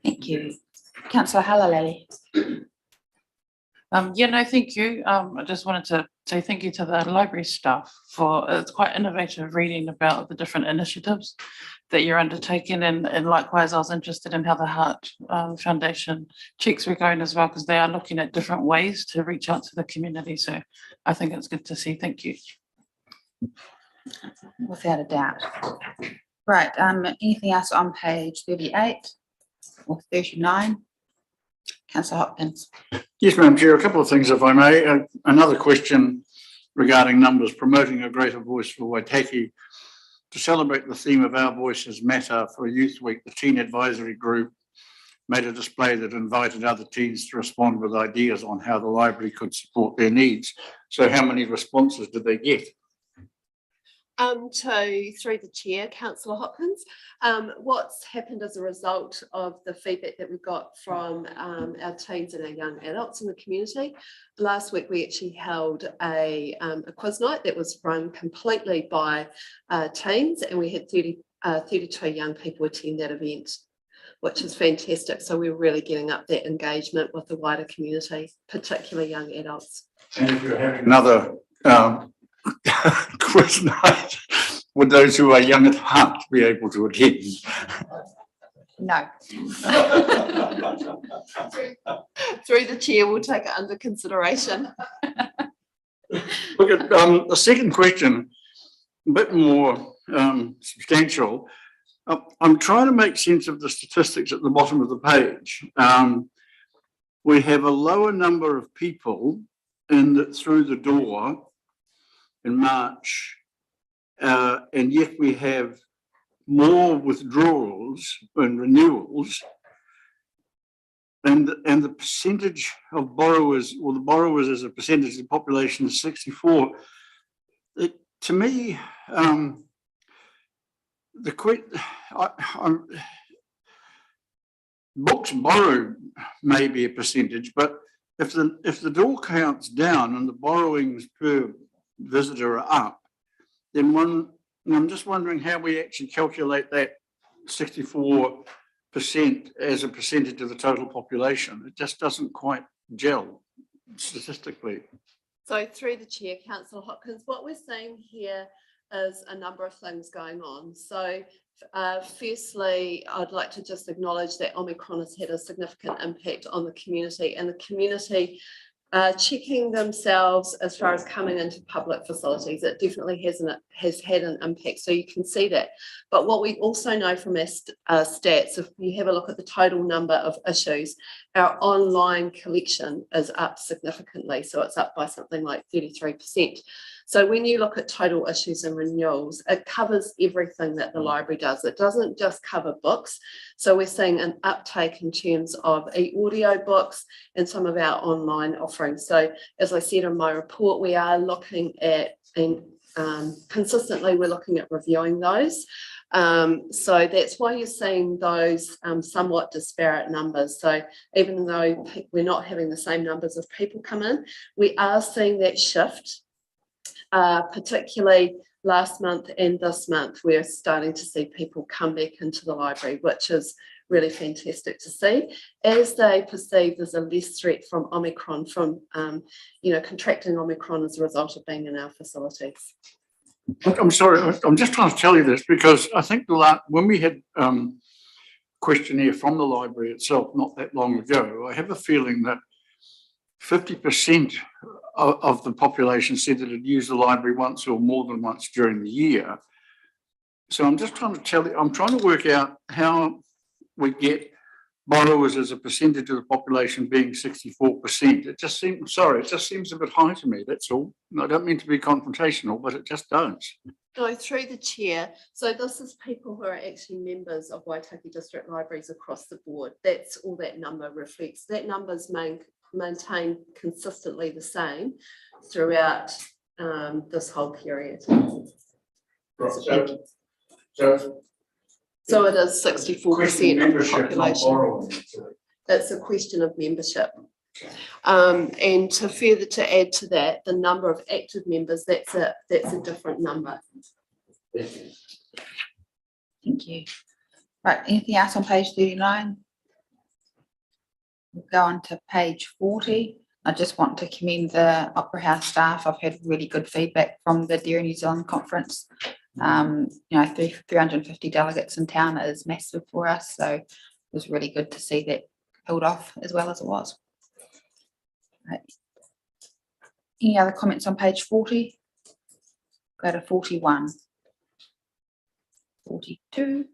Thank you. Councillor Halalali. Yeah, no, thank you. I just wanted to say thank you to the library staff for, it's quite innovative reading about the different initiatives that you're undertaking, and likewise I was interested in how the Heart Foundation checks were going as well, because they are looking at different ways to reach out to the community. So I think it's good to see. Thank you. Without a doubt. Right, anything else on page 38 or 39? Councillor Hopkins. Yes, Madam Chair, a couple of things, if I may. Another question regarding numbers, promoting a greater voice for Waitaki. To celebrate the theme of Our Voices Matter for Youth Week, the Teen Advisory Group made a display that invited other teens to respond with ideas on how the library could support their needs. So how many responses did they get? Through the chair, Councillor Hopkins, what's happened as a result of the feedback that we've got from our teens and our young adults in the community. Last week we actually held a quiz night that was run completely by teens, and we had 32 young people attend that event, which is fantastic. So we're really getting up that engagement with the wider community, particularly young adults. And if you're having another quiz night, would those who are young at heart be able to attend? No. Through the chair, we'll take it under consideration. Look at the second question, a bit more substantial. I'm trying to make sense of the statistics at the bottom of the page. We have a lower number of people through the door in March, and yet we have more withdrawals and renewals, and the percentage of borrowers, or the borrowers as a percentage of the population, is 64. To me, books borrowed may be a percentage, but if the door count's down and the borrowings per visitor are up, then I'm just wondering how we actually calculate that 64% as a percentage of the total population. It just doesn't quite gel statistically. So through the chair, Councillor Hopkins, what we're seeing here is a number of things going on. So firstly, I'd like to just acknowledge that Omicron has had a significant impact on the community, and the community checking themselves as far as coming into public facilities. It definitely has had an impact, so you can see that. But what we also know from our stats, if you have a look at the total number of issues, our online collection is up significantly, so it's up by something like 33%. So when you look at total issues and renewals, it covers everything that the library does. It doesn't just cover books. So we're seeing an uptake in terms of e-audio books and some of our online offerings. So as I said in my report, we are looking at, and consistently we're looking at reviewing those. So that's why you're seeing those somewhat disparate numbers. So even though we're not having the same numbers of people come in, we are seeing that shift. Particularly last month and this month, we're starting to see people come back into the library, which is really fantastic to see, as they perceive there's a less threat from Omicron, from contracting Omicron as a result of being in our facilities. I'm sorry, I'm just trying to tell you this because I think when we had questionnaire from the library itself not that long ago, I have a feeling that 50% of the population said that it used the library once or more than once during the year. So I'm just trying to tell you, I'm trying to work out how we get borrowers as a percentage of the population being 64%. It just seems a bit high to me, that's all. I don't mean to be confrontational, but it just does. No, through the chair. So this is people who are actually members of Waitaki District Libraries across the board. That's all that number reflects. That number's maintained consistently the same throughout this whole period. Right. So it is 64% of the population. It's a question of membership. And to further to add to that, the number of active members, that's a different number. Thank you. Right, anything else on page 39? We'll go on to page 40. I just want to commend the Opera House staff. I've had really good feedback from the Dairy New Zealand conference. 350 delegates in town is massive for us, so it was really good to see that pulled off as well as it was. Right. Any other comments on page 40? Go to 41. 42.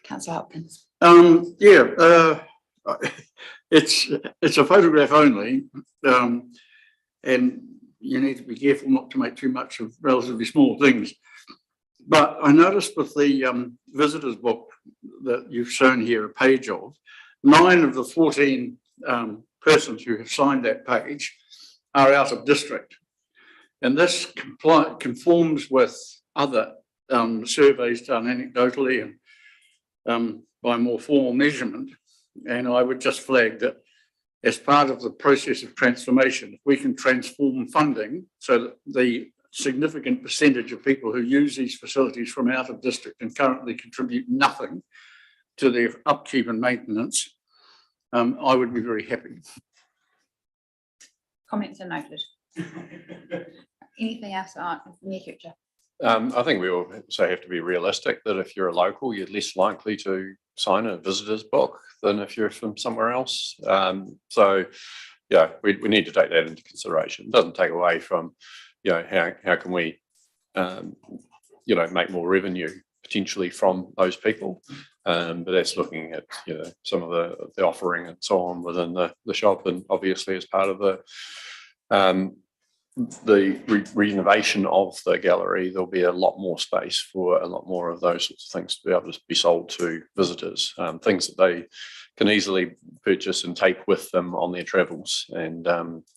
Councillor Hopkins. It's a photograph only, and you need to be careful not to make too much of relatively small things. But I noticed with the visitors book that you've shown here a page of, 9 of the 14 persons who have signed that page are out of district. And this conforms with other surveys done anecdotally and by more formal measurement. And I would just flag that as part of the process of transformation, if we can transform funding so that the significant percentage of people who use these facilities from out of district and currently contribute nothing to their upkeep and maintenance, I would be very happy. Comments are noted. Anything else on near future? I think we also have to be realistic that if you're a local, you're less likely to sign a visitor's book than if you're from somewhere else. So, yeah, we need to take that into consideration. It doesn't take away from, how can we, make more revenue potentially from those people. But that's looking at, some of the offering and so on within the shop, and obviously as part of the renovation of the gallery, there'll be a lot more space for a lot more of those sorts of things to be able to be sold to visitors, things that they can easily purchase and take with them on their travels, and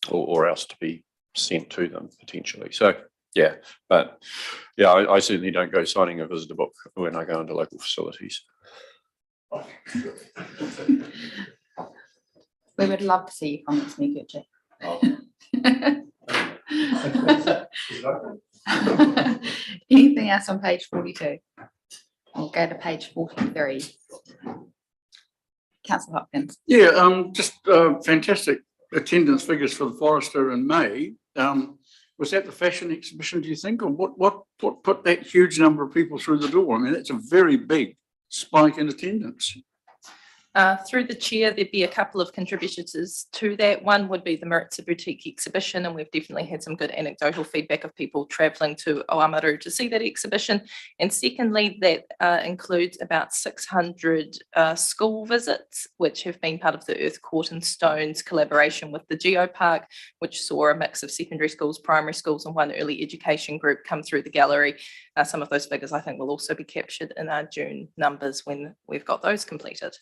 or else to be sent to them potentially. So yeah, but yeah, I certainly don't go signing a visitor book when I go into local facilities. We would love to see your comments, Mikuchi. Anything else on page 42? We'll go to page 43. Councillor Hopkins. Yeah, just fantastic attendance figures for the Forester in May. Was that the fashion exhibition, do you think? Or what put that huge number of people through the door? I mean, that's a very big spike in attendance. Through the chair, there'd be a couple of contributors to that. One would be the Maritza Boutique exhibition, and we've definitely had some good anecdotal feedback of people travelling to Oamaru to see that exhibition. And secondly, that includes about 600 school visits, which have been part of the Earth Court and Stones collaboration with the Geopark, which saw a mix of secondary schools, primary schools, and one early education group come through the gallery. Some of those figures, I think, will also be captured in our June numbers when we've got those completed.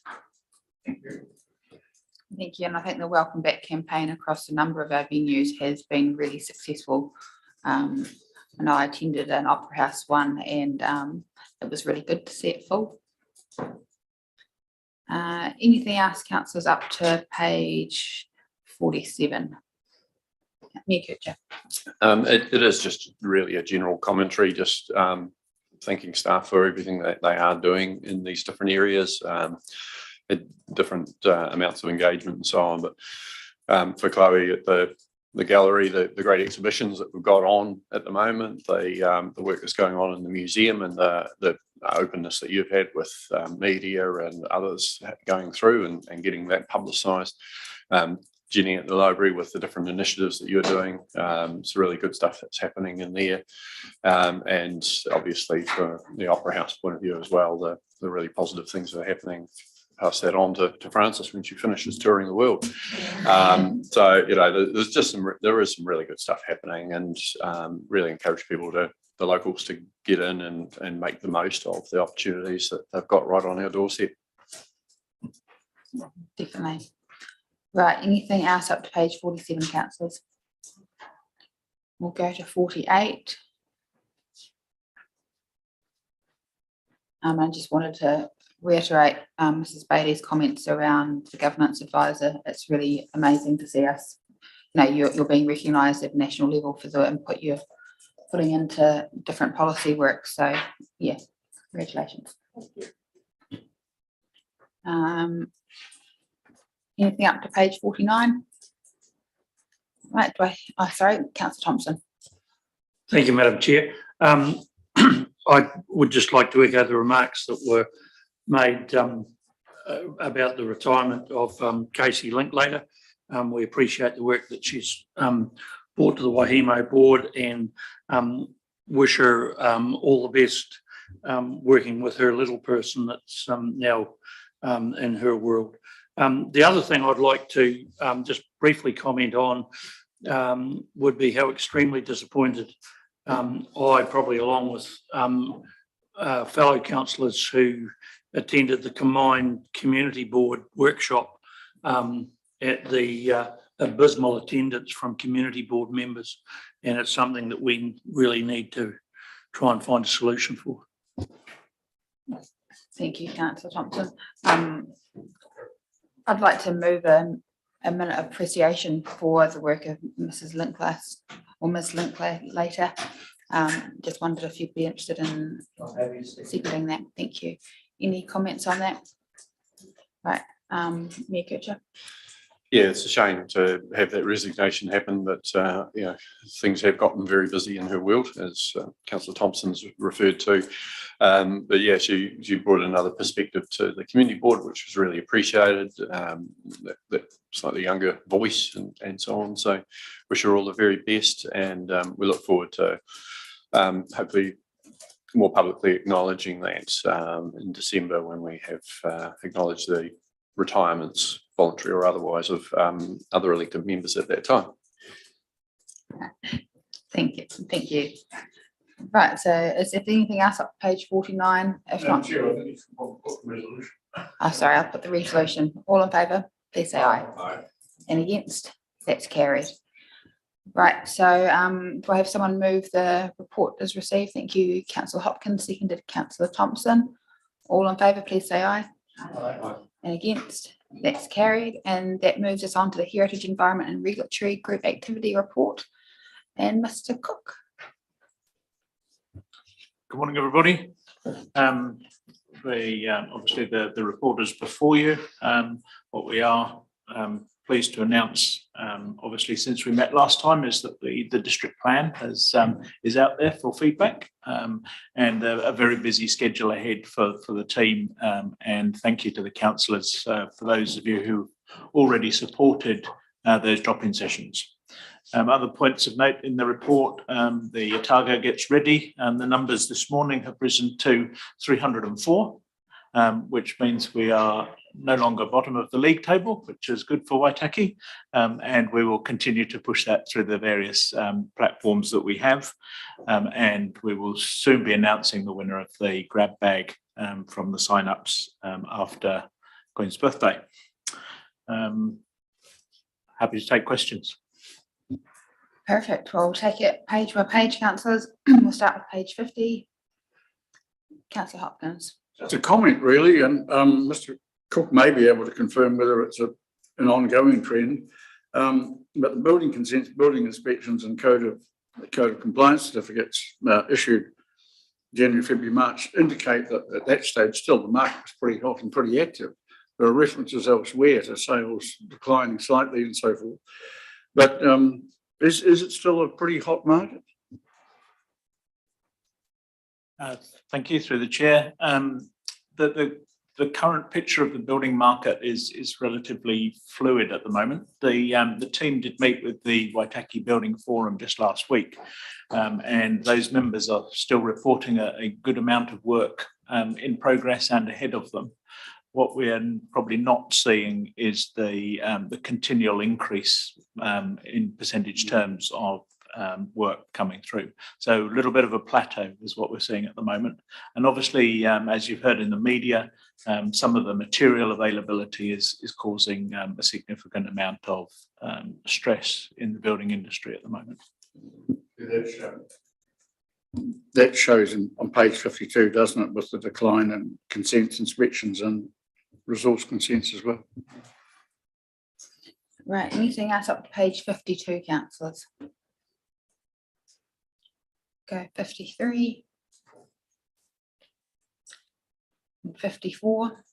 Thank you. And I think the Welcome Back campaign across a number of our venues has been really successful. I know I attended an Opera House one, and it was really good to see it full. Anything else, councillors, up to page 47? It is just really a general commentary, just thanking staff for everything that they are doing in these different areas. Different amounts of engagement and so on, but for Chloe at the gallery, the great exhibitions that we've got on at the moment, the work that's going on in the museum, and the openness that you've had with media and others going through and getting that publicised. Jenny at the library with the different initiatives that you're doing, it's really good stuff that's happening in there, and obviously for the Opera House point of view as well, the really positive things that are happening. Pass that on to Frances when she finishes touring the world. So there is some really good stuff happening, and really encourage people the locals to get in and make the most of the opportunities that they've got right on our doorstep. Definitely. Right, anything else up to page 47, councillors? We'll go to 48. I just wanted to reiterate Mrs. Bailey's comments around the governance advisor. It's really amazing to see us, you're being recognised at national level for the input you're putting into different policy work. So yeah, congratulations. Anything up to page 49? Right, sorry, Councillor Thompson. Thank you, Madam Chair. I would just like to echo the remarks that were made about the retirement of Casey Linklater. We appreciate the work that she's brought to the Wahimo board, and wish her all the best working with her little person that's now in her world. The other thing I'd like to just briefly comment on would be how extremely disappointed I, probably along with fellow councillors who attended the combined community board workshop, at the abysmal attendance from community board members, and it's something that we really need to try and find a solution for. Thank you, Councillor Thompson. I'd like to move a minute of appreciation for the work of Mrs. Linklater or Ms. Linklater. Just wondered if you'd be interested in seconding that. Thank you. Any comments on that? Right, Mayor Kircher. Yeah, it's a shame to have that resignation happen, but things have gotten very busy in her world, as Councillor Thompson's referred to. But yeah, she brought another perspective to the community board, which was really appreciated. That slightly younger voice and so on. So wish her all the very best, and we look forward to hopefully more publicly acknowledging that in December, when we have acknowledged the retirements, voluntary or otherwise, of other elected members at that time. Thank you. Right, so is there anything else up page 49? If not, sorry, I'll put the resolution. All in favour, please say aye. Aye. And against? That's carried. Right, so do I have someone move the report as received? Thank you, Councillor Hopkins, seconded Councillor Thompson. All in favour, please say aye. Aye. And against? That's carried, and that moves us on to the Heritage, Environment and Regulatory Group Activity Report. And Mr. Cook. Good morning, everybody. Obviously the report is before you. What we are pleased to announce, obviously since we met last time, is that the district plan is out there for feedback, and a very busy schedule ahead for the team. And thank you to the councillors for those of you who already supported those drop-in sessions. Other points of note in the report, the Otago gets ready, and the numbers this morning have risen to 304, which means we are no longer bottom of the league table, which is good for Waitaki, and we will continue to push that through the various platforms that we have, and we will soon be announcing the winner of the grab bag from the sign-ups after Queen's birthday. Happy to take questions. Perfect. We'll take it page by page, councillors. We'll start with page 50. Councillor Hopkins. It's a comment really, and Mr. Cook may be able to confirm whether it's an ongoing trend. But the building consents, building inspections and code of compliance certificates issued January, February, March indicate that at that stage still the market was pretty hot and pretty active. There are references elsewhere to sales declining slightly and so forth. But is it still a pretty hot market? Thank you, through the chair. The current picture of the building market is relatively fluid at the moment. The team did meet with the Waitaki Building Forum just last week, and those members are still reporting a good amount of work in progress and ahead of them. What we're probably not seeing is the continual increase in percentage terms of work coming through. So a little bit of a plateau is what we're seeing at the moment. And obviously, as you've heard in the media, some of the material availability is causing a significant amount of stress in the building industry at the moment. That shows on page 52, doesn't it, with the decline in consents, inspections and resource consents as well. Right, anything else up to page 52, councillors? Go 53. 54.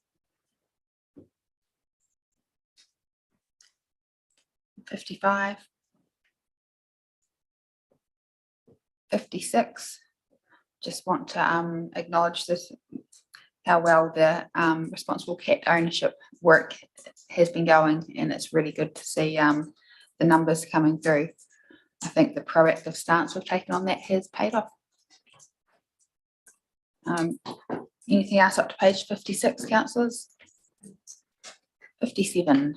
55. 56. Just want to acknowledge this, how well the responsible cat ownership work has been going, and it's really good to see the numbers coming through. I think the proactive stance we've taken on that has paid off. Anything else up to page 56, councillors? 57,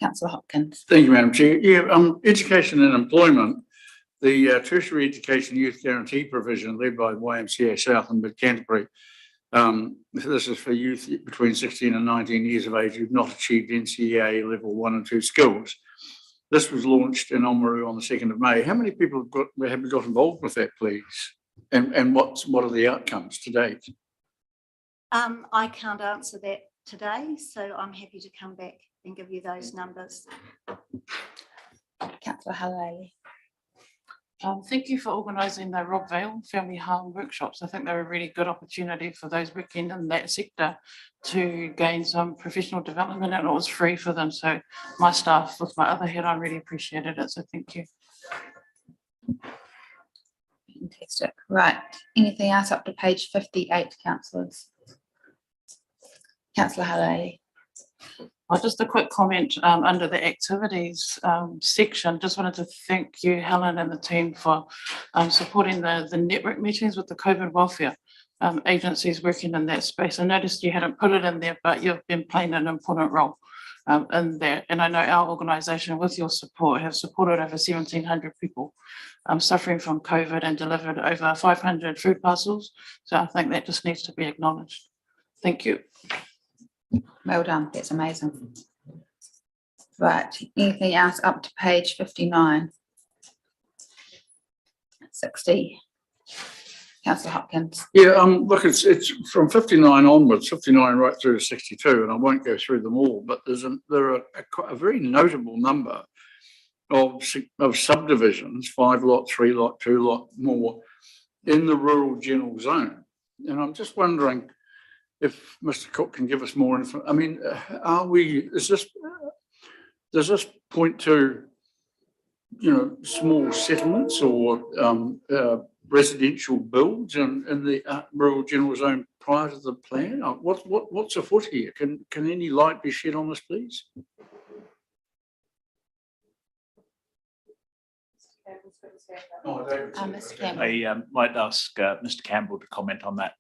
councillor Hopkins. Thank you, Madam Chair. Yeah, education and employment. The tertiary education youth guarantee provision led by the YMCA South and Mid Canterbury. This is for youth between 16 and 19 years of age who've not achieved NCEA level 1 and 2 skills. This was launched in Oamaru on the 2nd of May. How many people have got involved with that, please? And what are the outcomes to date? I can't answer that today, so I'm happy to come back and give you those numbers. Councillor Haley. Thank you for organising the Rob Vale Family Harm workshops. I think they're a really good opportunity for those working in that sector to gain some professional development, and it was free for them. So my staff, with my other hat, I really appreciated it. So thank you. Fantastic. Right. Anything else up to page 58, councillors? Councillor Haley. Just a quick comment under the activities section. Just wanted to thank you, Helen, and the team for supporting the network meetings with the COVID welfare agencies working in that space. I noticed you hadn't put it in there, but you've been playing an important role in there. And I know our organisation, with your support, have supported over 1,700 people suffering from COVID and delivered over 500 food parcels. So I think that just needs to be acknowledged. Thank you. Well done, that's amazing. Right, anything else up to page 59? 60. Councillor Hopkins. Yeah, look, it's from 59 onwards, 59 right through to 62, and I won't go through them all, but there are a very notable number of subdivisions, 5 lot, 3 lot, 2 lot, more, in the rural general zone. And I'm just wondering if Mr. Cook can give us more information. I mean, does this point to, small settlements or residential builds in the rural general zone prior to the plan? What's afoot here? Can any light be shed on this, please? Mr. Campbell. I might ask Mr. Campbell to comment on that.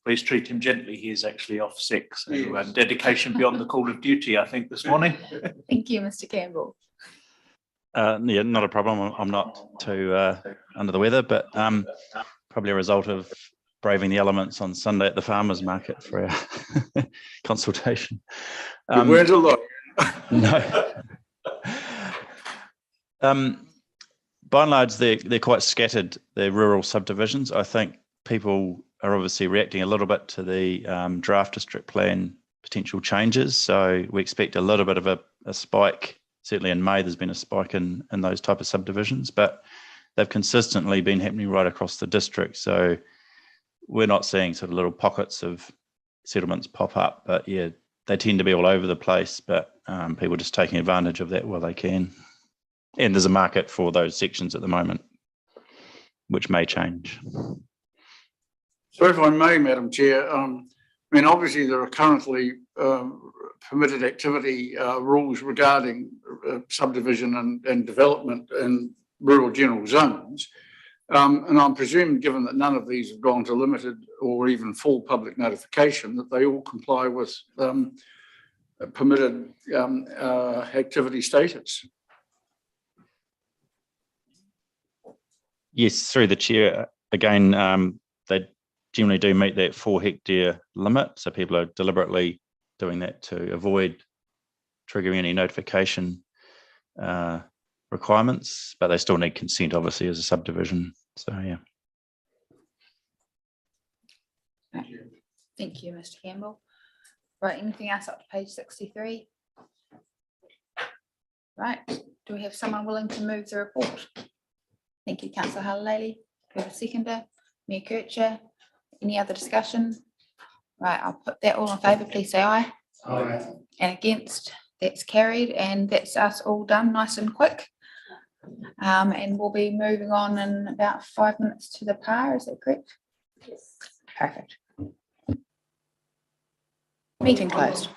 Please treat him gently. He is actually off sick. So dedication beyond the call of duty, I think, this morning. Thank you, Mr. Campbell. Yeah, not a problem. I'm not too under the weather, but probably a result of braving the elements on Sunday at the farmers market for our consultation. You weren't alone. No. By and large, they're quite scattered, the rural subdivisions. I think people are obviously reacting a little bit to the draft district plan potential changes. So we expect a little bit of a spike. Certainly in May, there's been a spike in those type of subdivisions, but they've consistently been happening right across the district. So we're not seeing sort of little pockets of settlements pop up, but yeah, they tend to be all over the place, but people are just taking advantage of that while they can. And there's a market for those sections at the moment, which may change. So if I may, Madam Chair, obviously there are currently permitted activity rules regarding subdivision and development in rural general zones. And I'm presuming, given that none of these have gone to limited or even full public notification, that they all comply with permitted activity status. Yes, through the chair, again, they generally do meet that 4 hectare limit. So people are deliberately doing that to avoid triggering any notification requirements, but they still need consent, obviously, as a subdivision. So, yeah. Thank you, Mr. Campbell. Right, anything else up to page 63? Right, do we have someone willing to move the report? Thank you, Councillor Halalali. Do we have a seconder? Mayor Kircher. Any other discussion? Right, I'll put that all in favour. Please say aye. Aye. And against, that's carried, and that's us all done nice and quick. And we'll be moving on in about 5 minutes to the par, is that correct? Yes. Perfect. Meeting closed.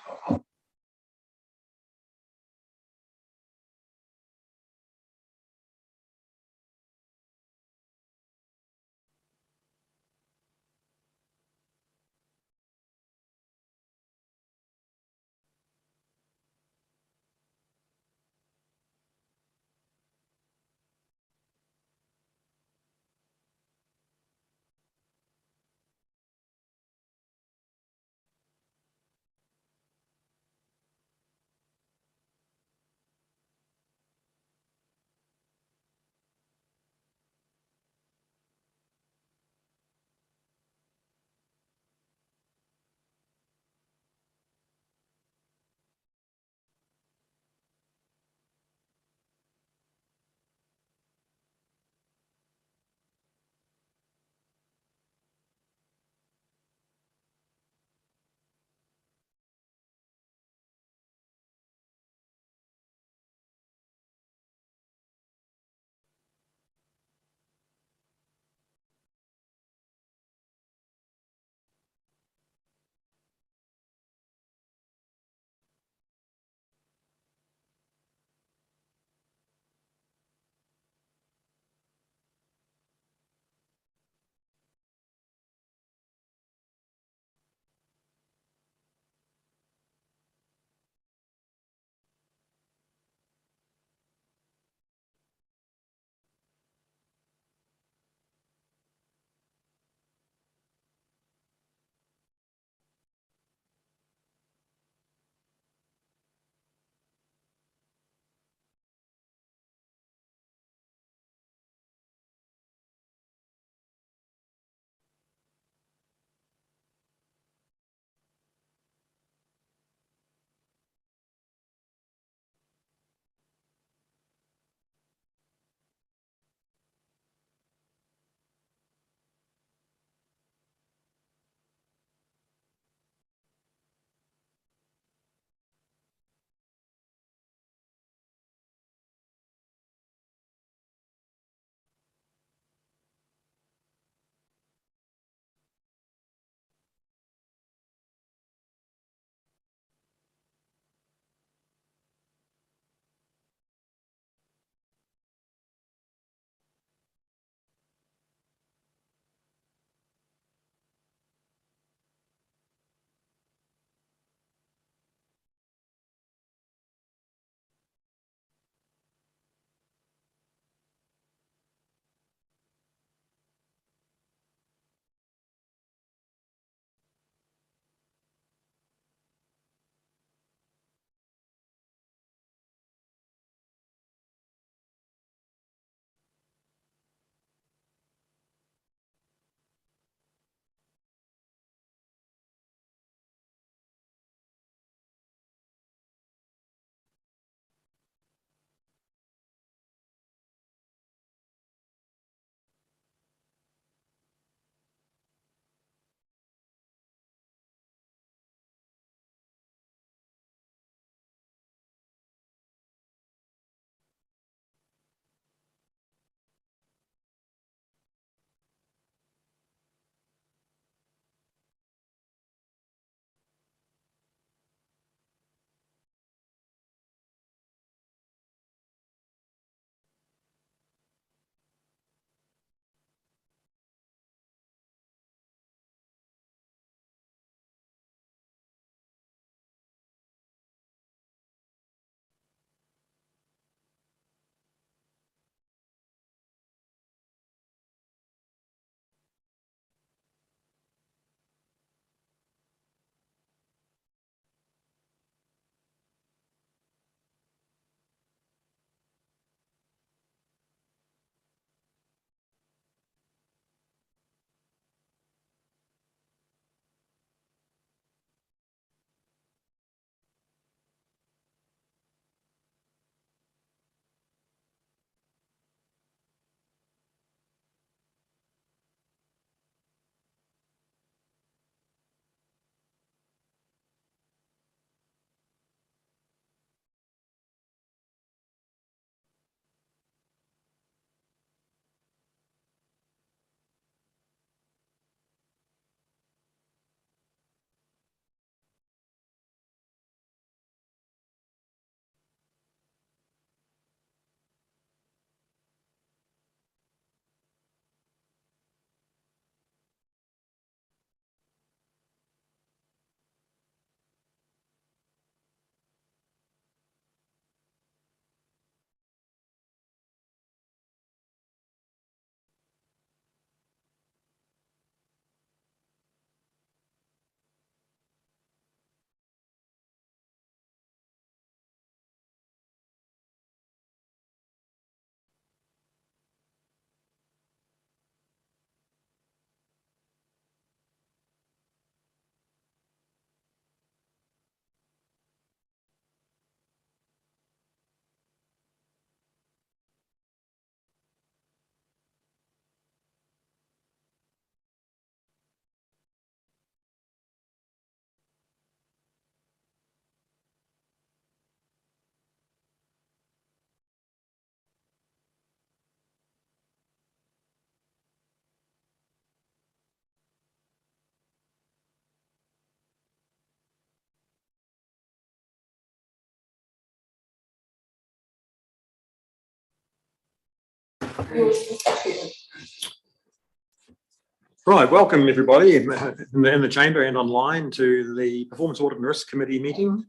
Right, welcome everybody in the chamber and online to the Performance Audit and Risk Committee meeting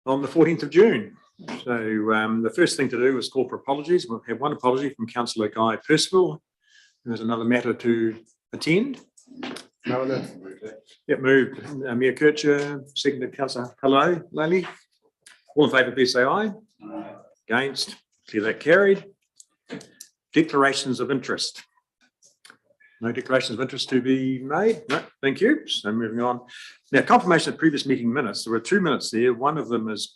on the 14th of June. So the first thing to do is call for apologies. We'll have one apology from Councillor Guy Percival. There's another matter to attend. No other. Yep, moved. Mayor Kircher, seconded Councillor Hello, Lally. All in favour, please say aye. Against, see that carried. Declarations of interest. No declarations of interest to be made. No, thank you. So moving on. Now, confirmation of previous meeting minutes. There were 2 minutes there. One of them is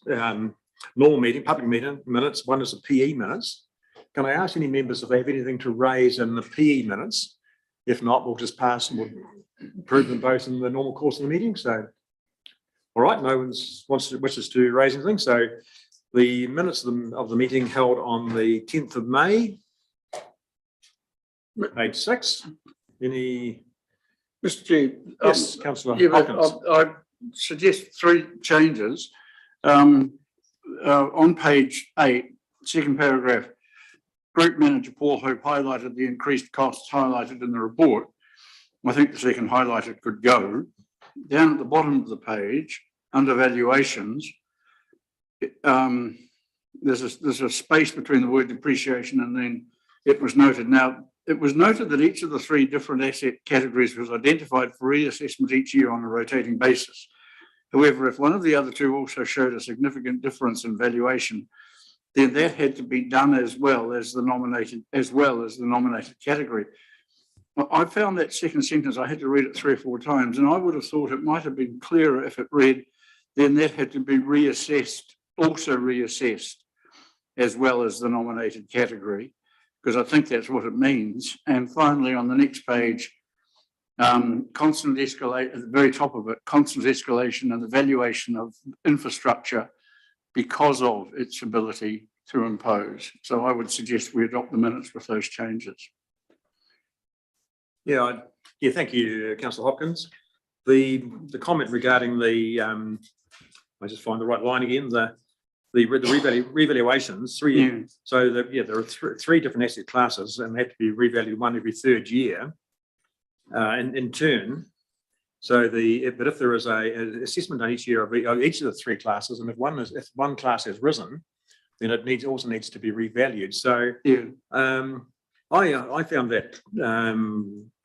normal meeting, public meeting minutes. One is the PE minutes. Can I ask any members if they have anything to raise in the PE minutes? If not, we'll just pass and we'll approve them both in the normal course of the meeting. So, all right, no one wishes to raise anything. So the minutes of the meeting held on the 10th of May. Page 6. Any? Mr. Chair. Yes, Councillor Hopkins. I suggest 3 changes. On page 8, second paragraph, Group Manager Paul Hope highlighted the increased costs highlighted in the report. I think the second highlighted could go. Down at the bottom of the page, under valuations, there's a space between the word depreciation and then it was noted. Now, it was noted that each of the 3 different asset categories was identified for reassessment each year on a rotating basis. However, if one of the other 2 also showed a significant difference in valuation, then that had to be done as well as the nominated category. I found that second sentence, I had to read it 3 or 4 times, and I would have thought it might have been clearer if it read, then that had to be reassessed, also reassessed, as well as the nominated category, because I think that's what it means. And finally, on the next page, constant escalation, at the very top of it, constant escalation and the valuation of infrastructure because of its ability to impose. So I would suggest we adopt the minutes with those changes. Yeah, thank you, Councillor Hopkins. The comment regarding the, I just find the right line again, the revaluations, 3 years. So there are 3 different asset classes and they have to be revalued one every 3rd year in turn. So but if there is an assessment on each year of each of the 3 classes, and if one class has risen, then it also needs to be revalued. So I found that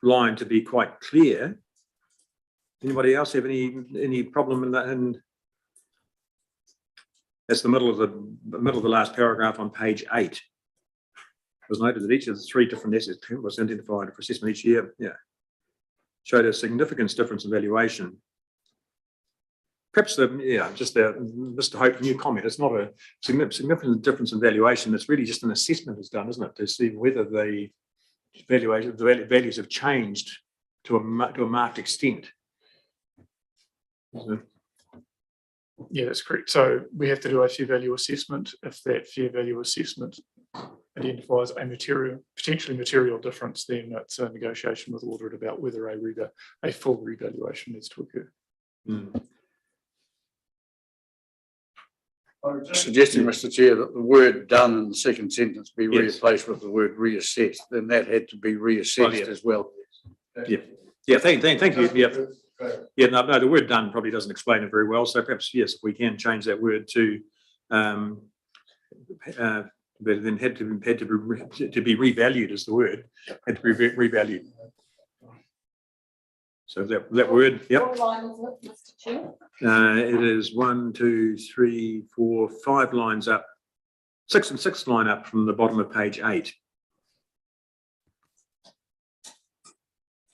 line to be quite clear. Anybody else have any problem in that? And that's the middle of the last paragraph on page 8. It was noted that each of the 3 different assets was identified for assessment each year. Yeah. Showed a significant difference in valuation. Perhaps Mr. Hope's new comment, it's not a significant difference in valuation, it's really just an assessment is done, isn't it, to see whether the values have changed to a marked extent. Yeah, that's correct. So we have to do a fair value assessment. If that fair value assessment identifies a potentially material difference, then it's a negotiation with audit about whether a full revaluation needs to occur. I'm suggesting, Mr. Chair, that the word done in the second sentence be replaced with the word reassessed. Then that had to be reassessed as well. Yeah, thank you. Yeah, no, the word done probably doesn't explain it very well. So perhaps, yes, if we can change that word to but then had to be revalued is the word, had to be revalued. So that word, yep. What line is it, Mr. Chair? It is 1, 2, 3, 4, 5 lines up, 6th line up from the bottom of page 8.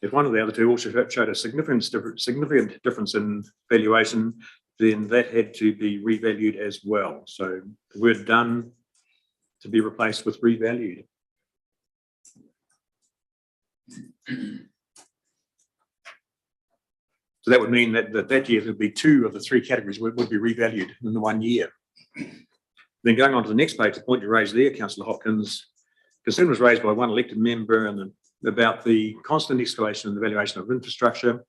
If one of the other 2 also showed a significant difference in valuation, then that had to be revalued as well. So the word done to be replaced with revalued. So that would mean that year there'd be 2 of the 3 categories would be revalued in the 1 year. Then going on to the next page, the point you raised there, Councillor Hopkins, concern was raised by one elected member and about the constant escalation in the valuation of infrastructure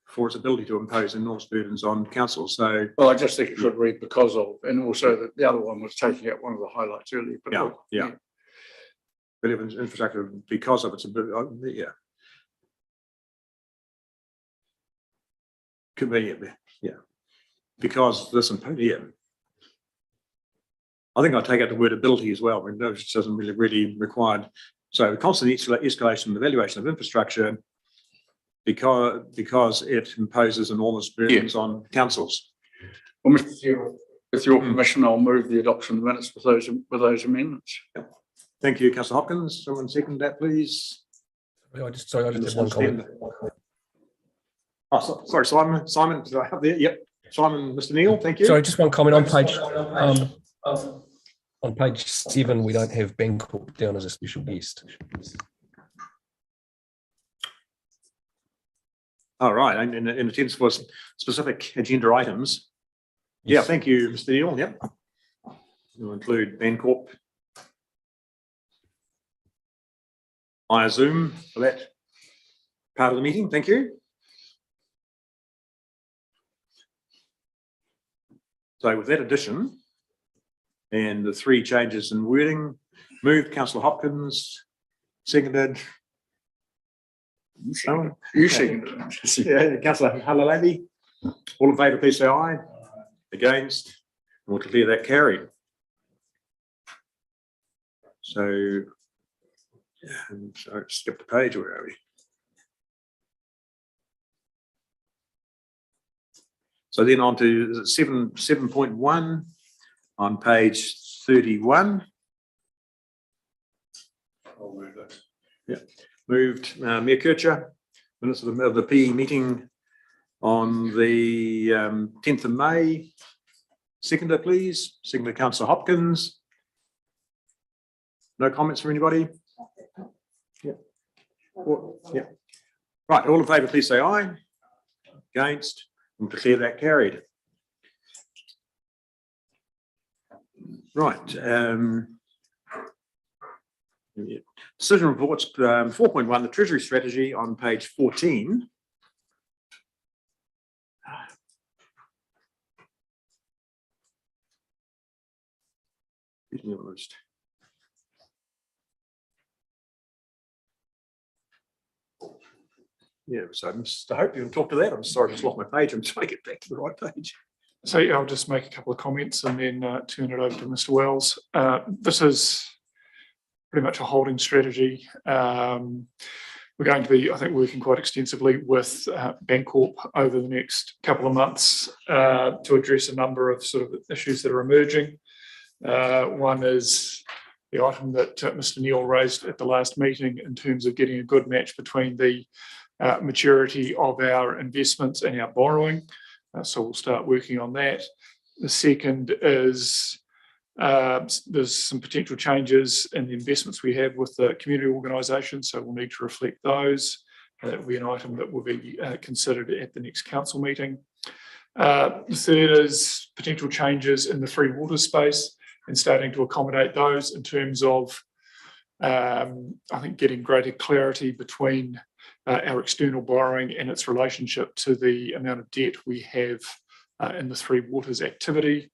for its ability to impose enormous burdens on council. So, well, I just think it should read because of, and also that the other one was taking out one of the highlights earlier. But relevant infrastructure because of its yeah. Convenient, yeah. Because this and yeah. I think I'll take out the word ability as well, but it doesn't really required. So constant escalation and evaluation of infrastructure because it imposes enormous burdens on councils. Well, Mr. Chair, with your permission, I'll move the adoption of the minutes with those amendments. Yep. Thank you, Councillor Hopkins. Someone second that, please. I just have one comment. Oh, sorry, Simon. Simon, did I have there? Yep. Simon, Mr. Neil, thank you. Sorry, just one comment on page 7. We don't have Bancorp down as a special guest. All right, and in attendance for specific agenda items. Yes. Yeah, thank you, Mr. Neil. Yep. We'll include Bancorp via Zoom for that part of the meeting. Thank you. So with that addition and the 3 changes in wording, moved Councillor Hopkins, seconded. You seconded. Yeah, Councillor Halalabi. All in favour, please say aye. Against, we'll declare that carried. So, skip the page, where are we? So then on to 7.1 on page 31. I'll move that. Yeah, moved Mayor Kircher, minutes of the PE meeting on the 10th of May. Seconder, please. Seconder, Councillor Hopkins. No comments from anybody? Yeah. Yeah. Right, all in favour, please say aye. Against? We'll declare that carried. Right. Decision reports 4.1, the Treasury strategy on page 14. Yeah, so I hope you can talk to that. I'm sorry, I just lost my page. I'm trying to get back to the right page. So yeah, I'll just make a couple of comments and then turn it over to Mr. Wells. This is pretty much a holding strategy. We're going to be, I think, working quite extensively with Bancorp over the next couple of months to address a number of sort of issues that are emerging. One is the item that Mr. Neil raised at the last meeting in terms of getting a good match between the maturity of our investments and our borrowing. So we'll start working on that. The second is there's some potential changes in the investments we have with the community organisation, so we'll need to reflect those. That will be an item that will be considered at the next council meeting. The third is potential changes in the free water space and starting to accommodate those in terms of, I think, getting greater clarity between our external borrowing and its relationship to the amount of debt we have in the Three Waters activity.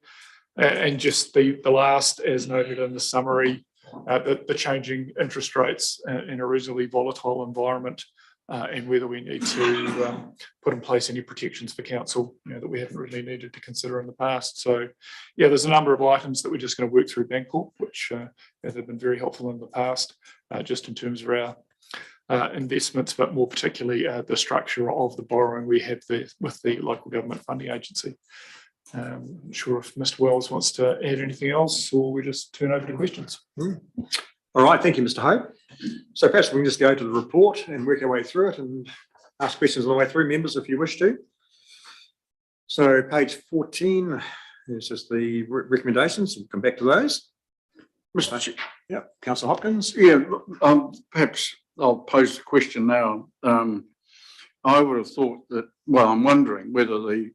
And just the last, as noted in the summary, the changing interest rates in a reasonably volatile environment and whether we need to put in place any protections for council that we haven't really needed to consider in the past. So yeah, there's a number of items that we're just going to work through Bancorp, which have been very helpful in the past, just in terms of our investments, but more particularly the structure of the borrowing we have with the local government funding agency. I'm not sure if Mr. Wells wants to add anything else, or we just turn over to questions. All right, thank you, Mr. Hope. So perhaps we can just go to the report and work our way through it and ask questions on the way through, members, if you wish to. So page 14 is just the recommendations. We'll come back to those. Mr. Chair. Yeah, Councillor Hopkins. Yeah, perhaps I'll pose the question now. I would have thought that, well, I'm wondering whether the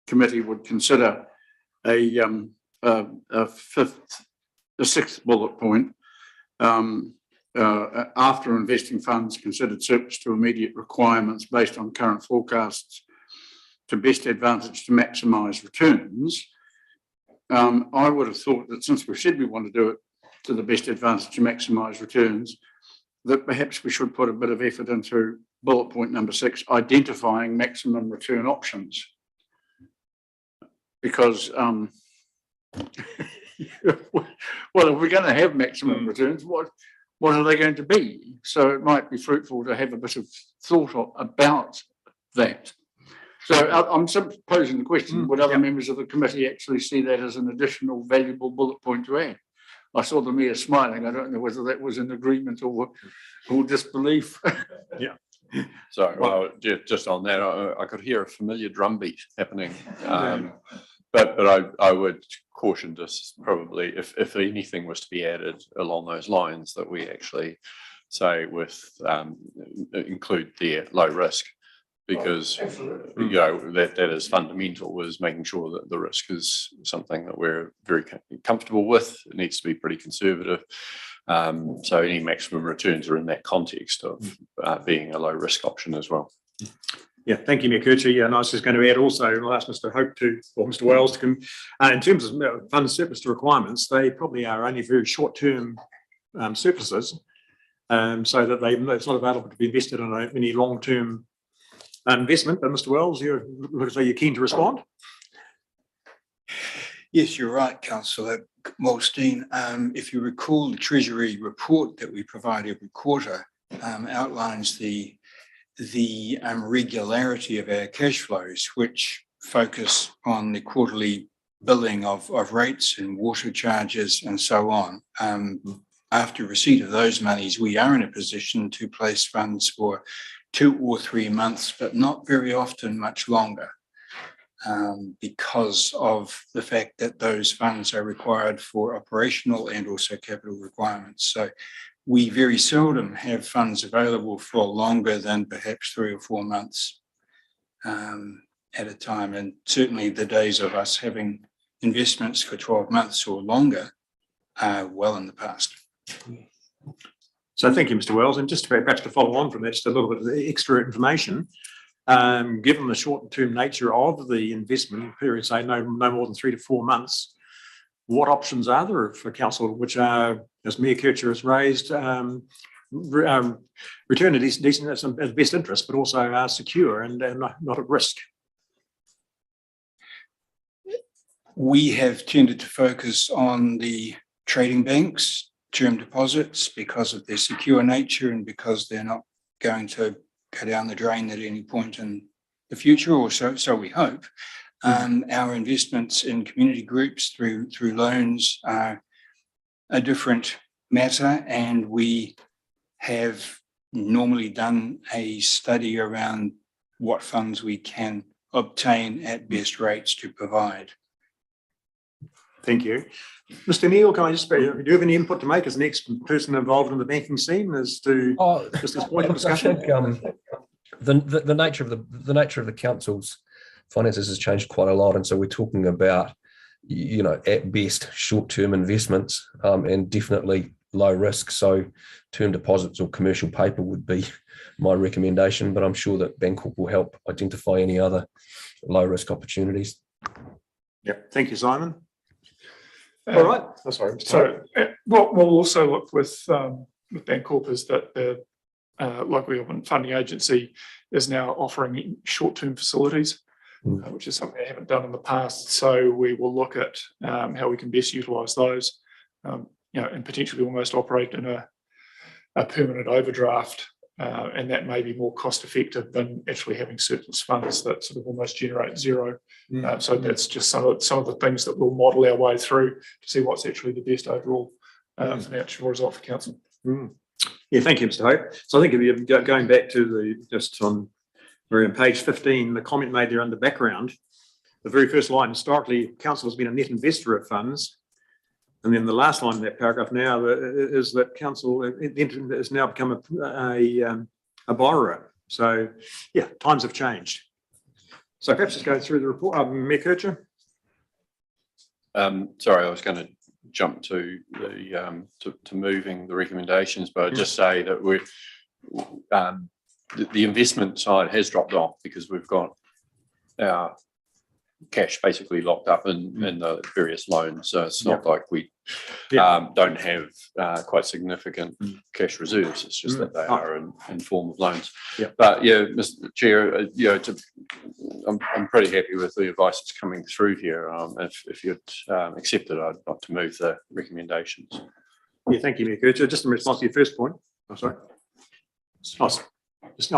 committee would consider a sixth bullet point, after investing funds considered surplus to immediate requirements based on current forecasts to best advantage to maximise returns. I would have thought that since we said we want to do it to the best advantage to maximise returns, that perhaps we should put a bit of effort into bullet point number 6, identifying maximum return options. Because, well, if we're going to have maximum returns, what are they going to be? So it might be fruitful to have a bit of thought about that. So I'm simply posing the question, would other members of the committee actually see that as an additional valuable bullet point to add? I saw the mayor smiling. I don't know whether that was in agreement or disbelief. Yeah. So, well, just on that, I could hear a familiar drumbeat happening. But I would caution just probably if anything was to be added along those lines, that we actually say with include the low risk, because you know that is fundamental, is making sure that the risk is something that we're very comfortable with. It needs to be pretty conservative. So any maximum returns are in that context of being a low risk option as well. Yeah, thank you, Mayor Kircher. Yeah, and I was just going to add also, I'll ask Mr. Hope to, or Mr. Wells to come, in terms of fund surplus to requirements, they probably are only very short-term surpluses, so that it's not available to be invested in any long-term investment. But Mr. Wells, you look as though you're keen to respond. Yes, you're right, Councillor Molstein. If you recall, the Treasury report that we provide every quarter outlines the regularity of our cash flows, which focus on the quarterly billing of rates and water charges and so on. After receipt of those monies, we are in a position to place funds for 2 or 3 months, but not very often much longer, because of the fact that those funds are required for operational and also capital requirements. So we very seldom have funds available for longer than perhaps 3 or 4 months at a time. And certainly the days of us having investments for 12 months or longer are well in the past. So thank you, Mr. Wells. And just perhaps to follow on from that, just a little bit of extra information. Given the short-term nature of the investment period, say no more than 3 to 4 months, what options are there for council, which are, as Mayor Kircher has raised, return a decent at best interest, but also are secure and not at risk? We have tended to focus on the trading banks, term deposits, because of their secure nature and because they're not going to go down the drain at any point in the future, or so we hope. Our investments in community groups through loans are a different matter, and we have normally done a study around what funds we can obtain at best rates to provide. Thank you. Mr. Neil, can I just, do you have any input to make as the next person involved in the banking scene as to just this point of discussion? I think, the nature of the council's finances has changed quite a lot, and so we're talking about, you know, at best short-term investments, and definitely low risk. So term deposits or commercial paper would be my recommendation, but I'm sure that Bancorp will help identify any other low risk opportunities. Yep. Thank you, Simon. All right. Oh, sorry. So what we'll also look with Bancorp is that the local government funding agency is now offering short-term facilities, which is something they haven't done in the past. So we will look at how we can best utilise those, you know, and potentially almost operate in a permanent overdraft, and that may be more cost-effective than actually having surplus funds that sort of almost generate zero. So that's just some of the things that we'll model our way through to see what's actually the best overall financial result for council. Yeah, thank you, Mr. Hope. So I think if you're going back to we're on page 15, the comment made there under background, the very first line, historically, council has been a net investor of funds. And then the last line of that paragraph now is that council has now become a borrower. So yeah, times have changed. So perhaps just go through the report. Mayor Kircher. Sorry, I was going to jump to the to moving the recommendations, but I'd just say that we're the investment side has dropped off because we've got our cash basically locked up in the various loans. So it's not like we Yeah. don't have quite significant cash reserves. It's just that they are in form of loans. Yeah. But yeah, Mr. Chair, I'm pretty happy with the advice that's coming through here. If you'd accept it, I'd like to move the recommendations. Yeah, thank you, Mayor Kircher. Just in response to your first point. Oh, sorry. Oh,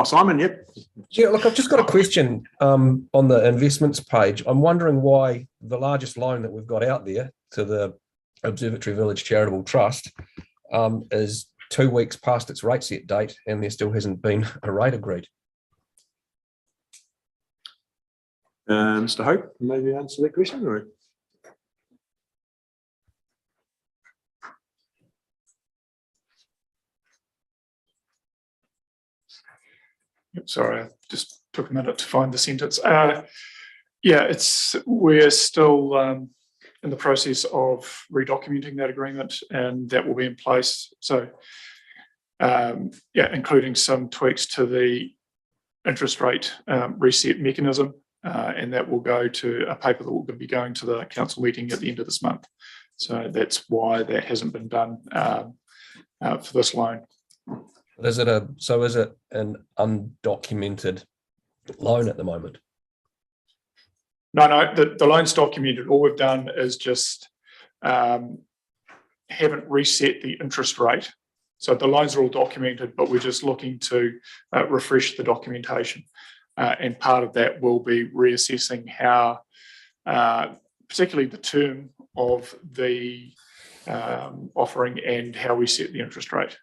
Simon, yep. Yeah, look, I've just got a question on the investments page. I'm wondering why the largest loan that we've got out there to the Observatory Village Charitable Trust is 2 weeks past its rate set date and there still hasn't been a rate agreed. Mr. Hope, maybe answer that question, or? Sorry, I just took a minute to find the sentence. Yeah, we're still in the process of redocumenting that agreement, and that will be in place. So, yeah, including some tweaks to the interest rate reset mechanism, and that will go to a paper that will be going to the council meeting at the end of this month. So that's why that hasn't been done for this loan. Is it an undocumented loan at the moment? No, the loan's documented. All we've done is just haven't reset the interest rate. So the loans are all documented, but we're just looking to refresh the documentation. And part of that will be reassessing how, particularly the term of the offering and how we set the interest rate.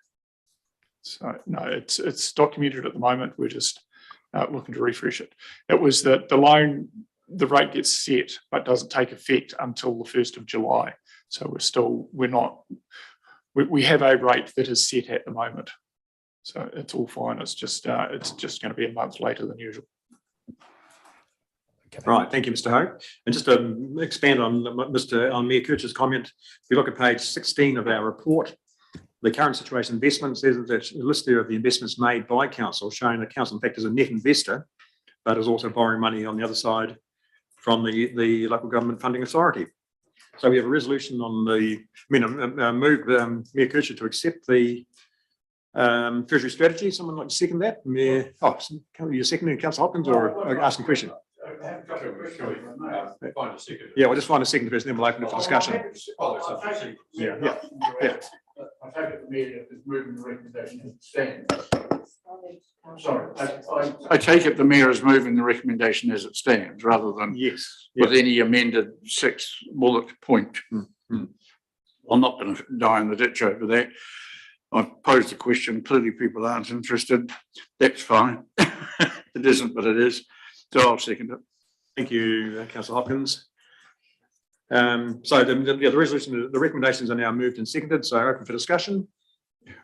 So no, it's documented at the moment. We're just looking to refresh it. It was that the loan, the rate gets set, but doesn't take effect until the 1st of July. So we have a rate that is set at the moment. So it's all fine. It's just going to be a month later than usual. Right, thank you, Mr. Hope. And just to expand on Mayor Kircher's comment, if you look at page 16 of our report, the current situation investments, there's a list there of the investments made by council, showing that council in fact is a net investor, but is also borrowing money on the other side from the local government funding authority. So we have a resolution on move Mayor Kircher to accept the Treasury strategy. Someone like to second that? Mayor, you're seconding Councillor Hopkins or asking a question? Yeah, we'll just find a second person, then we'll open it for discussion. Yeah. I take it the mayor is moving the recommendation as it stands. Sorry, I take it the mayor is moving the recommendation as it stands rather than with any amended 6 bullet point. I'm not going to die in the ditch over that. I've posed the question, clearly people aren't interested. That's fine. It isn't, but it is. So I'll second it. Thank you, Councillor Hopkins. So the resolution, the recommendations are now moved and seconded, so open for discussion.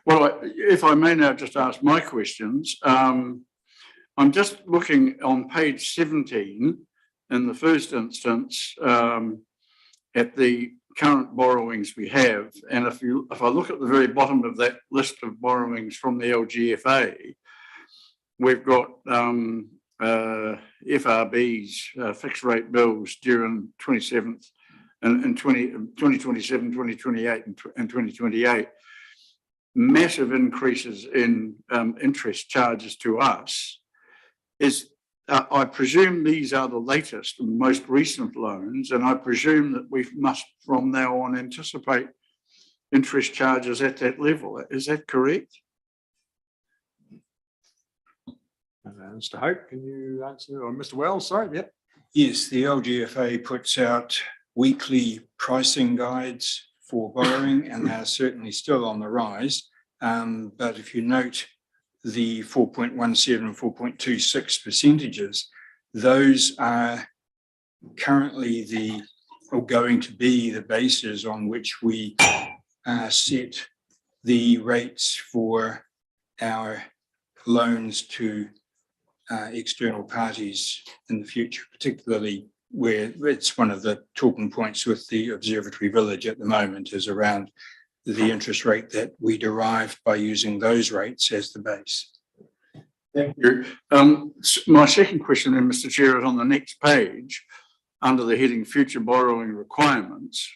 Well, if I may now just ask my questions. I'm just looking on page 17 in the first instance at the current borrowings we have, and if I look at the very bottom of that list of borrowings from the LGFA, we've got FRBs, fixed rate bills during 27th and 2027, 2028 and 2028. Massive increases in interest charges to us. I presume these are the latest and most recent loans, and I presume that we must from now on anticipate interest charges at that level. Is that correct? Mr. Hope, can you answer, or Mr. Wells, sorry, yep. Yes, the LGFA puts out weekly pricing guides for borrowing, and they're certainly still on the rise. But if you note the 4.17 and 4.26 percentages, those are currently going to be the bases on which we set the rates for our loans to external parties in the future, particularly where it's one of the talking points with the Observatory Village at the moment is around the interest rate that we derive by using those rates as the base. Thank you. My second question then, Mr. Chair, is on the next page. under the heading Future Borrowing Requirements,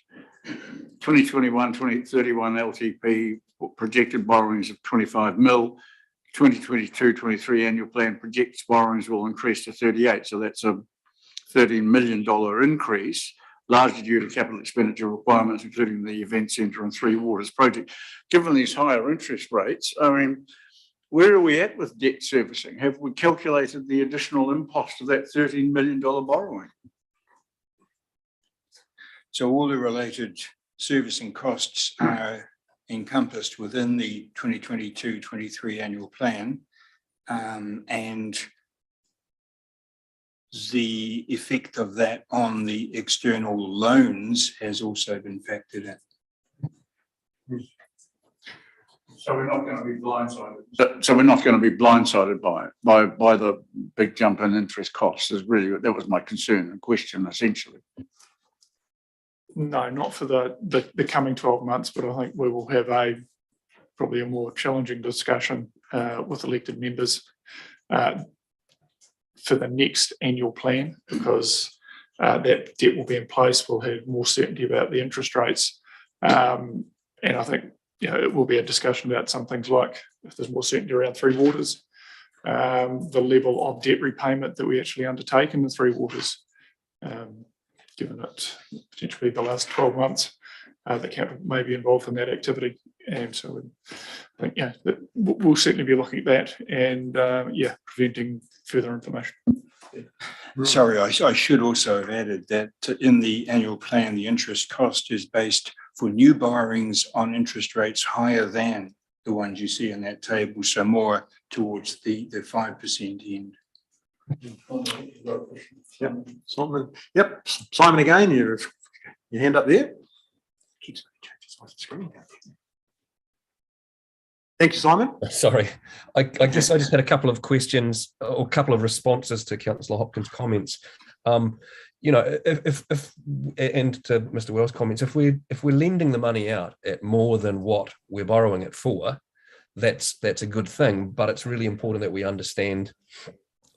2021-2031 LTP projected borrowings of 25 mil, 2022-23 annual plan projects borrowings will increase to 38. So that's a $13 million increase, largely due to capital expenditure requirements, including the event centre and Three Waters project. Given these higher interest rates, I mean, where are we at with debt servicing? Have we calculated the additional impost of that $13 million borrowing? So all the related servicing costs are encompassed within the 2022-23 annual plan, and the effect of that on the external loans has also been factored in. So we're not going to be blindsided. So we're not going to be blindsided by the big jump in interest costs. Is really that was my concern and question essentially. No, not for the coming 12 months, but I think we will have probably a more challenging discussion with elected members for the next annual plan, because that debt will be in place. We'll have more certainty about the interest rates. And I think it will be a discussion about some things like, if there's more certainty around Three Waters, the level of debt repayment that we actually undertake in the Three Waters. Given that potentially the last 12 months, the capital may be involved in that activity. And so I think, that we'll certainly be looking at that and, preventing further information. Sorry, I should also have added that in the annual plan, the interest cost is based for new borrowings on interest rates higher than the ones you see in that table, so more towards the 5% end. Yep, Simon. Yep, Simon again. Your hand up there. Keeps changes on the screen. Thank you, Simon. Sorry, I guess I just had a couple of questions or a couple of responses to Councillor Hopkins' comments. If and to Mr. Wells' comments, if we're lending the money out at more than what we're borrowing it for, that's a good thing. But it's really important that we understand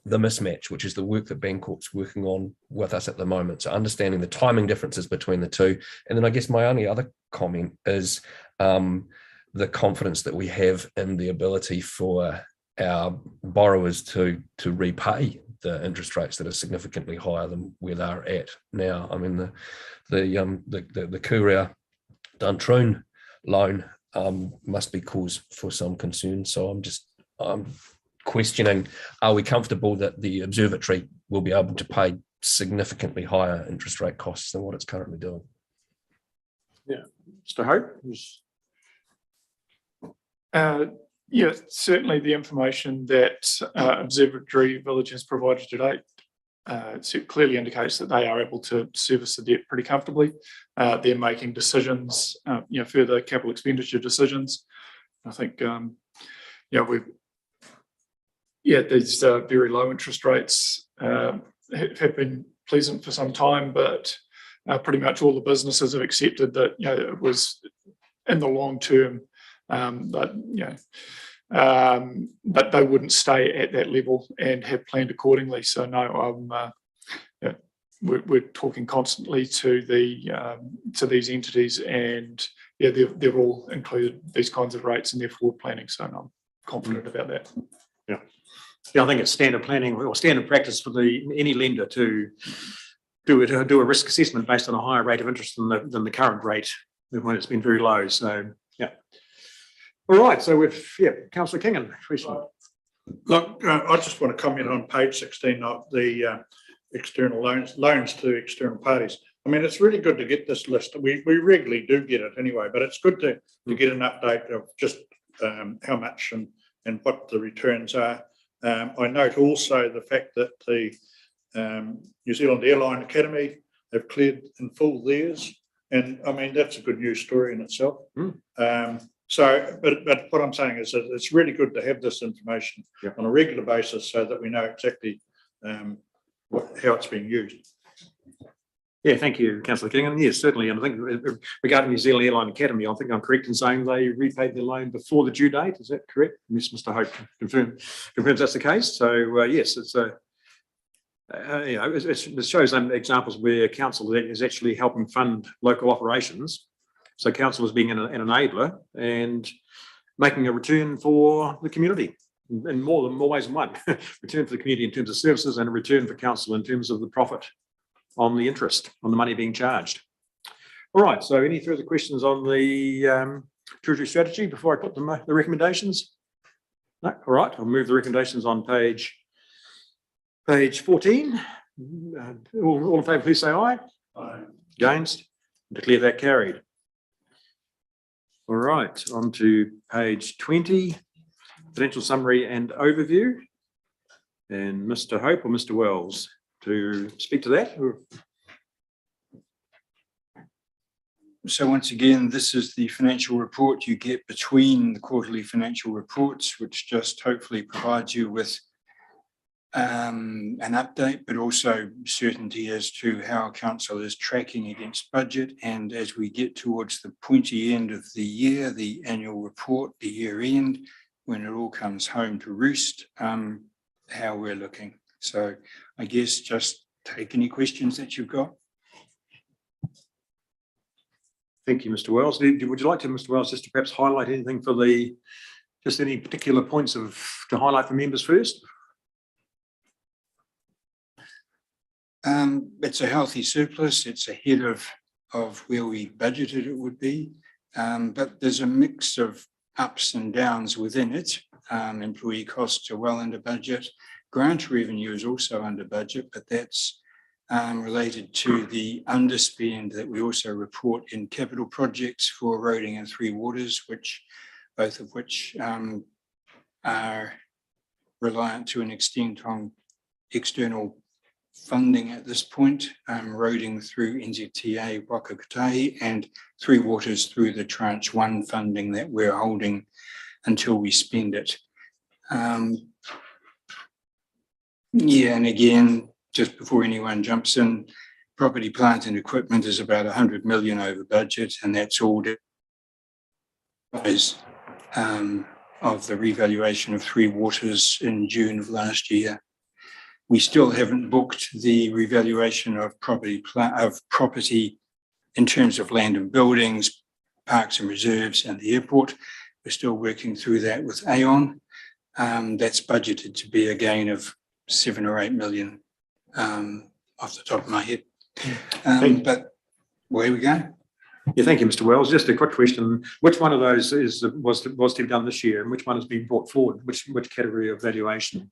the mismatch, which is the work that Bancorp's working on with us at the moment. So understanding the timing differences between the two. And then I guess my only other comment is the confidence that we have in the ability for our borrowers to repay the interest rates that are significantly higher than where they're at now. I mean, the Courier Duntroon loan must be cause for some concern. So I'm questioning, are we comfortable that the observatory will be able to pay significantly higher interest rate costs than what it's currently doing? Yeah, Mr. Hope. Certainly the information that Observatory Village has provided to date clearly indicates that they are able to service the debt pretty comfortably. They're making decisions, further capital expenditure decisions. I think, these very low interest rates have been pleasant for some time, but pretty much all the businesses have accepted that it was in the long term, but they wouldn't stay at that level and have planned accordingly. So no, we're talking constantly to these entities, and they've all included these kinds of rates in their forward planning. So no, I'm confident about that. Yeah, I think it's standard planning or standard practice for any lender to do a risk assessment based on a higher rate of interest than the current rate when it's been very low. So yeah. All right. So Councillor Kingan, question. Look, I just want to comment on page 16 of the external loans to external parties. I mean, it's really good to get this list. We regularly do get it anyway, but it's good to get an update of just how much and what the returns are. I note also the fact that the New Zealand Airline Academy have cleared in full theirs, and I mean that's a good news story in itself. But what I'm saying is that it's really good to have this information on a regular basis so that we know exactly how it's being used. Yeah, thank you, Councillor Kingan. Yes, certainly. And I think regarding New Zealand Airline Academy, I think I'm correct in saying they repaid their loan before the due date. Is that correct? Mr. Hope confirms that's the case. So yes, it's it shows some examples where council is actually helping fund local operations. So council is being an enabler and making a return for the community in more ways than one. Return for the community in terms of services and a return for council in terms of the profit on the interest, on the money being charged. All right, so any further questions on the Treasury strategy before I put the recommendations? No, all right, I'll move the recommendations on page 14. All in favour, please say aye. Aye. Against? Declare that carried. All right, on to page 20, financial summary and overview. And Mr. Hope or Mr. Wells to speak to that? So once again, this is the financial report you get between the quarterly financial reports, which just hopefully provides you with an update, but also certainty as to how council is tracking against budget. And as we get towards the pointy end of the year, the annual report, the year end, when it all comes home to roost, how we're looking. So I guess just take any questions that you've got. Thank you, Mr. Wells. Would you like to, Mr. Wells, just to perhaps highlight anything for just any particular points to highlight for members first? It's a healthy surplus. It's ahead of where we budgeted it would be, but there's a mix of ups and downs within it. Employee costs are well under budget. Grant revenue is also under budget, but that's related to the underspend that we also report in capital projects for roading and Three Waters, both of which are reliant to an extent on external funding at this point, roading through NZTA Waka and Three Waters through the tranche 1 funding that we're holding until we spend it. Yeah, and again, just before anyone jumps in, property, plant and equipment is about 100 million over budget, and that's all of the revaluation of Three Waters in June of last year. We still haven't booked the revaluation of property in terms of land and buildings, parks and reserves and the airport. We're still working through that with Aon. That's budgeted to be a gain of 7 or 8 million off the top of my head. But where we go? Yeah, thank you, Mr. Wells. Just a quick question. Which one of those was to be done this year and which one has been brought forward? Which category of valuation?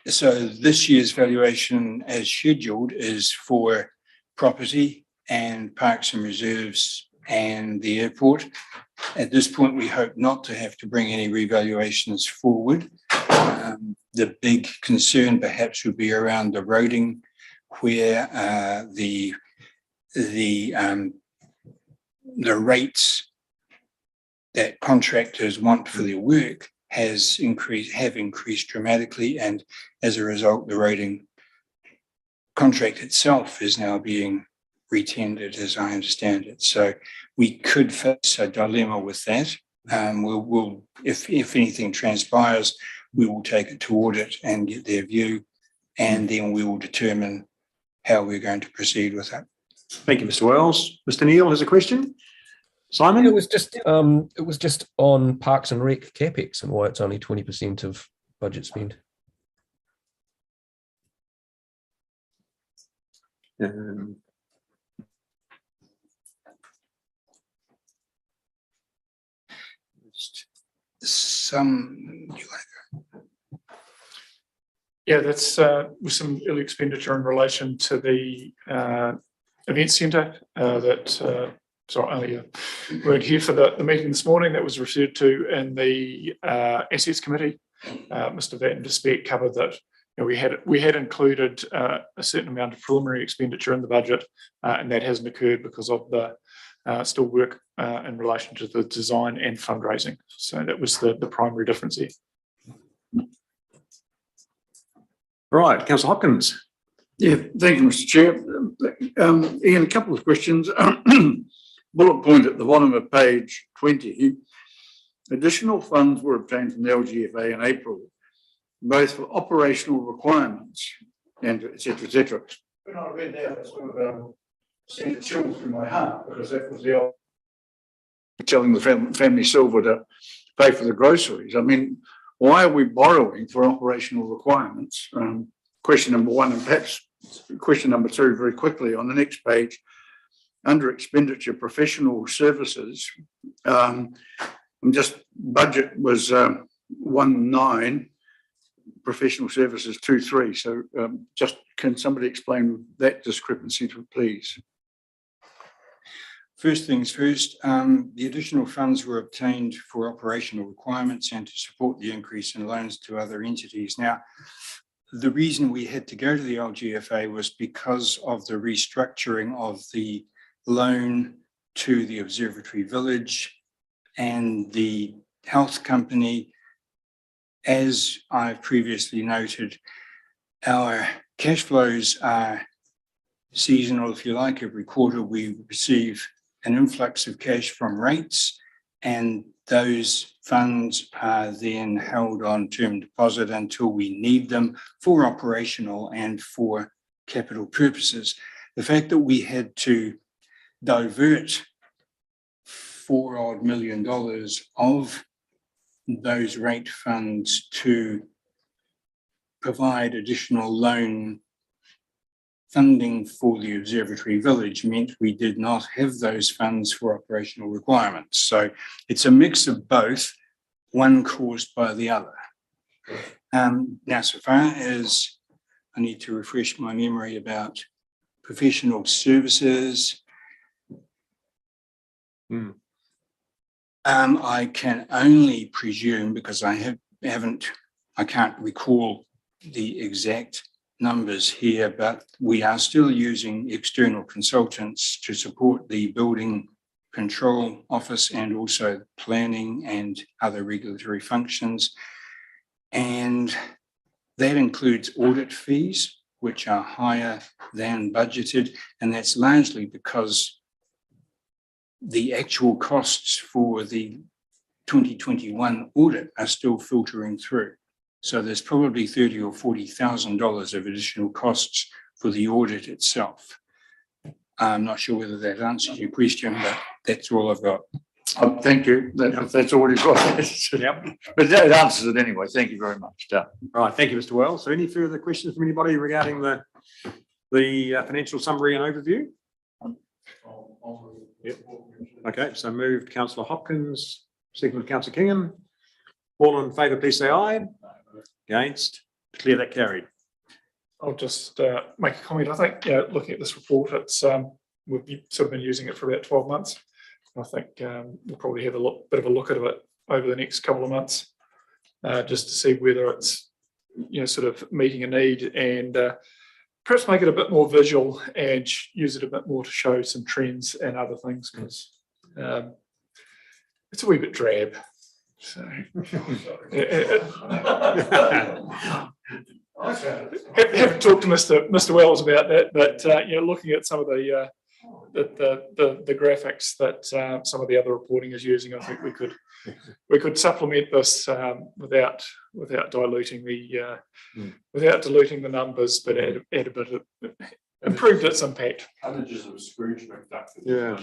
So this year's valuation as scheduled is for property and parks and reserves and the airport. At this point, we hope not to have to bring any revaluations forward. The big concern perhaps would be around the roading, where the rates that contractors want for their work have increased dramatically, and as a result, the roading contract itself is now being retendered, as I understand it. So we could face a dilemma with that. We'll if anything transpires, we will take it to audit and get their view, and then we will determine how we're going to proceed with it. Thank you, Mr. Wells. Mr. Neal has a question. Simon? It was just on Parks and Rec capex and why it's only 20% of budget spend. Yeah, that's with some early expenditure in relation to the event centre sorry, weren't here for the meeting this morning. That was referred to in the Assets Committee. Mr. Van der Speck covered that. We had included a certain amount of preliminary expenditure in the budget, and that hasn't occurred because of the still work in relation to the design and fundraising. So that was the primary difference here. Right, Councillor Hopkins. Yeah, thank you, Mr. Chair. Ian, a couple of questions. Bullet point at the bottom of page 20. Additional funds were obtained from the LGFA in April. both for operational requirements and et cetera, et cetera. When I read that, it sort of sent a chill through my heart, because that was the old telling the family silver to pay for the groceries. I mean, why are we borrowing for operational requirements? Question number one, and perhaps question number two very quickly on the next page. Under expenditure, professional services, budget was 19, professional services 23. So just can somebody explain that discrepancy, please? First things first, the additional funds were obtained for operational requirements and to support the increase in loans to other entities. Now, the reason we had to go to the LGFA was because of the restructuring of the loan to the Observatory Village and the health company. As I've previously noted, our cash flows are seasonal, if you like. Every quarter we receive an influx of cash from rates, and those funds are then held on term deposit until we need them for operational and for capital purposes. The fact that we had to divert $4 million of those rate funds to provide additional loan funding for the Observatory Village meant we did not have those funds for operational requirements. So it's a mix of both, one caused by the other. Now, so far as I need to refresh my memory about professional services, I can only presume, because I can't recall the exact numbers here, but we are still using external consultants to support the building control office and also planning and other regulatory functions. And that includes audit fees, which are higher than budgeted. And that's largely because the actual costs for the 2021 audit are still filtering through. So there's probably $30,000 or $40,000 of additional costs for the audit itself. I'm not sure whether that answers your question, but that's all I've got. Thank you. That's all you've got. Yep. But that answers it anyway. Thank you very much. All right. Thank you, Mr. Wells. So any further questions from anybody regarding the financial summary and overview? Yep. Okay. So moved Councillor Hopkins, seconded Councillor Kingham. All in favour, please say aye. Against? Declare that carried. I'll just make a comment. I think, looking at this report, it's we've sort of been using it for about 12 months. I think we'll probably have a bit of a look at it over the next couple of months, just to see whether it's sort of meeting a need, and perhaps make it a bit more visual and use it a bit more to show some trends and other things, because it's a wee bit drab. So haven't talked to Mr. Wells about that, but looking at some of the graphics that some of the other reporting is using, I think we could supplement this without diluting the numbers, but add a bit of improved its impact. Images of Scrooge McDuck. Yeah,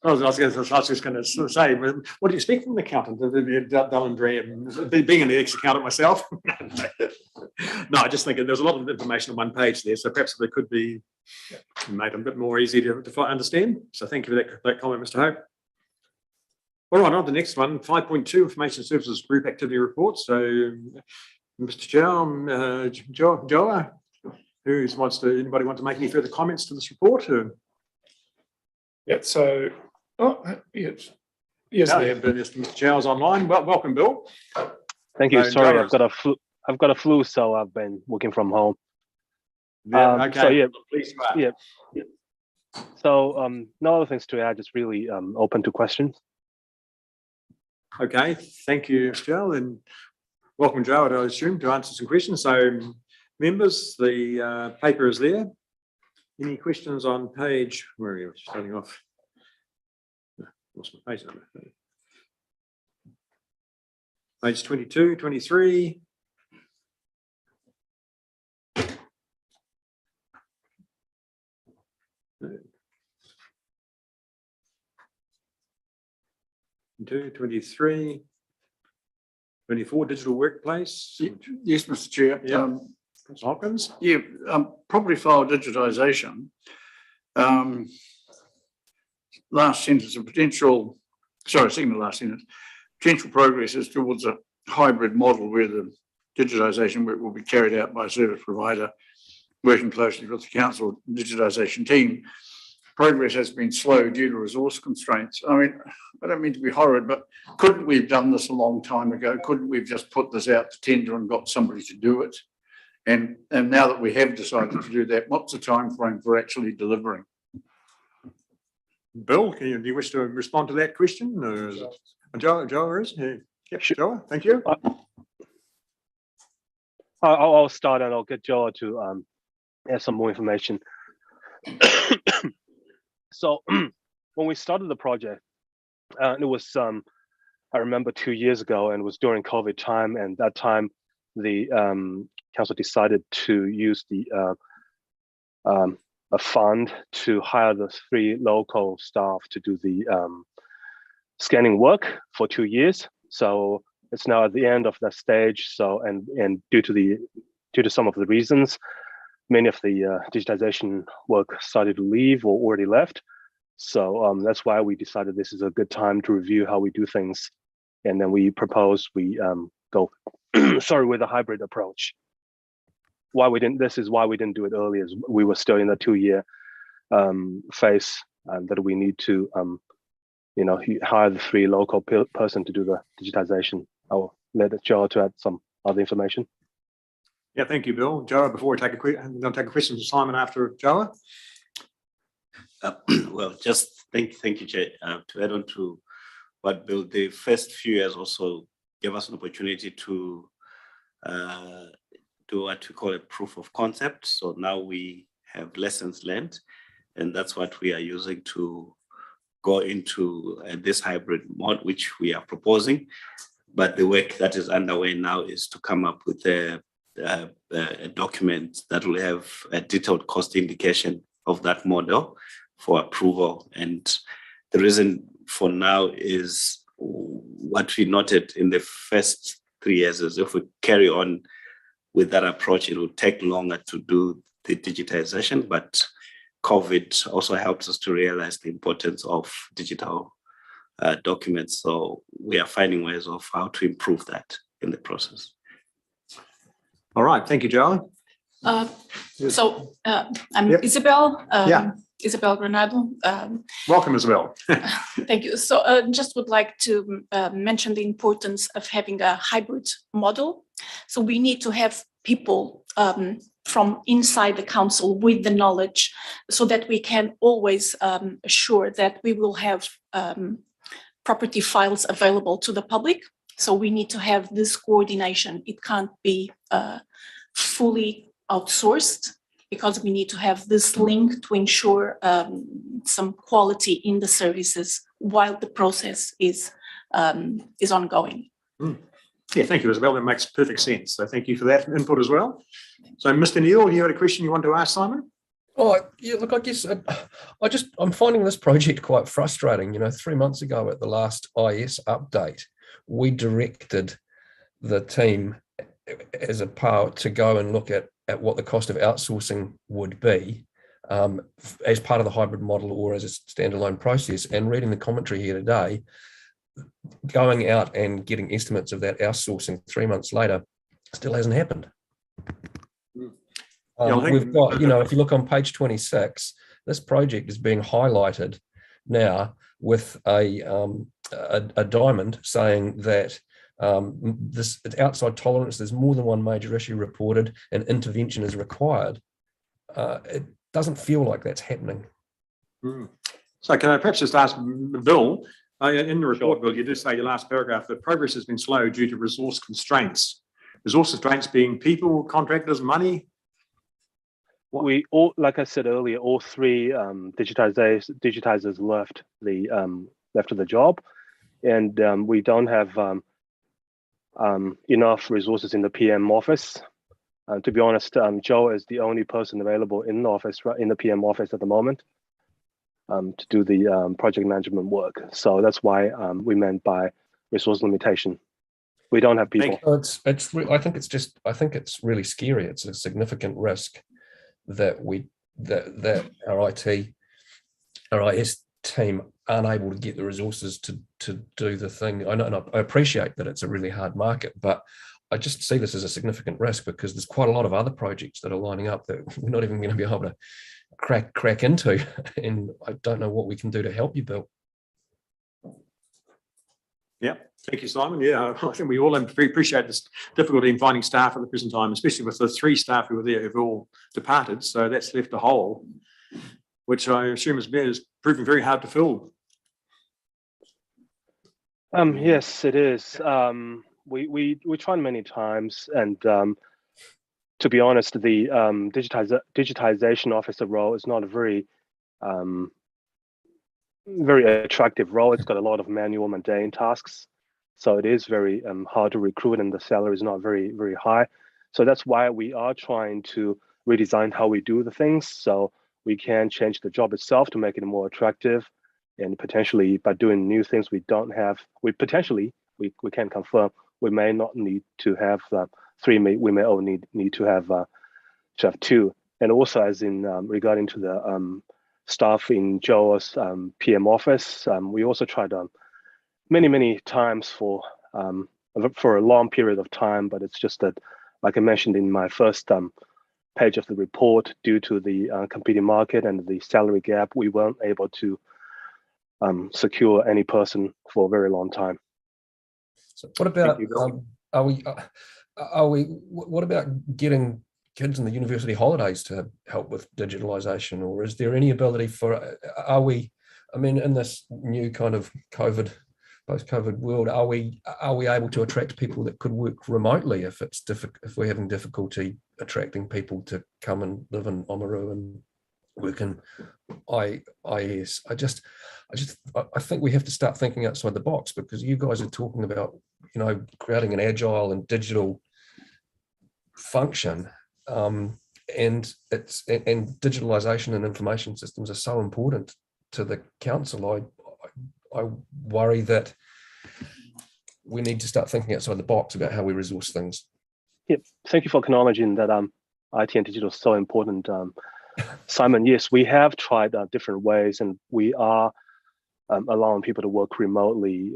I was just going to say, what do you expect from an accountant? Dull and drab. Being an ex-accountant myself. No, I just think there's a lot of information on one page there, so perhaps they could be made a bit more easy to understand. So thank you for that comment, Mr. Hope. All right, on to the next one, 5.2, Information Services Group Activity Report. So, Mr. Joa, anybody want to make any further comments to this report? Yeah, so, yes, Mr. Chow's online. Well, welcome, Bill. Thank you. Sorry, I've got a flu, so I've been working from home. Yeah, okay. So please go ahead. Yeah. So no other things to add, just really open to questions. Okay, thank you, Joe, and welcome, Joe, I assume, to answer some questions. So, members, the paper is there. Any questions on page, where are you starting off? What's my page number? Page 22, 23. Two, 23, 24, digital workplace. Yes, Mr. Chair. Yeah. Councillor Hopkins. Yeah, property file digitisation. Last sentence, a potential, sorry, second to last sentence, potential progress is towards a hybrid model where the digitisation work will be carried out by a service provider working closely with the council digitisation team. Progress has been slow due to resource constraints. I mean, I don't mean to be horrid, but couldn't we have done this a long time ago? Couldn't we have just put this out to tender and got somebody to do it? And now that we have decided to do that, what's the time frame for actually delivering? Bill, do you wish to respond to that question? Or is it? Joe is? Yeah. Yep, Joe, thank you. I'll start and I'll get Joe to add some more information. So when we started the project, it was, I remember 2 years ago, and it was during COVID time, and that time the council decided to use a fund to hire the 3 local staff to do the scanning work for 2 years. So it's now at the end of that stage. So and due to some of the reasons, many of the digitization work started to leave or already left. So that's why we decided this is a good time to review how we do things. And then we propose we go with a hybrid approach. This is why we didn't do it earlier, is we were still in the 2-year phase that we need to hire the 3 local person to do the digitization. I'll let Joe to add some other information. Yeah, thank you, Bill. Joe, before we take a question from Simon after Joe. Well, just thank you, Chair. To add on to what Bill, the first few years also gave us an opportunity to do what we call a proof of concept. So now we have lessons learned, and that's what we are using to go into this hybrid mode, which we are proposing. But the work that is underway now is to come up with a document that will have a detailed cost indication of that model for approval. And the reason for now is what we noted in the first 3 years is if we carry on with that approach, it will take longer to do the digitization, but COVID also helps us to realize the importance of digital documents. So we are finding ways of how to improve that in the process. All right, thank you, Joe. I'm Yep. Isabel. Yeah. Isabel Granado. Welcome, Isabel. Thank you. So just would like to mention the importance of having a hybrid model. So we need to have people from inside the council with the knowledge so that we can always assure that we will have property files available to the public. So we need to have this coordination. It can't be fully outsourced, because we need to have this link to ensure some quality in the services while the process is ongoing. Yeah, thank you, Isabel. That makes perfect sense. So thank you for that input as well. So, Mr. Neil, you had a question you want to ask Simon? Oh, yeah, look, I guess I'm finding this project quite frustrating. 3 months ago at the last IS update, we directed the team as a power to go and look at what the cost of outsourcing would be as part of the hybrid model or as a standalone process. And reading the commentary here today, going out and getting estimates of that outsourcing 3 months later still hasn't happened. We've got, if you look on page 26, this project is being highlighted now with a diamond saying that this it's outside tolerance. There's more than one major issue reported, and intervention is required. It doesn't feel like that's happening. So can I perhaps just ask Bill, in the report, Bill, you did say your last paragraph that progress has been slow due to resource constraints. Resource constraints being people, contractors, money? We all, like I said earlier, all 3 digitizers left the job, and we don't have enough resources in the PM office. To be honest, Joe is the only person available in the office, in the PM office at the moment. to do the project management work. So that's why we meant by resource limitation. We don't have people. I think it's really scary. It's a significant risk that our IS team aren't able to get the resources to do the thing. I know, and I appreciate that it's a really hard market, but I just see this as a significant risk because there's quite a lot of other projects that are lining up that we're not even going to be able to crack into, and I don't know what we can do to help you, Bill. Yeah, thank you, Simon. Yeah, I think we all appreciate this difficulty in finding staff at the present time, especially with the 3 staff who were there who've all departed. So that's left a hole, which I assume is proving very hard to fill. Yes, it is. We tried many times, and to be honest, the digitization officer role is not a very attractive role. It's got a lot of manual, mundane tasks, so it is very hard to recruit, and the salary is not very high. So that's why we are trying to redesign how we do the things, so we can change the job itself to make it more attractive, and potentially by doing new things we don't have, we can confirm we may not need to have 3. We may only need to have 2. And also, as in regarding to the staff in Joe's PM office, we also tried many times for a long period of time, but it's just that, like I mentioned in my first page of the report, due to the competing market and the salary gap, we weren't able to secure any person for a very long time. So what about what about getting kids in the university holidays to help with digitalization, or is there any ability for in this new kind of post-COVID world, are we able to attract people that could work remotely if we're having difficulty attracting people to come and live in Oamaru and work in IS? I think we have to start thinking outside the box, because you guys are talking about, creating an agile and digital function, and digitalization and information systems are so important to the council. I worry that we need to start thinking outside the box about how we resource things. Yep. Thank you for acknowledging that IT and digital is so important. Simon, yes, we have tried different ways, and we are allowing people to work remotely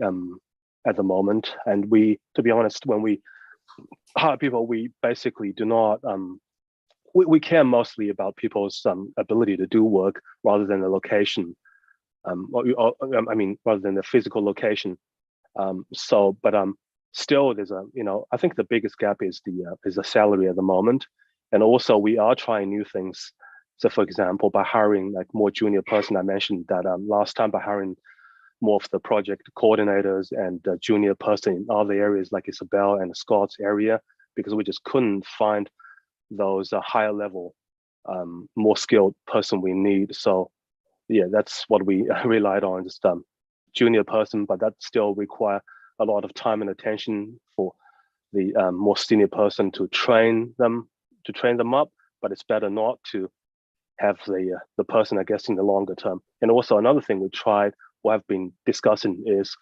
at the moment. And to be honest, when we hire people, we basically do not, we care mostly about people's ability to do work rather than the location. Rather than the physical location. Still, there's I think the biggest gap is the salary at the moment, and also we are trying new things. So, for example, by hiring like more junior person, I mentioned that last time, by hiring more of the project coordinators and junior person in other areas like Isabel and the Scots area, because we just couldn't find those higher level, more skilled person we need. So. Yeah, that's what we relied on, just junior person, but that still require a lot of time and attention for the more senior person to train them up. But it's better not to have the person, I guess, in the longer term. And also another thing we tried, or have been discussing, is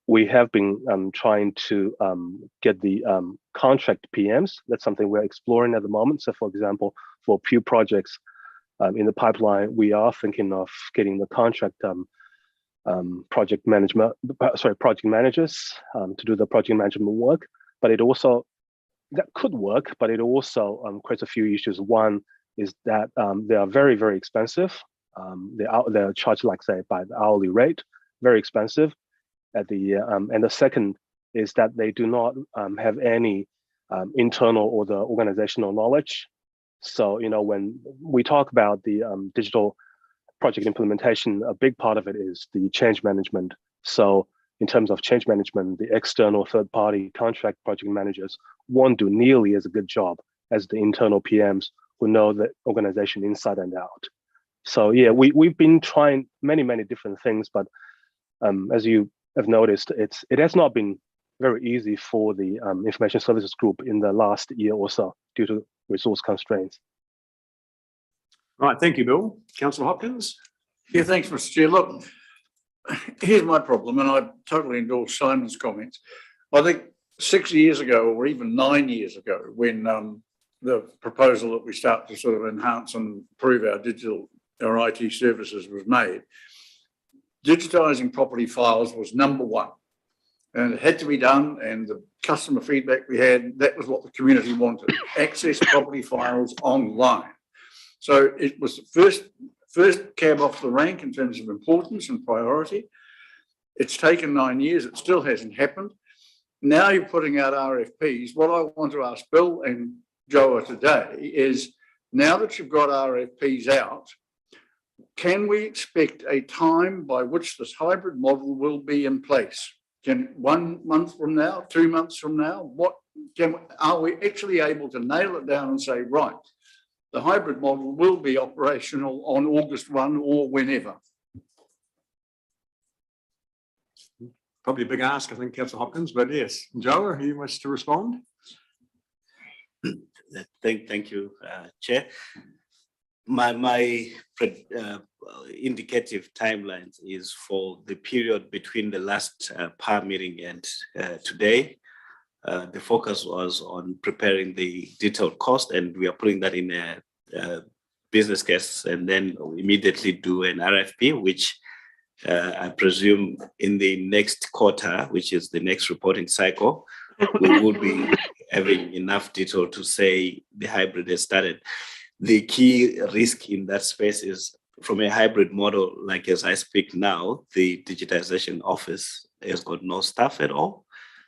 we have been trying to get the contract PMs. That's something we're exploring at the moment. So, for example, for a few projects. In the pipeline, we are thinking of getting the contract project managers to do the project management work. But that could work, but it also creates a few issues. One is that they are very expensive. They're charged, like say, by the hourly rate, very expensive. And the second is that they do not have any internal or the organizational knowledge. So, when we talk about the digital project implementation, a big part of it is the change management. So in terms of change management, the external third-party contract project managers won't do nearly as a good job as the internal PMs who know the organization inside and out. So yeah, we've been trying many different things, but as you have noticed, it has not been very easy for the information services group in the last year or so due to resource constraints. Right, thank you, Bill. Councillor Hopkins. Yeah, thanks, Mr. Chair. Look, here's my problem, and I totally endorse Simon's comments. I think 6 years ago, or even 9 years ago, when the proposal that we start to sort of enhance and improve our IT services was made, digitising property files was number one. And it had to be done, and the customer feedback we had, that was what the community wanted, access property files online. So it was the first cab off the rank in terms of importance and priority. It's taken 9 years, it still hasn't happened. Now you're putting out RFPs. What I want to ask Bill and Joa today is, now that you've got RFPs out, can we expect a time by which this hybrid model will be in place? Can 1 month from now, 2 months from now, are we actually able to nail it down and say, right, the hybrid model will be operational on August 1 or whenever? Probably a big ask, I think, Councillor Hopkins, but yes. Joe, you wish to respond? Thank you, Chair. My indicative timelines is for the period between the last PAR meeting and today. The focus was on preparing the detailed cost, and we are putting that in a business case, and then immediately do an RFP, which I presume in the next quarter, which is the next reporting cycle, we will be having enough detail to say the hybrid has started. The key risk in that space is, from a hybrid model, like as I speak now, the digitization office has got no staff at all.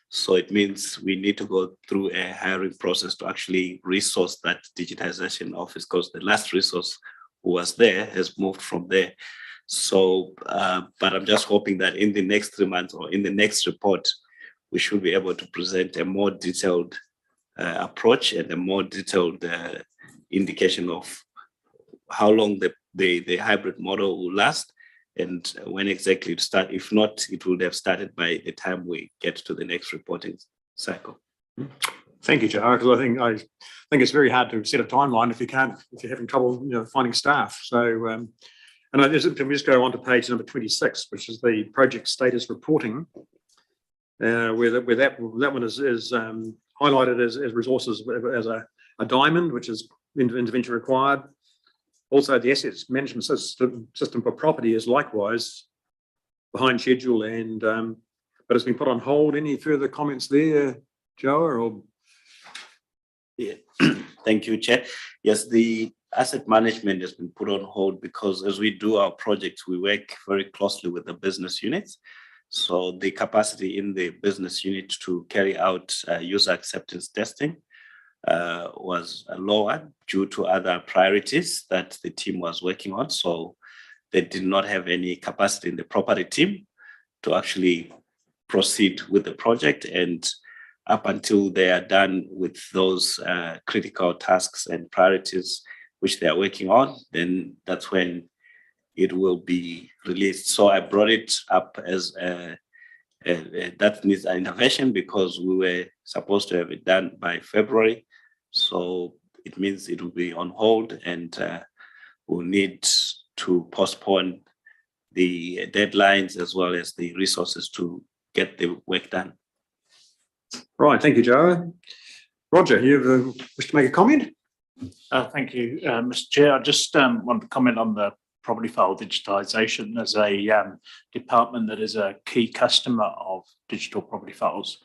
So it means we need to go through a hiring process to actually resource that digitization office, because the last resource who was there has moved from there. So, but I'm just hoping that in the next 3 months or in the next report, we should be able to present a more detailed approach and a more detailed indication of how long the hybrid model will last and when exactly to start. If not, it would have started by the time we get to the next reporting cycle. Thank you, Joe, because I think it's very hard to set a timeline if you're having trouble, finding staff. So, and can we just go on to page number 26, which is the project status reporting, where that one is highlighted as resources as a diamond, which is intervention required. Also, the assets management system for property is likewise behind schedule, and but it's been put on hold. Any further comments there, Joe? Or yeah, thank you, Chair. Yes, the asset management has been put on hold because as we do our projects, we work very closely with the business units. So the capacity in the business unit to carry out user acceptance testing was lower due to other priorities that the team was working on. So they did not have any capacity in the property team to actually proceed with the project. And up until they are done with those critical tasks and priorities which they are working on, then that's when it will be released. So I brought it up as that needs an intervention because we were supposed to have it done by February. So it means it will be on hold, and we'll need to postpone the deadlines as well as the resources to get the work done. Right, thank you, Joe. Roger, you wish to make a comment? Thank you, Mr. Chair. I just want to comment on the property file digitisation as a department that is a key customer of digital property files.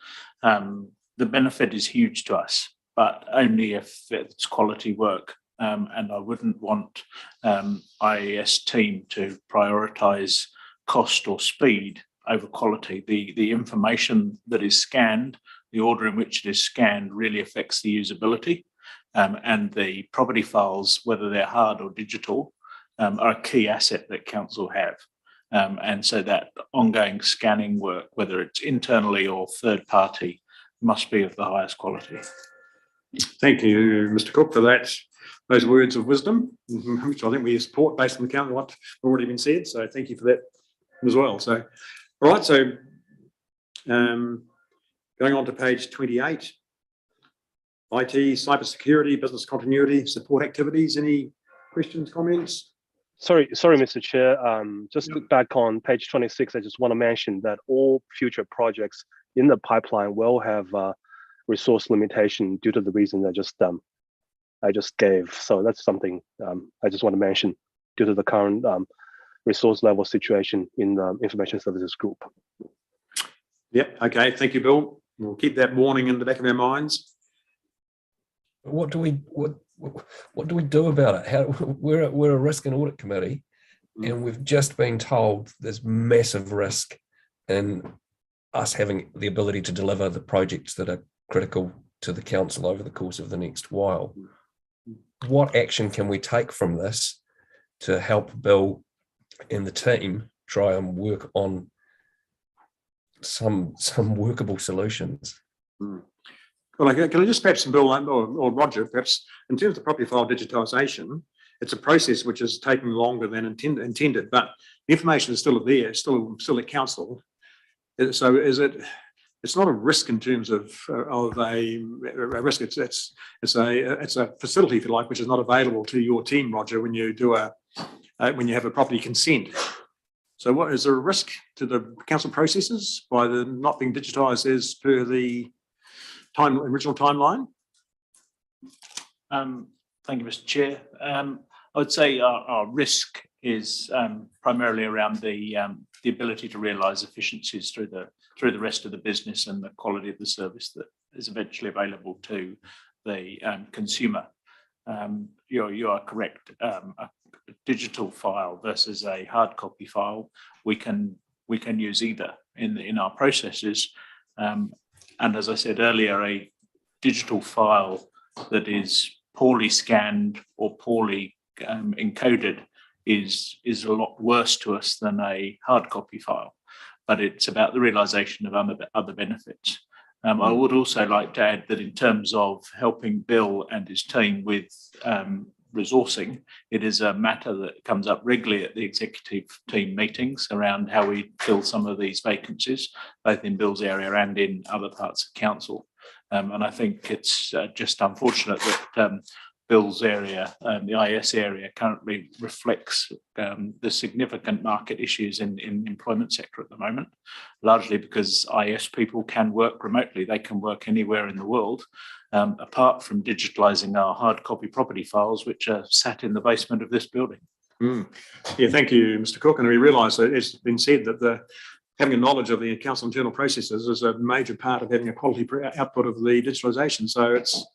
The benefit is huge to us, but only if it's quality work. And I wouldn't want IAS team to prioritise cost or speed over quality. The information that is scanned, the order in which it is scanned, really affects the usability. And the property files, whether they're hard or digital, are a key asset that council have. And so that ongoing scanning work, whether it's internally or third party, must be of the highest quality. Thank you, Mr. Cook, for those words of wisdom, which I think we support based on the count of what's already been said. So thank you for that as well. So, all right, so going on to page 28, IT, cybersecurity, business continuity, support activities. Any questions, comments? Sorry, Mr. Chair. Just back on page 26, I just want to mention that all future projects in the pipeline will have resource limitation due to the reason I just gave. So that's something I just want to mention due to the current resource level situation in the information services group. Yep. Okay. Thank you, Bill. We'll keep that warning in the back of our minds. What do we do about it? We're a risk and audit committee, and we've just been told there's massive risk in us having the ability to deliver the projects that are critical to the council over the course of the next while. What action can we take from this to help Bill and the team try and work on some workable solutions? Well, can I just perhaps, Bill or Roger, perhaps in terms of property file digitisation, it's a process which is taking longer than intended, but the information is still there, still at council. So it's not a risk in terms of a risk. It's a facility, if you like, which is not available to your team, Roger, when you do when you have a property consent. So what is there a risk to the council processes by the not being digitised as per the original timeline? Thank you, Mr. Chair. I would say our risk is primarily around the ability to realise efficiencies through the rest of the business and the quality of the service that is eventually available to the consumer. You are correct. A digital file versus a hard copy file, we can use either in our processes. And as I said earlier, a digital file that is poorly scanned or poorly encoded is a lot worse to us than a hard copy file. But it's about the realisation of other benefits. I would also like to add that in terms of helping Bill and his team with resourcing, it is a matter that comes up regularly at the executive team meetings around how we fill some of these vacancies, both in Bill's area and in other parts of council. And I think it's just unfortunate that Bill's area, the IS area, currently reflects the significant market issues in the employment sector at the moment, largely because IS people can work remotely. They can work anywhere in the world, apart from digitalising our hard copy property files, which are sat in the basement of this building. Yeah, thank you, Mr. Cook. And we realise that it's been said that having a knowledge of the council internal processes is a major part of having a quality output of the digitalisation. So it's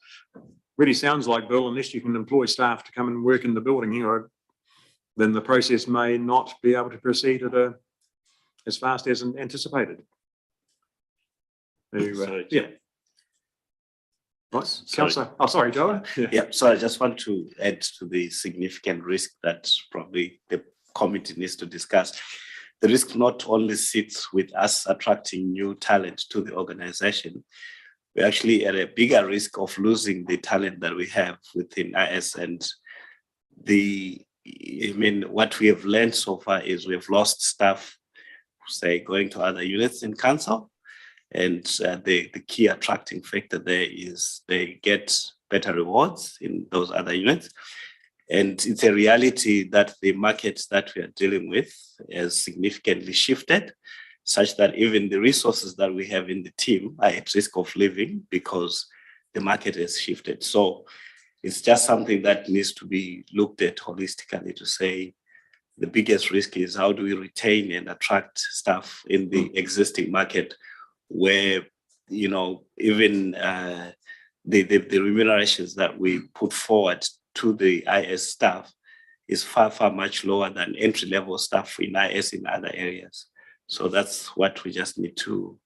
really sounds like, Bill, unless you can employ staff to come and work in the building, then the process may not be able to proceed at as fast as anticipated. Yeah. Right, Councillor. Oh, sorry, Joe. Yeah, so I just want to add to the significant risk that probably the committee needs to discuss. The risk not only sits with us attracting new talent to the organization, we're actually at a bigger risk of losing the talent that we have within IS. And what we have learned so far is we've lost staff, say, going to other units in council. And the key attracting factor there is they get better rewards in those other units. And it's a reality that the market that we are dealing with has significantly shifted, such that even the resources that we have in the team are at risk of leaving because the market has shifted. So it's just something that needs to be looked at holistically to say the biggest risk is how do we retain and attract staff in the existing market where, even the remunerations that we put forward to the IS staff is far, far much lower than entry-level staff in IS in other areas. So that's what we just need to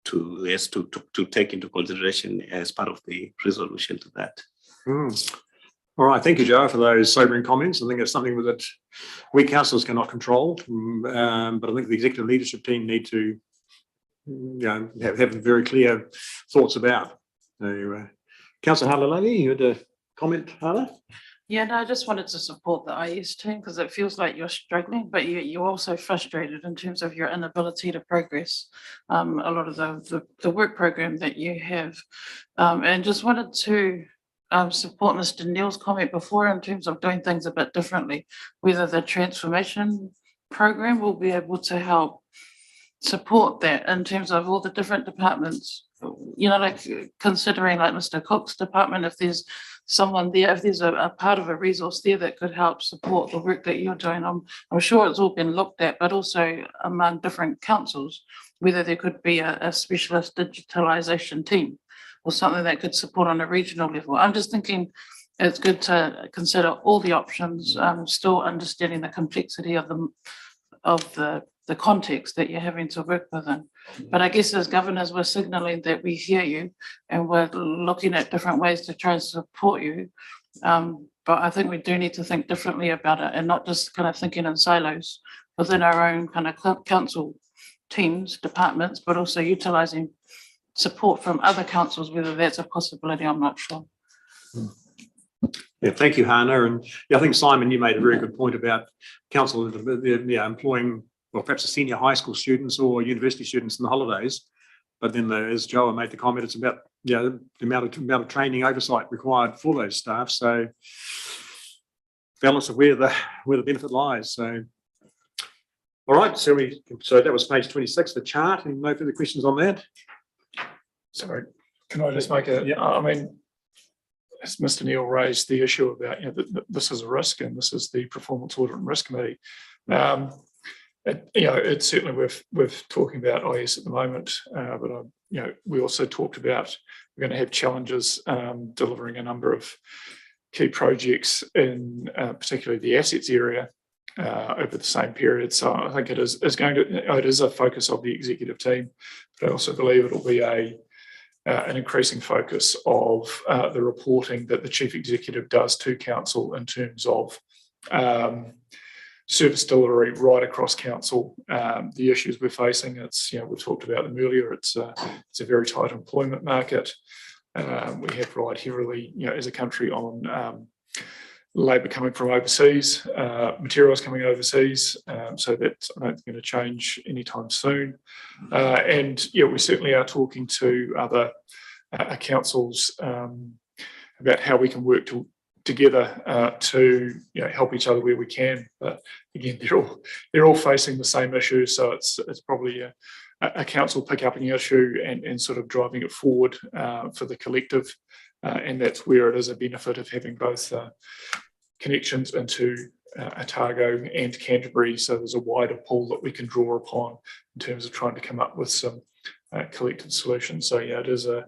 take into consideration as part of the resolution to that. All right, thank you, Joe, for those sobering comments. I think it's something that we councillors cannot control, but I think the executive leadership team need to have very clear thoughts about. Councillor Harlalani, you had a comment, Harla? Yeah, no, I just wanted to support the IS team because it feels like you're struggling, but you're also frustrated in terms of your inability to progress a lot of the work program that you have. And just wanted to support Mr. Neil's comment before in terms of doing things a bit differently, whether the transformation program will be able to help support that in terms of all the different departments, you know, like considering like Mr. Cook's department, if there's someone there, if there's a part of a resource there that could help support the work that you're doing. I'm sure it's all been looked at, but also among different councils, whether there could be a specialist digitalisation team or something that could support on a regional level. I'm just thinking it's good to consider all the options, still understanding the complexity of the context that you're having to work within. But I guess as governors, we're signalling that we hear you and we're looking at different ways to try and support you. But I think we do need to think differently about it and not just kind of thinking in silos within our own kind of council teams, departments, but also utilising support from other councils, whether that's a possibility, I'm not sure. Yeah, thank you, Hannah. And yeah, I think Simon, you made a very good point about council employing, well, perhaps the senior high school students or university students in the holidays. But then, as Joa made the comment, it's about the amount of training oversight required for those staff. So balance of where the benefit lies. So all right, so that was page 26, the chart, and no further questions on that. Sorry, can I just make I mean, as Mr. Neil raised the issue about, this is a risk and this is the Performance Audit and Risk Committee. It's certainly worth talking about IS at the moment, but we also talked about we're going to have challenges delivering a number of key projects in particularly the assets area over the same period. So I think it is a focus of the executive team, but I also believe it will be an increasing focus of the reporting that the chief executive does to council in terms of service delivery right across council. The issues we're facing, we've talked about them earlier. It's a very tight employment market. We have relied heavily, as a country on labour coming from overseas, materials coming overseas. So that's, I don't think, going to change anytime soon. And we certainly are talking to other councils about how we can work together to help each other where we can. But again, they're all facing the same issue. So it's probably a council pick up an issue and sort of driving it forward for the collective. And that's where it is a benefit of having both connections into Otago and Canterbury. So there's a wider pool that we can draw upon in terms of trying to come up with some collective solutions. So yeah, it is a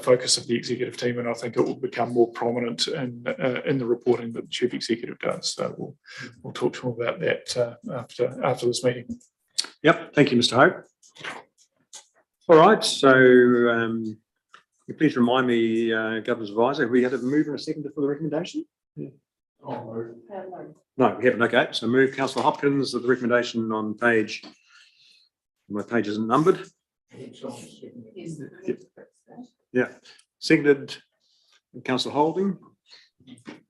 focus of the executive team, and I think it will become more prominent in the reporting that the chief executive does. So we'll talk to him about that after this meeting. Yep, thank you, Mr. Hope. All right, so please remind me, Governor's Advisor, have we had a move and a second for the recommendation? Yeah. No, we haven't. Okay, so move Councillor Hopkins, the recommendation on page. My page isn't numbered. Yeah, seconded Councillor Holding.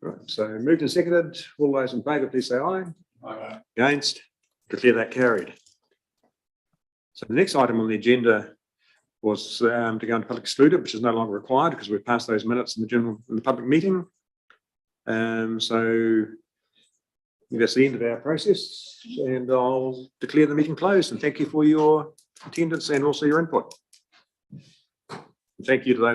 Right, so moved and seconded. All those in favour, please say aye. Aye. Against? Declare that carried. So the next item on the agenda was to go into public excluded, which is no longer required because we've passed those minutes in the public meeting. So that's the end of our process, and I'll declare the meeting closed. And thank you for your attendance and also your input. Thank you to those